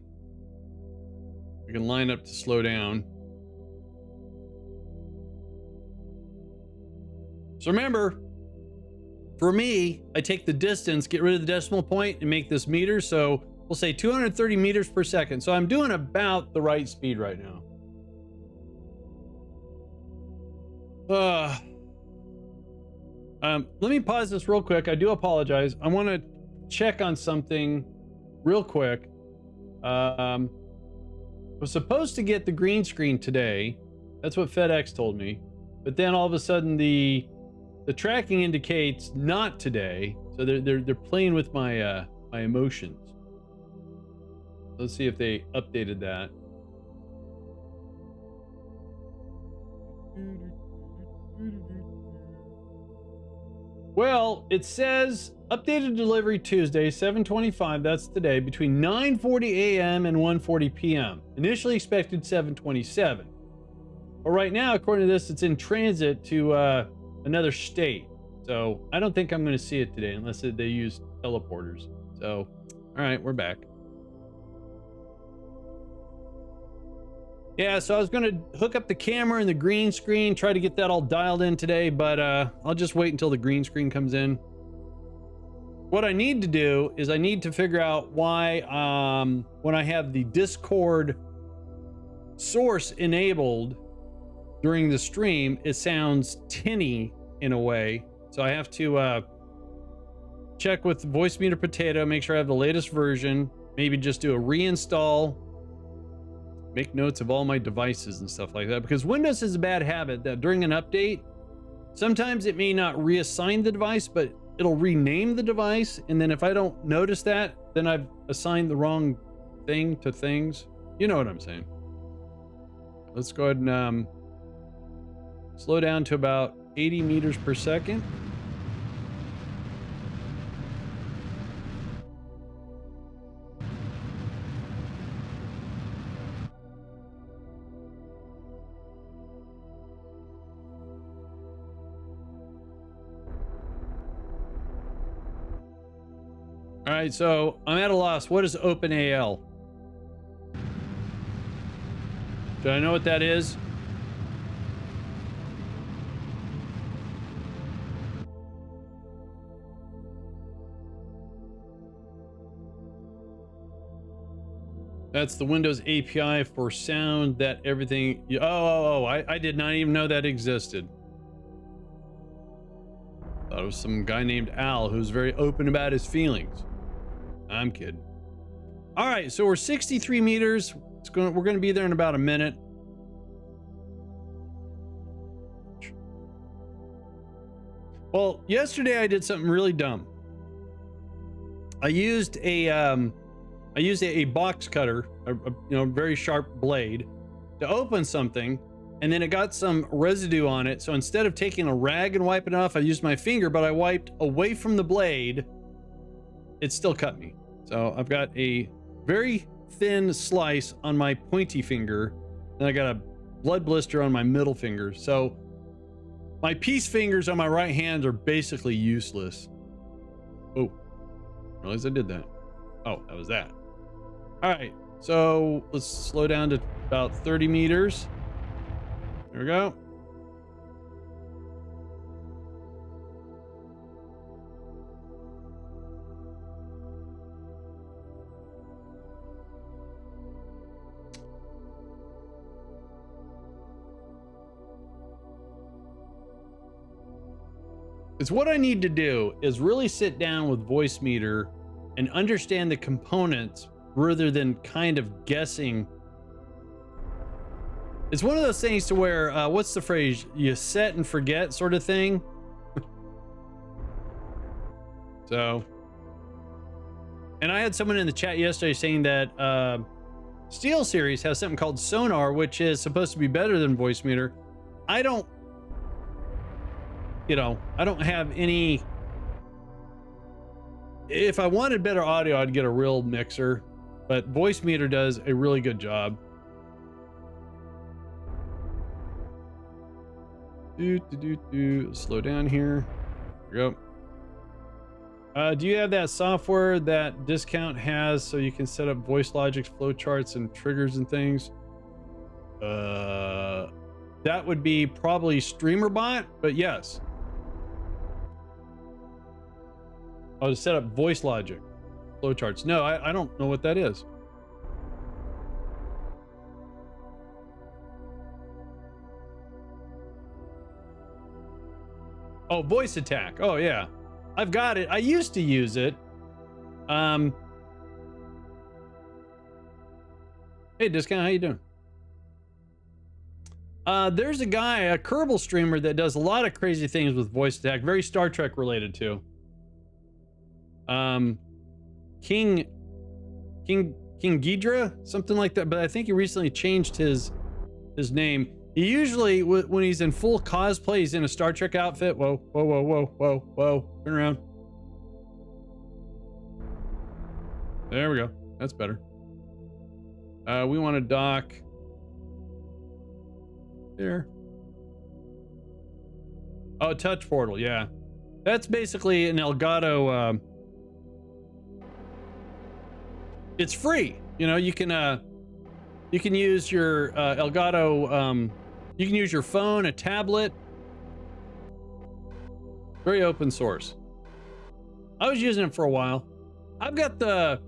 Speaker 1: we can line up to slow down. So remember, for me, I take the distance, get rid of the decimal point, and make this meters. So we'll say 230 meters per second. So I'm doing about the right speed right now. Let me pause this real quick. I do apologize. I want to check on something real quick. I was supposed to get the green screen today. That's what FedEx told me. But then all of a sudden the tracking indicates not today. So they're playing with my my emotions. Let's see if they updated that. Well, it says updated delivery Tuesday, 7:25. That's today, between 9:40 a.m. and 1:40 p.m. Initially expected 7:27. But right now, according to this, it's in transit to another state. So I don't think I'm going to see it today unless they use teleporters. So, all right, we're back. Yeah, so I was going to hook up the camera and the green screen, try to get that all dialed in today, but I'll just wait until the green screen comes in. What I need to do is I need to figure out why when I have the Discord source enabled during the stream, it sounds tinny in a way. So I have to check with Voice Meter Potato, make sure I have the latest version, maybe just do a reinstall, make notes of all my devices and stuff like that, because Windows has a bad habit that during an update, sometimes it may not reassign the device, but it'll rename the device. And then if I don't notice that, then I've assigned the wrong thing to things. You know what I'm saying? Let's go ahead and slow down to about 80 meters per second. All right, so I'm at a loss. What is OpenAL? Do I know what that is? That's the Windows API for sound that everything. I did not even know that existed. Thought it was some guy named Al who's very open about his feelings. I'm kidding. All right, so we're 63 meters. We're going to be there in about a minute. Well, yesterday I did something really dumb. I used a box cutter, a very sharp blade, to open something, and then it got some residue on it. So instead of taking a rag and wiping it off, I used my finger, but I wiped away from the blade. It still cut me. So I've got a very thin slice on my pointy finger, and I got a blood blister on my middle finger. So my peace fingers on my right hand are basically useless. Oh, realized I did that. Oh, that was that. All right, so let's slow down to about 30 meters. There we go. Because what I need to do is really sit down with Voicemeeter and understand the components rather than kind of guessing. It's one of those things to where, what's the phrase? You set and forget sort of thing. So, and I had someone in the chat yesterday saying that SteelSeries has something called Sonar, which is supposed to be better than Voicemeeter. I don't have any. If I wanted better audio, I'd get a real mixer, but Voicemeeter does a really good job. Slow down here. There we go. Do you have that software that Discount has so you can set up VoiceLogic's flowcharts and triggers and things? That would be probably StreamerBot, but yes. Oh, to set up VoiceLogic flowcharts. No, I don't know what that is. Oh, Voice Attack. Oh yeah, I've got it. I used to use it. Hey, Discount, how you doing? There's a guy, a Kerbal streamer, that does a lot of crazy things with Voice Attack, very Star Trek related too. King Ghidra, something like that, but I think he recently changed his name. He usually, when he's in full cosplay, he's in a Star Trek outfit. Whoa, whoa, whoa, whoa, whoa, whoa. Turn around. There we go. That's better. We want to dock there. Oh, touch portal. Yeah. That's basically an Elgato. It's free. You can use your Elgato. You can use your phone, a tablet. Very open source. I was using it for a while. I've got the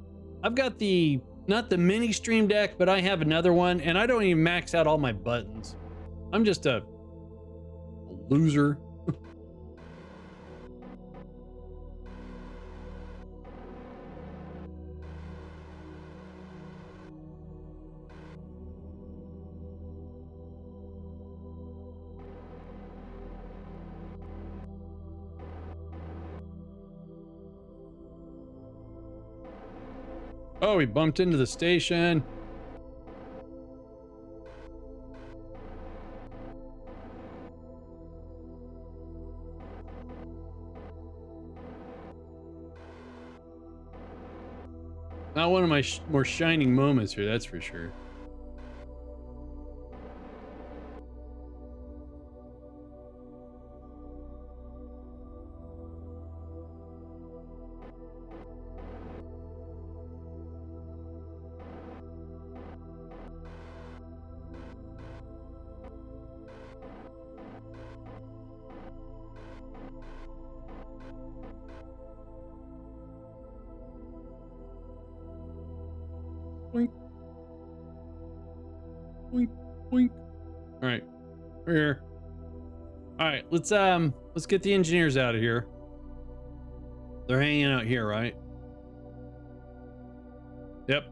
Speaker 1: not the mini Stream Deck, but I have another one, and I don't even max out all my buttons. I'm just a loser. Oh, we bumped into the station. Not one of my more shining moments here, that's for sure. Boink. Boink. Boink. All right. We're here. All right. Let's get the engineers out of here. They're hanging out here, right? Yep.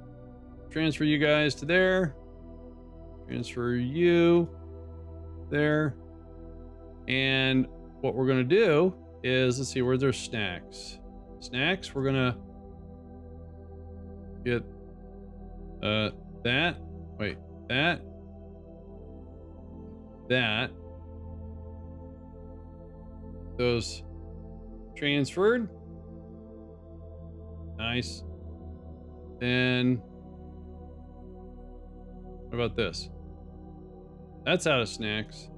Speaker 1: Transfer you guys to there. Transfer you there. And what we're going to do is, let's see, where there's snacks. Snacks, we're going to get that. Wait, that. That. Those transferred. Nice. Then what about this? That's out of snacks.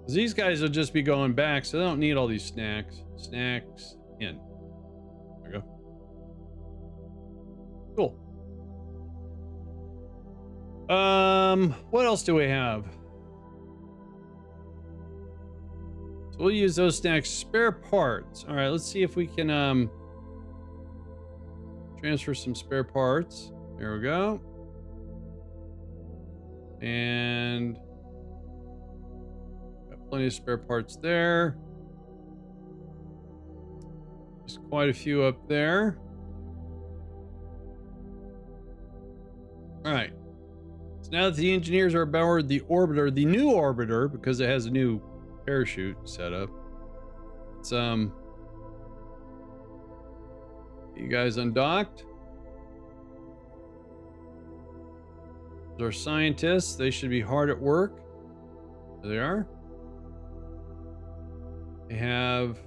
Speaker 1: These guys will just be going back, so they don't need all these snacks. Snacks in. There we go. Cool. What else do we have? So we'll use those snacks. Spare parts. All right, let's see if we can transfer some spare parts. There we go. And got plenty of spare parts there. There's quite a few up there. All right. So now that the engineers are aboard the orbiter, the new orbiter, because it has a new parachute set up. It's you guys undocked. Those are scientists. They should be hard at work. There they are. They have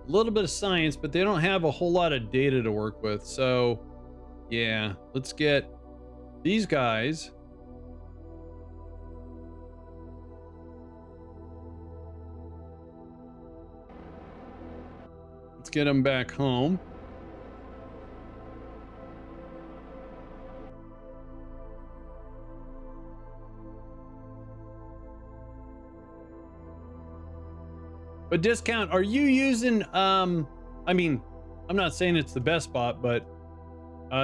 Speaker 1: a little bit of science, but they don't have a whole lot of data to work with. So yeah, let's get these guys. Let's get them back home. But discount, are you using, I mean, I'm not saying it's the best bot, but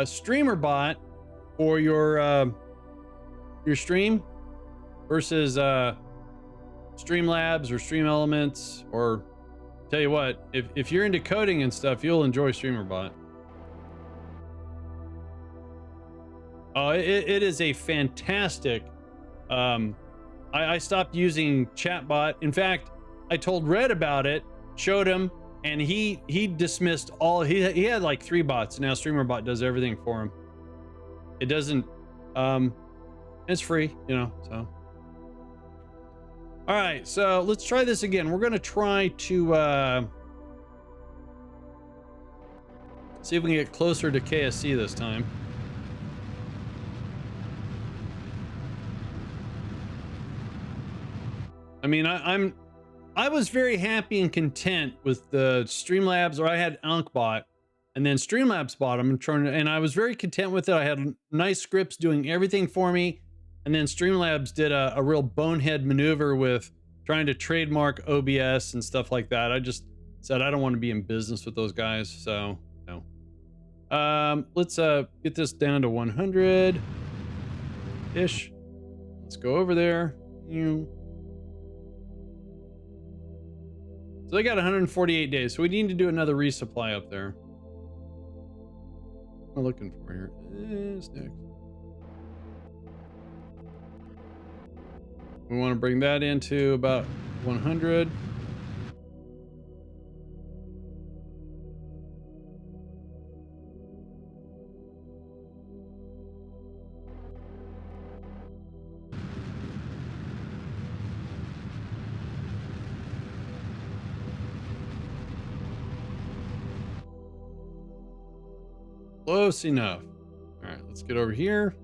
Speaker 1: streamer bot for your stream versus Streamlabs or Stream Elements, or tell you what, if you're into coding and stuff, you'll enjoy StreamerBot. Oh, it is a fantastic. I stopped using chatbot. In fact, I told Red about it, showed him, and he dismissed all. He had like 3 bots. Now StreamerBot does everything for him. It doesn't. It's free, you know. So. All right, so let's try this again. We're gonna try to see if we can get closer to KSC this time. I mean, I was very happy and content with the Streamlabs, or I had AnkBot, and then Streamlabs bought them and I was very content with it. I had nice scripts doing everything for me. And then Streamlabs did a real bonehead maneuver with trying to trademark OBS and stuff like that. I just said, I don't want to be in business with those guys. So no. Let's get this down to 100-ish. Let's go over there. So they got 148 days. So we need to do another resupply up there. What am I looking for here? Next. We want to bring that into about 100. Close enough. All right, let's get over here.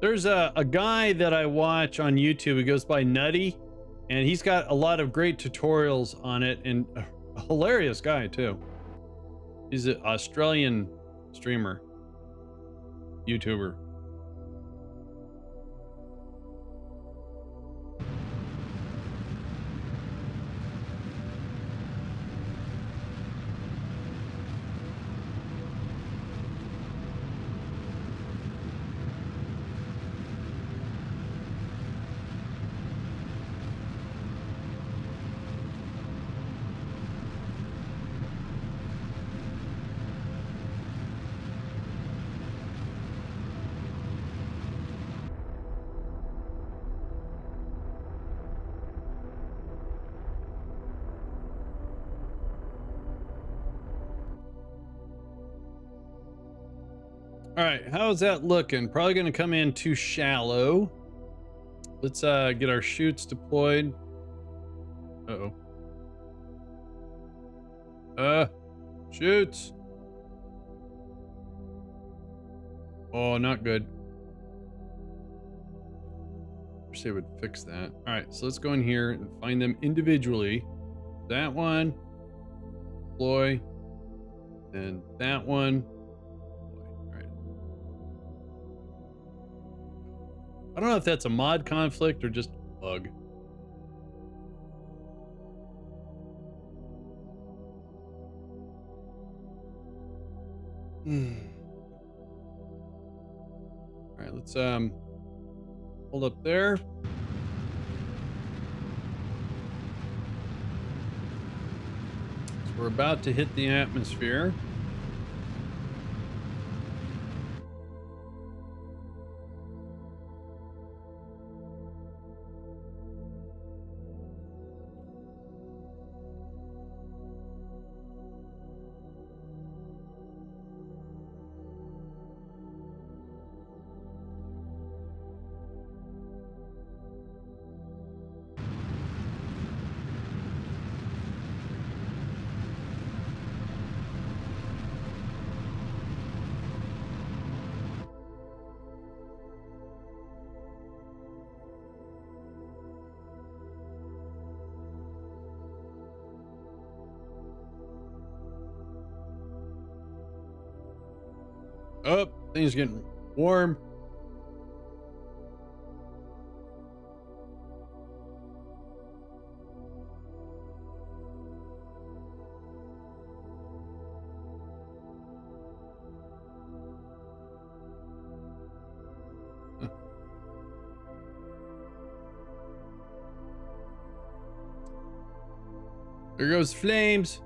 Speaker 1: There's a guy that I watch on YouTube. He goes by Nutty, and he's got a lot of great tutorials on it, and a hilarious guy too. He's an Australian streamer, YouTuber. All right, how's that looking? Probably going to come in too shallow. Let's get our chutes deployed. Chutes. Oh, not good. Wish they would fix that. All right, so let's go in here and find them individually. That one. Deploy. Then that one. I don't know if that's a mod conflict or just a bug. All right, let's hold up there. So we're about to hit the atmosphere. Oh, things getting warm. There goes flames.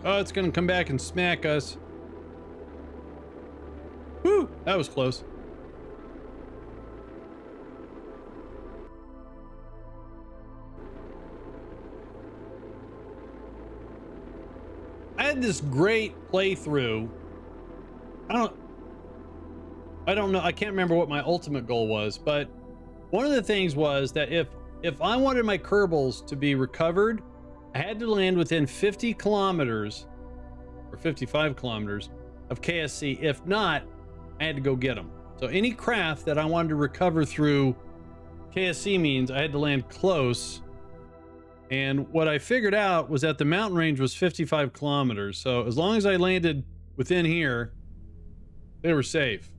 Speaker 1: Oh, it's gonna come back and smack us. Whew, that was close. I had this great playthrough. I don't know. I can't remember what my ultimate goal was, but one of the things was that if I wanted my Kerbals to be recovered, I had to land within 50 kilometers or 55 kilometers of KSC. If not, I had to go get them. So any craft that I wanted to recover through KSC means I had to land close. And what I figured out was that the mountain range was 55 kilometers. So as long as I landed within here, they were safe.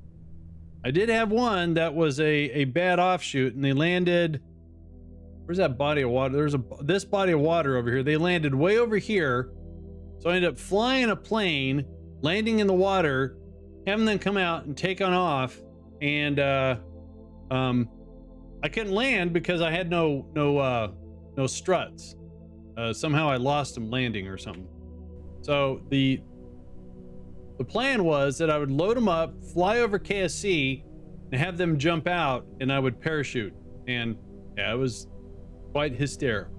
Speaker 1: I did have one that was a bad offshoot, and they landed. Where's that body of water? There's this body of water over here. They landed way over here. So I ended up flying a plane, landing in the water, having them come out and take on off. And I couldn't land because I had no struts. Somehow I lost them landing or something. So the plan was that I would load them up, fly over KSC, and have them jump out, and I would parachute. And yeah, it was quite hysterical.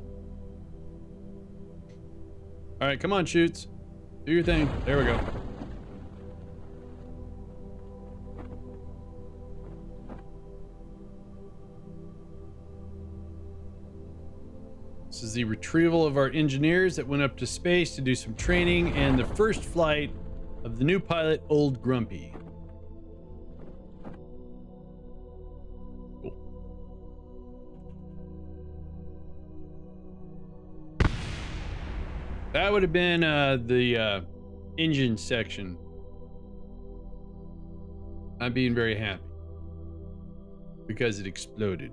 Speaker 1: All right, come on, shoots. Do your thing. There we go. This is the retrieval of our engineers that went up to space to do some training and the first flight of the new pilot, Old Grumpy. Cool. That would have been the engine section. I'm being very happy because it exploded.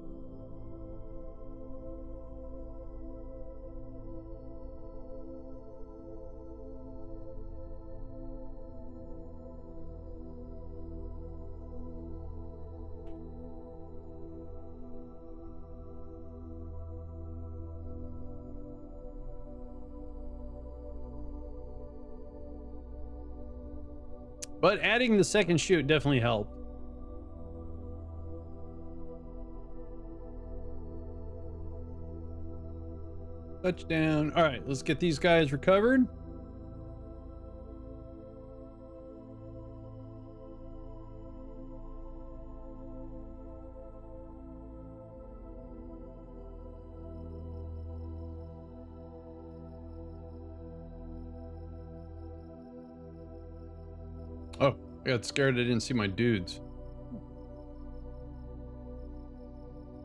Speaker 1: But adding the second chute definitely helped. Touchdown. All right, let's get these guys recovered. Oh, I got scared I didn't see my dudes.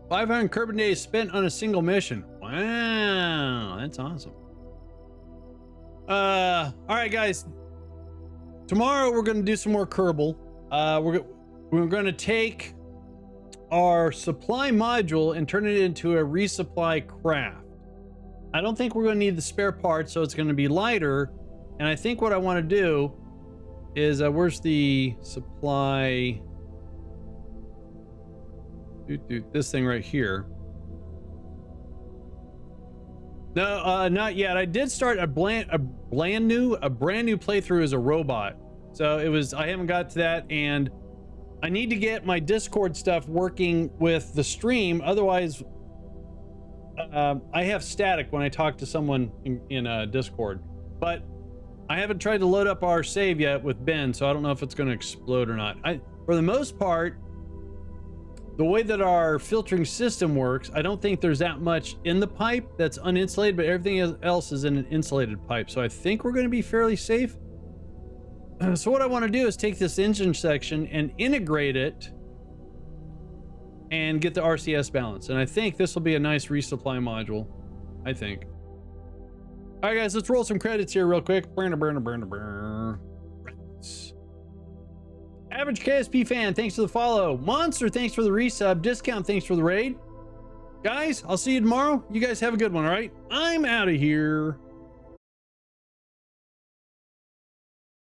Speaker 1: 500 Kerbal days spent on a single mission. Wow, that's awesome. All right, guys. Tomorrow we're going to do some more Kerbal. We're going to take our supply module and turn it into a resupply craft. I don't think we're going to need the spare parts, so it's going to be lighter. And I think what I want to do is where's the supply? This thing right here. No, not yet. I did start a brand new playthrough as a robot. So it was, I haven't got to that, and I need to get my Discord stuff working with the stream. Otherwise, I have static when I talk to someone in Discord. But I haven't tried to load up our save yet with Ben, so I don't know if it's going to explode or not. For the most part, the way that our filtering system works, I don't think there's that much in the pipe that's uninsulated, but everything else is in an insulated pipe. So I think we're going to be fairly safe. So what I want to do is take this engine section and integrate it and get the RCS balance. And I think this will be a nice resupply module. I think. All right, guys, let's roll some credits here real quick. Average KSP fan, thanks for the follow. Monster, thanks for the resub. Discount, thanks for the raid. Guys, I'll see you tomorrow. You guys have a good one, all right? I'm out of here.